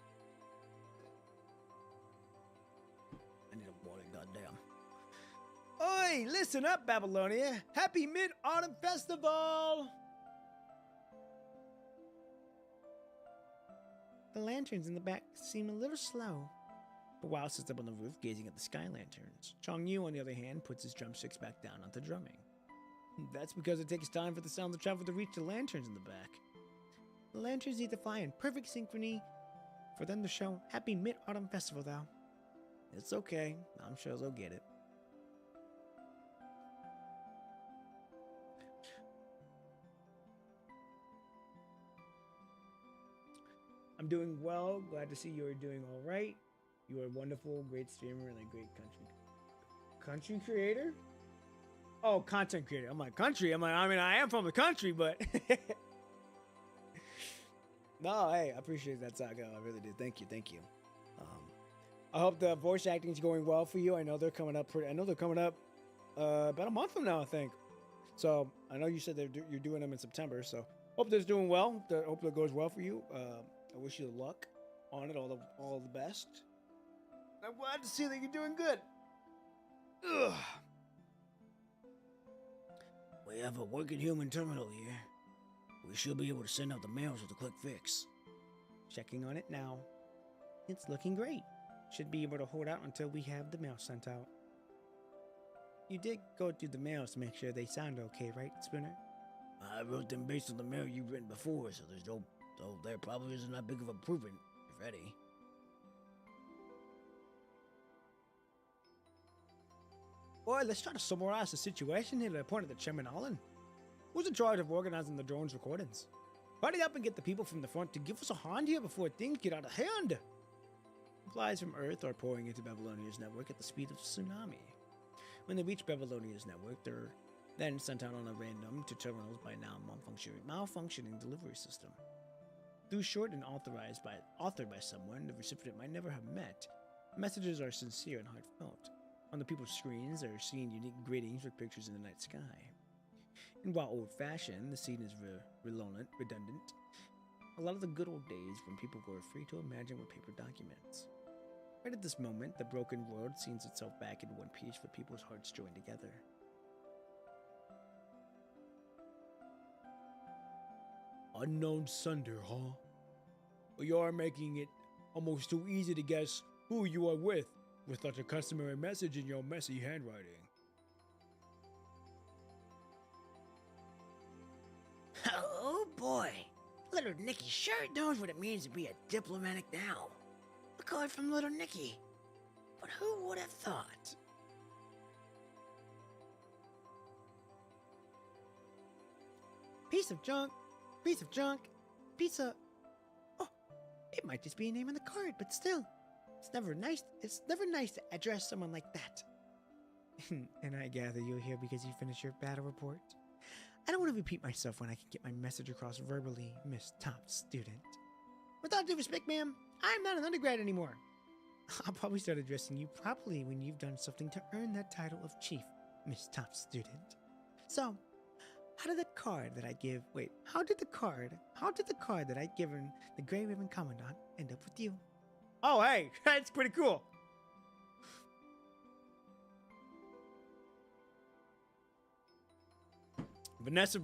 I need a water, goddamn. Oi, listen up, Babylonia. Happy Mid-Autumn Festival! The lanterns in the back seem a little slow. But Wow sits up on the roof gazing at the sky lanterns. Chong Yu, on the other hand, puts his drumsticks back down onto drumming. That's because it takes time for the sound of travel to reach the lanterns in the back. The lanterns need to fly in perfect synchrony for them to show Happy Mid-Autumn Festival, though. It's okay. I'm sure they'll get it. I'm doing well. Glad to see you are doing all right. You are a wonderful, great streamer and a great country creator. Oh, content creator. I'm like, country. I mean, I am from the country, but no, hey, I appreciate that, Saga. I really do. Thank you. I hope the voice acting is going well for you. I know they're coming up about a month from now, I think. So I know you said you're doing them in September. So hope that's doing well. Hope that goes well for you. I wish you luck on it. All the best. I'm glad to see that you're doing good. Ugh. We have a working human terminal here. We should be able to send out the mails with a quick fix. Checking on it now. It's looking great. should be able to hold out until we have the mail sent out. You did go through the mails to make sure they sound okay, right, Spooner? I wrote them based on the mail you've written before, so there probably isn't that big of improvement, if any. Boy, let's try to summarize the situation here to the point of the Chairman Allen. Who's in charge of organizing the drone's recordings? Hurry up and get the people from the front to give us a hand here before things get out of hand. Replies from Earth are pouring into Babylonia's network at the speed of tsunami. When they reach Babylonia's network, they're then sent out on a random to terminals by now malfunctioning delivery system. Though short and authored by someone the recipient might never have met, messages are sincere and heartfelt. On the people's screens are seen unique greetings with pictures in the night sky. And while old-fashioned, the scene is redundant. A lot of the good old days when people were free to imagine with paper documents. Right at this moment, the broken world sees itself back in one piece with people's hearts joined together. Unknown sender, huh? Well, you are making it almost too easy to guess who you are with such a customary message in your messy handwriting. Oh boy, little Nicky sure knows what it means to be a diplomatic now. A card from little Nicky. But who would have thought? Piece of junk, piece of junk, piece of... Oh, it might just be a name on the card, but still. It's never nice to address someone like that. And I gather you're here because you finished your battle report? I don't want to repeat myself when I can get my message across verbally, Miss Top Student. With all due respect, ma'am, I'm not an undergrad anymore. I'll probably start addressing you properly when you've done something to earn that title of Chief, Miss Top Student. So, how did the card that I given the Grey Ribbon Commandant end up with you? Oh, hey, that's pretty cool. Vanessa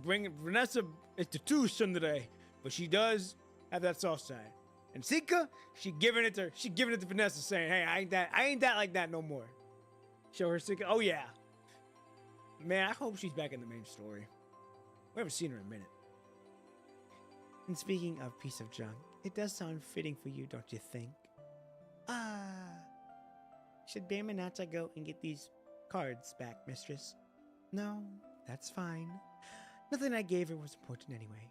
is the two today, but she does have that soft side. And Sika, she giving it to Vanessa, saying, "Hey, I ain't that like that no more." Show her Sika. Oh yeah, man, I hope she's back in the main story. We haven't seen her in a minute. And speaking of piece of junk, it does sound fitting for you, don't you think? Should Bear Manata go and get these cards back, mistress? No, that's fine. Nothing I gave her was important anyway.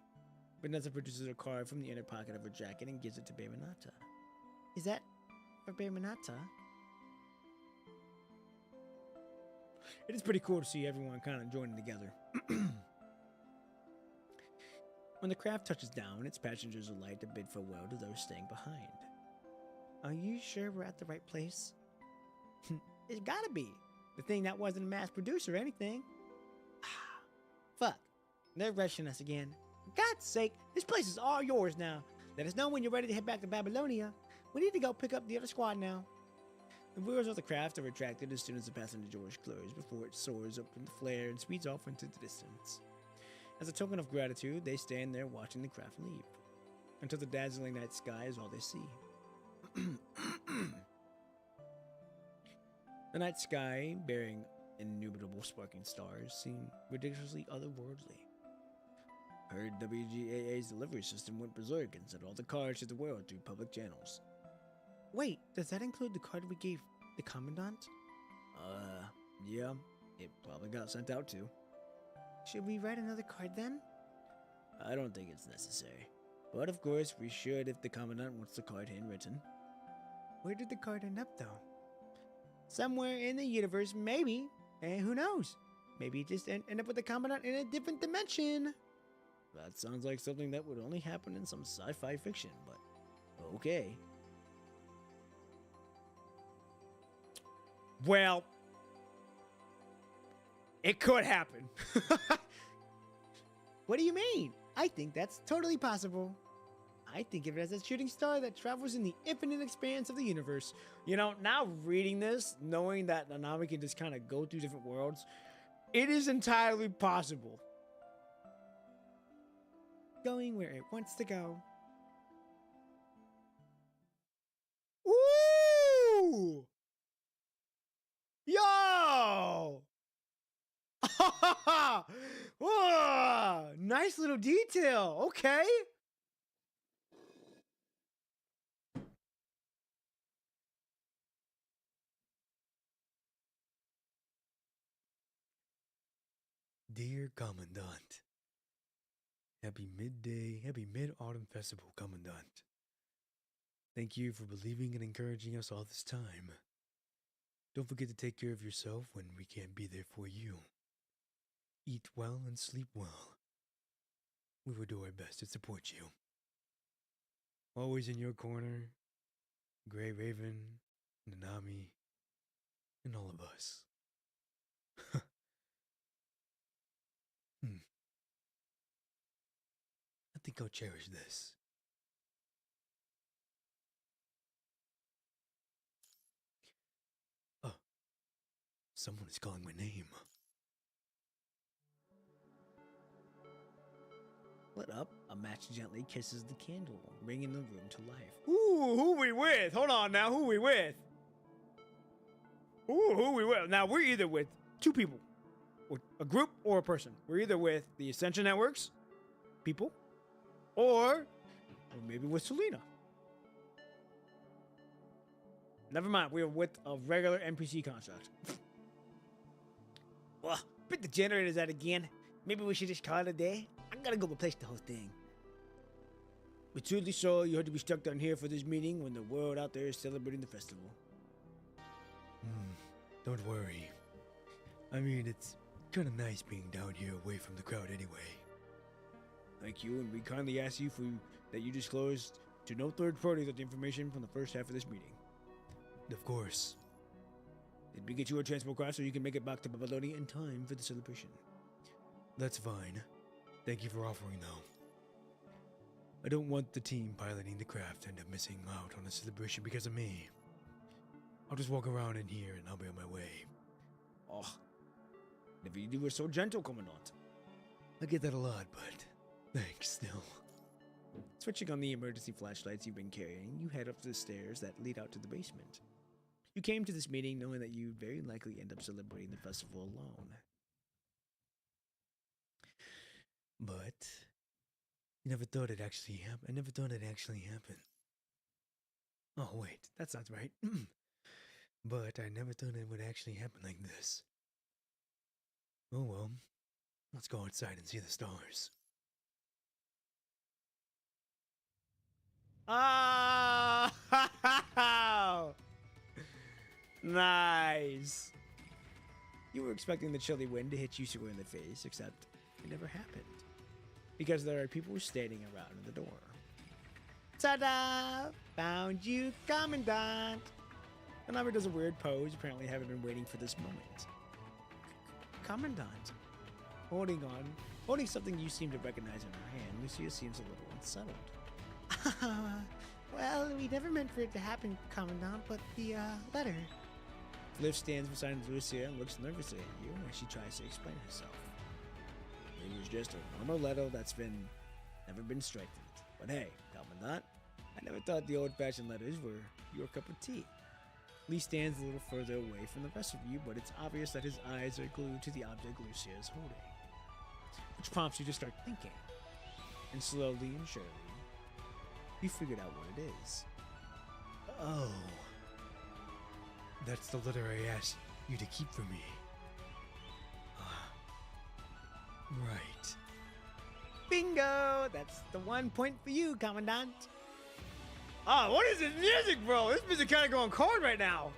Vanessa produces a card from the inner pocket of her jacket and gives it to Bear Manata. Is that for Bear Manata? It is pretty cool to see everyone kind of joining together. When the craft touches down, its passengers alight to bid farewell to those staying behind. Are you sure we're at the right place? It's gotta be. The thing that wasn't a mass producer or anything. Fuck. They're rushing us again. For God's sake, this place is all yours now. Let us know when you're ready to head back to Babylonia. We need to go pick up the other squad now. The wheels of the craft are retracted as soon as the passenger doors close before it soars up into flare and speeds off into the distance. As a token of gratitude, they stand there watching the craft leave, until the dazzling night sky is all they see. The night sky, bearing innumerable sparking stars, seem ridiculously otherworldly. Heard WGAA's delivery system went berserk and sent all the cards to the world through public channels. Wait, does that include the card we gave the Commandant? Yeah, it probably got sent out too. Should we write another card then? I don't think it's necessary. But of course, we should if the Commandant wants the card handwritten. Where did the card end up though? Somewhere in the universe, maybe. And who knows? Maybe it just end up with the Commandant in a different dimension. That sounds like something that would only happen in some sci-fi fiction, but okay. Well, it could happen. What do you mean? I think that's totally possible. I think of it as a shooting star that travels in the infinite expanse of the universe. You know, now reading this, knowing that Nanami can just kind of go through different worlds, it is entirely possible. Going where it wants to go. Woo! nice little detail. Okay. Dear Commandant, happy mid-autumn festival, Commandant. Thank you for believing and encouraging us all this time. Don't forget to take care of yourself when we can't be there for you. Eat well and sleep well. We will do our best to support you. Always in your corner, Grey Raven, Nanami, and all of us. I think I'll cherish this. Oh, someone is calling my name. Lit up, a match gently kisses the candle, bringing the room to life. Ooh, who we with? Hold on now, who we with? Ooh, who we with? Now, we're either with two people, or a group or a person. We're either with the Ascension Networks, people, or maybe with Selena. Never mind, we're with a regular NPC construct. Well, put the generators out again. Maybe we should just call it a day. I gotta go replace the whole thing. We're truly sorry you had to be stuck down here for this meeting when the world out there is celebrating the festival. Don't worry. I mean, it's kind of nice being down here away from the crowd anyway. Thank you, and we kindly ask you that you disclose to no third party the information from the first half of this meeting. Of course. Did we get you a transport craft so you can make it back to Babylonia in time for the celebration? That's fine. Thank you for offering, though. I don't want the team piloting the craft to end up missing out on the celebration because of me. I'll just walk around in here and I'll be on my way. Oh, never you were so gentle, Commandant. I get that a lot, but thanks still. Switching on the emergency flashlights you've been carrying, you head up the stairs that lead out to the basement. You came to this meeting knowing that you'd very likely end up celebrating the festival alone. But I never thought it actually happened. Oh wait, that sounds right. But I never thought it would actually happen like this. Oh well, let's go outside and see the stars. Ah! Nice. You were expecting the chilly wind to hit you square in the face, except it never happened. Because there are people standing around the door. Ta-da! Found you, Commandant! Anami does a weird pose, apparently having been waiting for this moment. Commandant. Holding something you seem to recognize in her hand, Lucia seems a little unsettled. Well, we never meant for it to happen, Commandant, but the, letter. Liv stands beside Lucia and looks nervously at you as she tries to explain herself. It was just a normal letter that's never been straightened. But hey, Commandant, I never thought the old-fashioned letters were your cup of tea. Lee stands a little further away from the rest of you, but it's obvious that his eyes are glued to the object Lucia is holding. Which prompts you to start thinking. And slowly and surely, you figured out what it is. Oh. That's the letter I asked you to keep for me. Right. Bingo! That's the 1 point for you, Commandant. Oh, what is this music, bro? This music kind of going cold right now.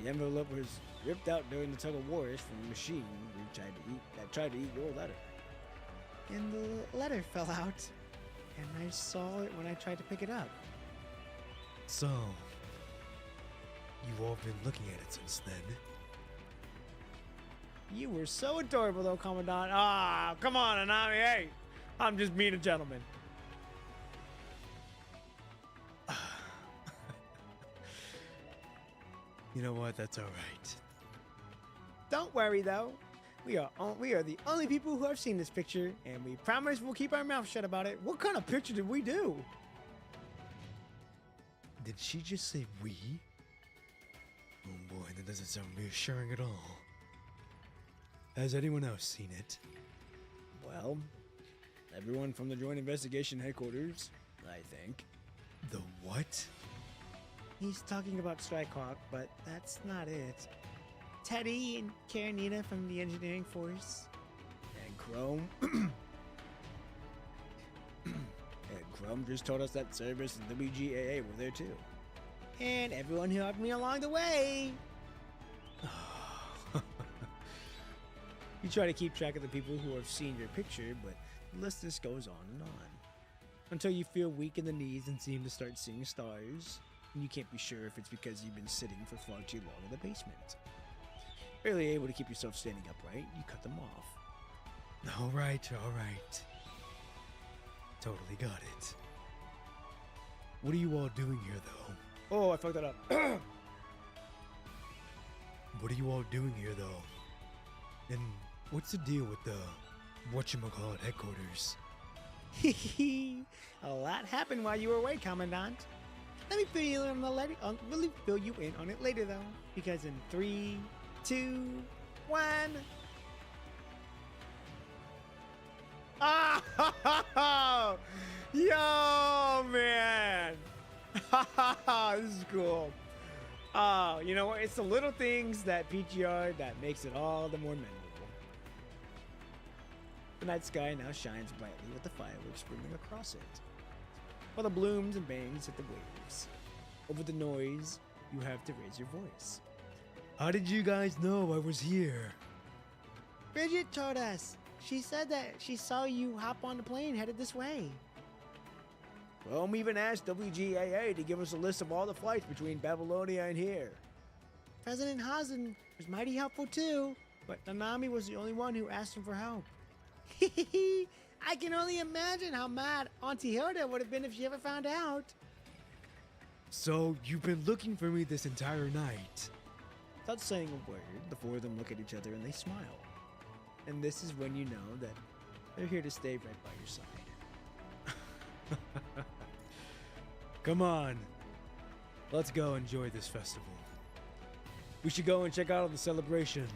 The envelope was ripped out during the tug of war from a machine that tried to eat your letter. And the letter fell out, and I saw it when I tried to pick it up. So, you've all been looking at it since then. You were so adorable, though, Commandant. Ah, come on, Anami. Hey, I'm just being a gentleman. You know what? That's all right. Don't worry, though. We are the only people who have seen this picture, and we promise we'll keep our mouth shut about it. What kind of picture did we do? Did she just say we? Oh boy, that doesn't sound reassuring at all. Has anyone else seen it? Well, everyone from the Joint Investigation Headquarters, I think. The what? He's talking about Strikehawk, but that's not it. Teddy and Karenina from the engineering force. And Chrome. And Chrome just told us that Service and WGAA were there too. And everyone who helped me along the way. You try to keep track of the people who have seen your picture, but the list just goes on and on. Until you feel weak in the knees and seem to start seeing stars. And you can't be sure if it's because you've been sitting for far too long in the basement. Barely able to keep yourself standing upright, you cut them off. All right. Totally got it. What are you all doing here, though? Oh, I fucked that up. What are you all doing here, though? And what's the deal with the whatchamacallit headquarters? A lot happened while you were away, Commandant. Let me fill you in on really fill you in on it later, though. Because in 3, 2, 1. Oh, yo, man. This is cool. Oh, you know what? It's the little things that PGR that makes it all the more memorable. The night sky now shines brightly with the fireworks brimming across it, while the blooms and bangs hit the waves. Over the noise, you have to raise your voice. How did you guys know I was here? Bridget told us. She said that she saw you hop on the plane headed this way. Rome even asked WGAA to give us a list of all the flights between Babylonia and here. President Hazen was mighty helpful too, but Nanami was the only one who asked him for help. I can only imagine how mad Auntie Hilda would have been if she ever found out. So you've been looking for me this entire night? Without saying a word, the four of them look at each other and they smile. And this is when you know that they're here to stay right by your side. Come on. Let's go enjoy this festival. We should go and check out the celebration.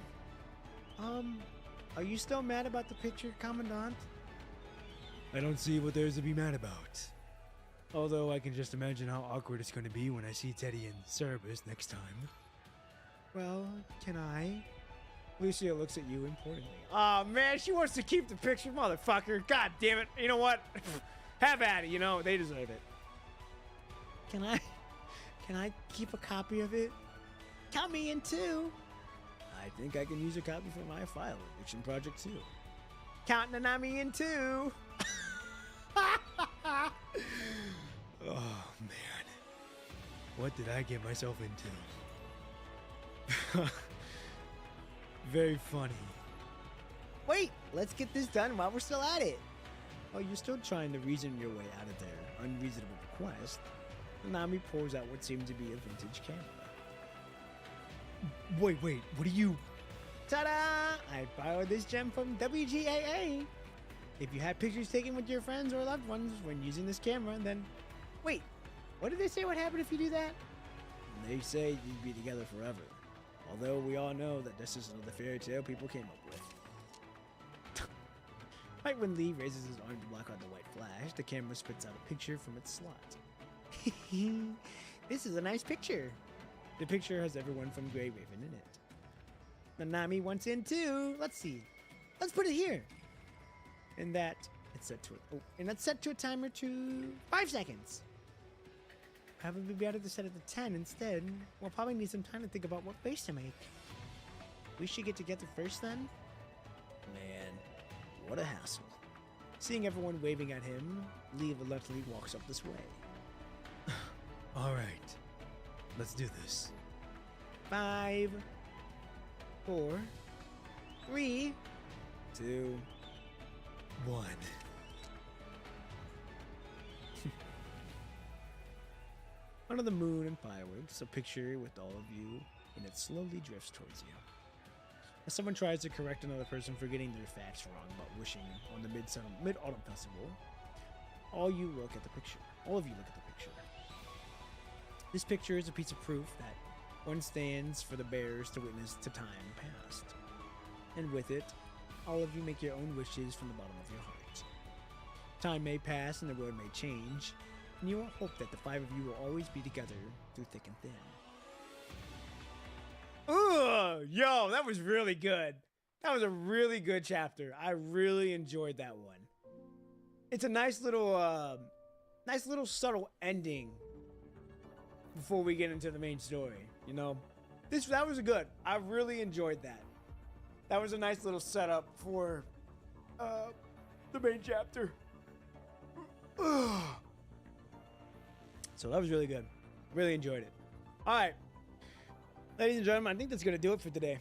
Are you still mad about the picture, Commandant? I don't see what there's to be mad about. Although I can just imagine how awkward it's going to be when I see Teddy and Cerberus next time. Well, can I? Lucia looks at you importantly. Oh man, she wants to keep the picture, motherfucker. God damn it. You know what? Have at it, you know, they deserve it. Can I keep a copy of it? Count me in too. I think I can use a copy for my file addiction project too. Count Nanami in too. Oh man. What did I get myself into? Very funny. Wait, let's get this done while we're still at it. While you're still trying to reason your way out of their unreasonable request, Nanami pulls out what seems to be a vintage camera. Wait, what are you... Ta-da! I borrowed this gem from WGAA. If you had pictures taken with your friends or loved ones when using this camera, then... Wait, what did they say would happen if you do that? They say you'd be together forever. Although we all know that this is another fairy tale people came up with. Right when Lee raises his arm to block out the white flash, the camera spits out a picture from its slot. This is a nice picture. The picture has everyone from Grey Raven in it. Nanami wants in too. Let's see. Let's put it here. And that's set to a timer to 5 seconds. Probably better to set it to 10 instead. We'll probably need some time to think about what face to make. We should get together first then? Man, what a hassle. Seeing everyone waving at him, Lee reluctantly walks up this way. Alright, let's do this. 5, 4, 3, 2, 1. Under the moon and fireworks, a picture with all of you, and it slowly drifts towards you. As someone tries to correct another person for getting their facts wrong about wishing on the Mid-Autumn Festival, all of you look at the picture. This picture is a piece of proof that one stands for the bearers to witness to time past. and with it, all of you make your own wishes from the bottom of your heart. Time may pass and the road may change, and you will hope that the five of you will always be together through thick and thin. Ugh, yo, that was really good. That was a really good chapter. I really enjoyed that one. It's a nice little subtle ending before we get into the main story. You know, that was good. I really enjoyed that. That was a nice little setup for the main chapter. So that was really good. Really enjoyed it. All right, ladies and gentlemen, I think that's gonna do it for today.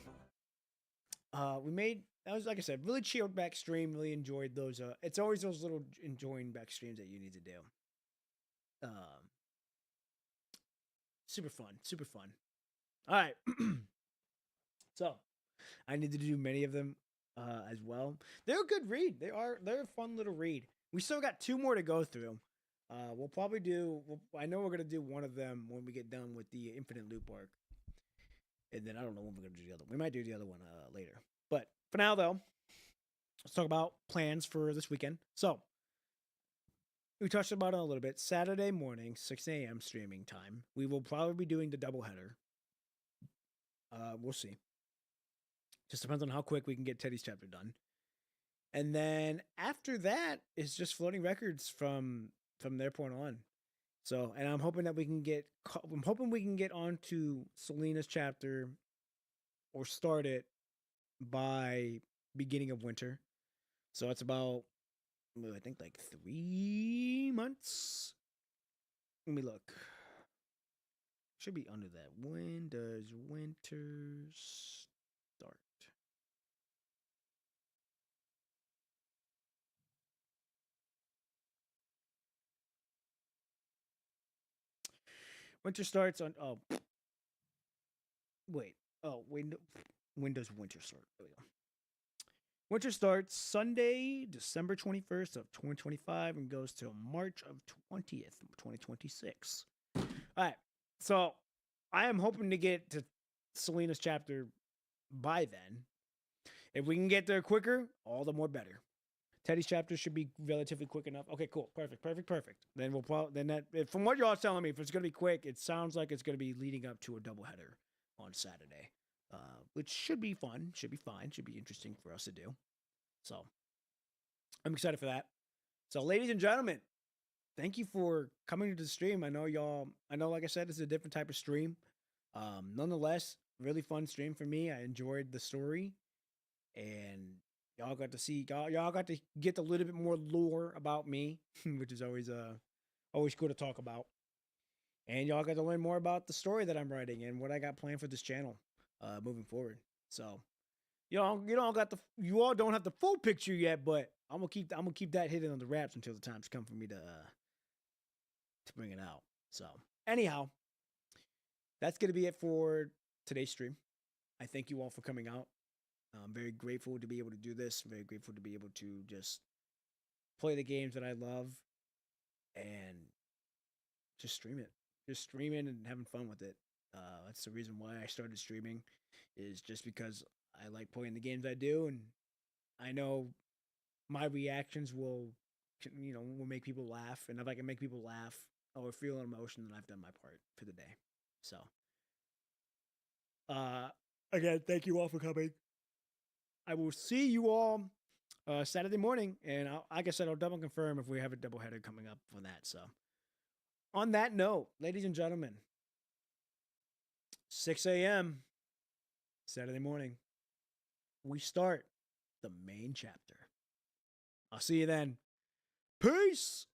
That was, like I said, really chilled back stream. Really enjoyed those. It's always those little enjoying back streams that you need to do. Super fun. Super fun. All right. So, I need to do many of them as well. They're a good read. They're a fun little read. We still got 2 more to go through. We'll probably I know we're gonna do one of them when we get done with the Infinite Loop arc. And then I don't know when we're gonna do the other. We might do the other one later. But for now, though, let's talk about plans for this weekend. So, we touched about it a little bit. Saturday morning, 6 a.m. streaming time. We will probably be doing the doubleheader. We'll see. Just depends on how quick we can get Teddy's chapter done. And then after that, it's just floating records from their point on. So, and I'm hoping that we can get onto Selena's chapter or start it by beginning of winter. So it's about, I think, like 3 months. Let me look. Should be under that. When does winter start? Winter starts on. When does winter start? There we go. Winter starts Sunday, December 21st of 2025 and goes till March of 20th, 2026. All right. So I am hoping to get to Selena's chapter by then. If we can get there quicker, all the more better. Teddy's chapter should be relatively quick enough. Okay, cool. Perfect. Then from what y'all telling me, if it's going to be quick, it sounds like it's going to be leading up to a doubleheader on Saturday. Which should be fun, should be fine, should be interesting for us to do. So, I'm excited for that. So, ladies and gentlemen, thank you for coming to the stream. I know, like I said, it's a different type of stream. Nonetheless, really fun stream for me. I enjoyed the story, and y'all got to get a little bit more lore about me, which is always cool to talk about. And y'all got to learn more about the story that I'm writing and what I got planned for this channel. Moving forward. So, you all don't have the full picture yet, but I'm gonna keep that hidden on the wraps until the time's come for me to bring it out. So, anyhow, that's gonna be it for today's stream. I thank you all for coming out. I'm very grateful to be able to do this. I'm very grateful to be able to just play the games that I love and just stream it. Just streaming and having fun with it. That's the reason why I started streaming, is just because I like playing the games I do, and I know my reactions will make people laugh, and if I can make people laugh or feel an emotion, then I've done my part for the day. So, again, thank you all for coming. I will see you all Saturday morning, and like I said, I'll double confirm if we have a doubleheader coming up for that. So, on that note, ladies and gentlemen, 6 a.m. Saturday morning, we start the main chapter. I'll see you then. Peace!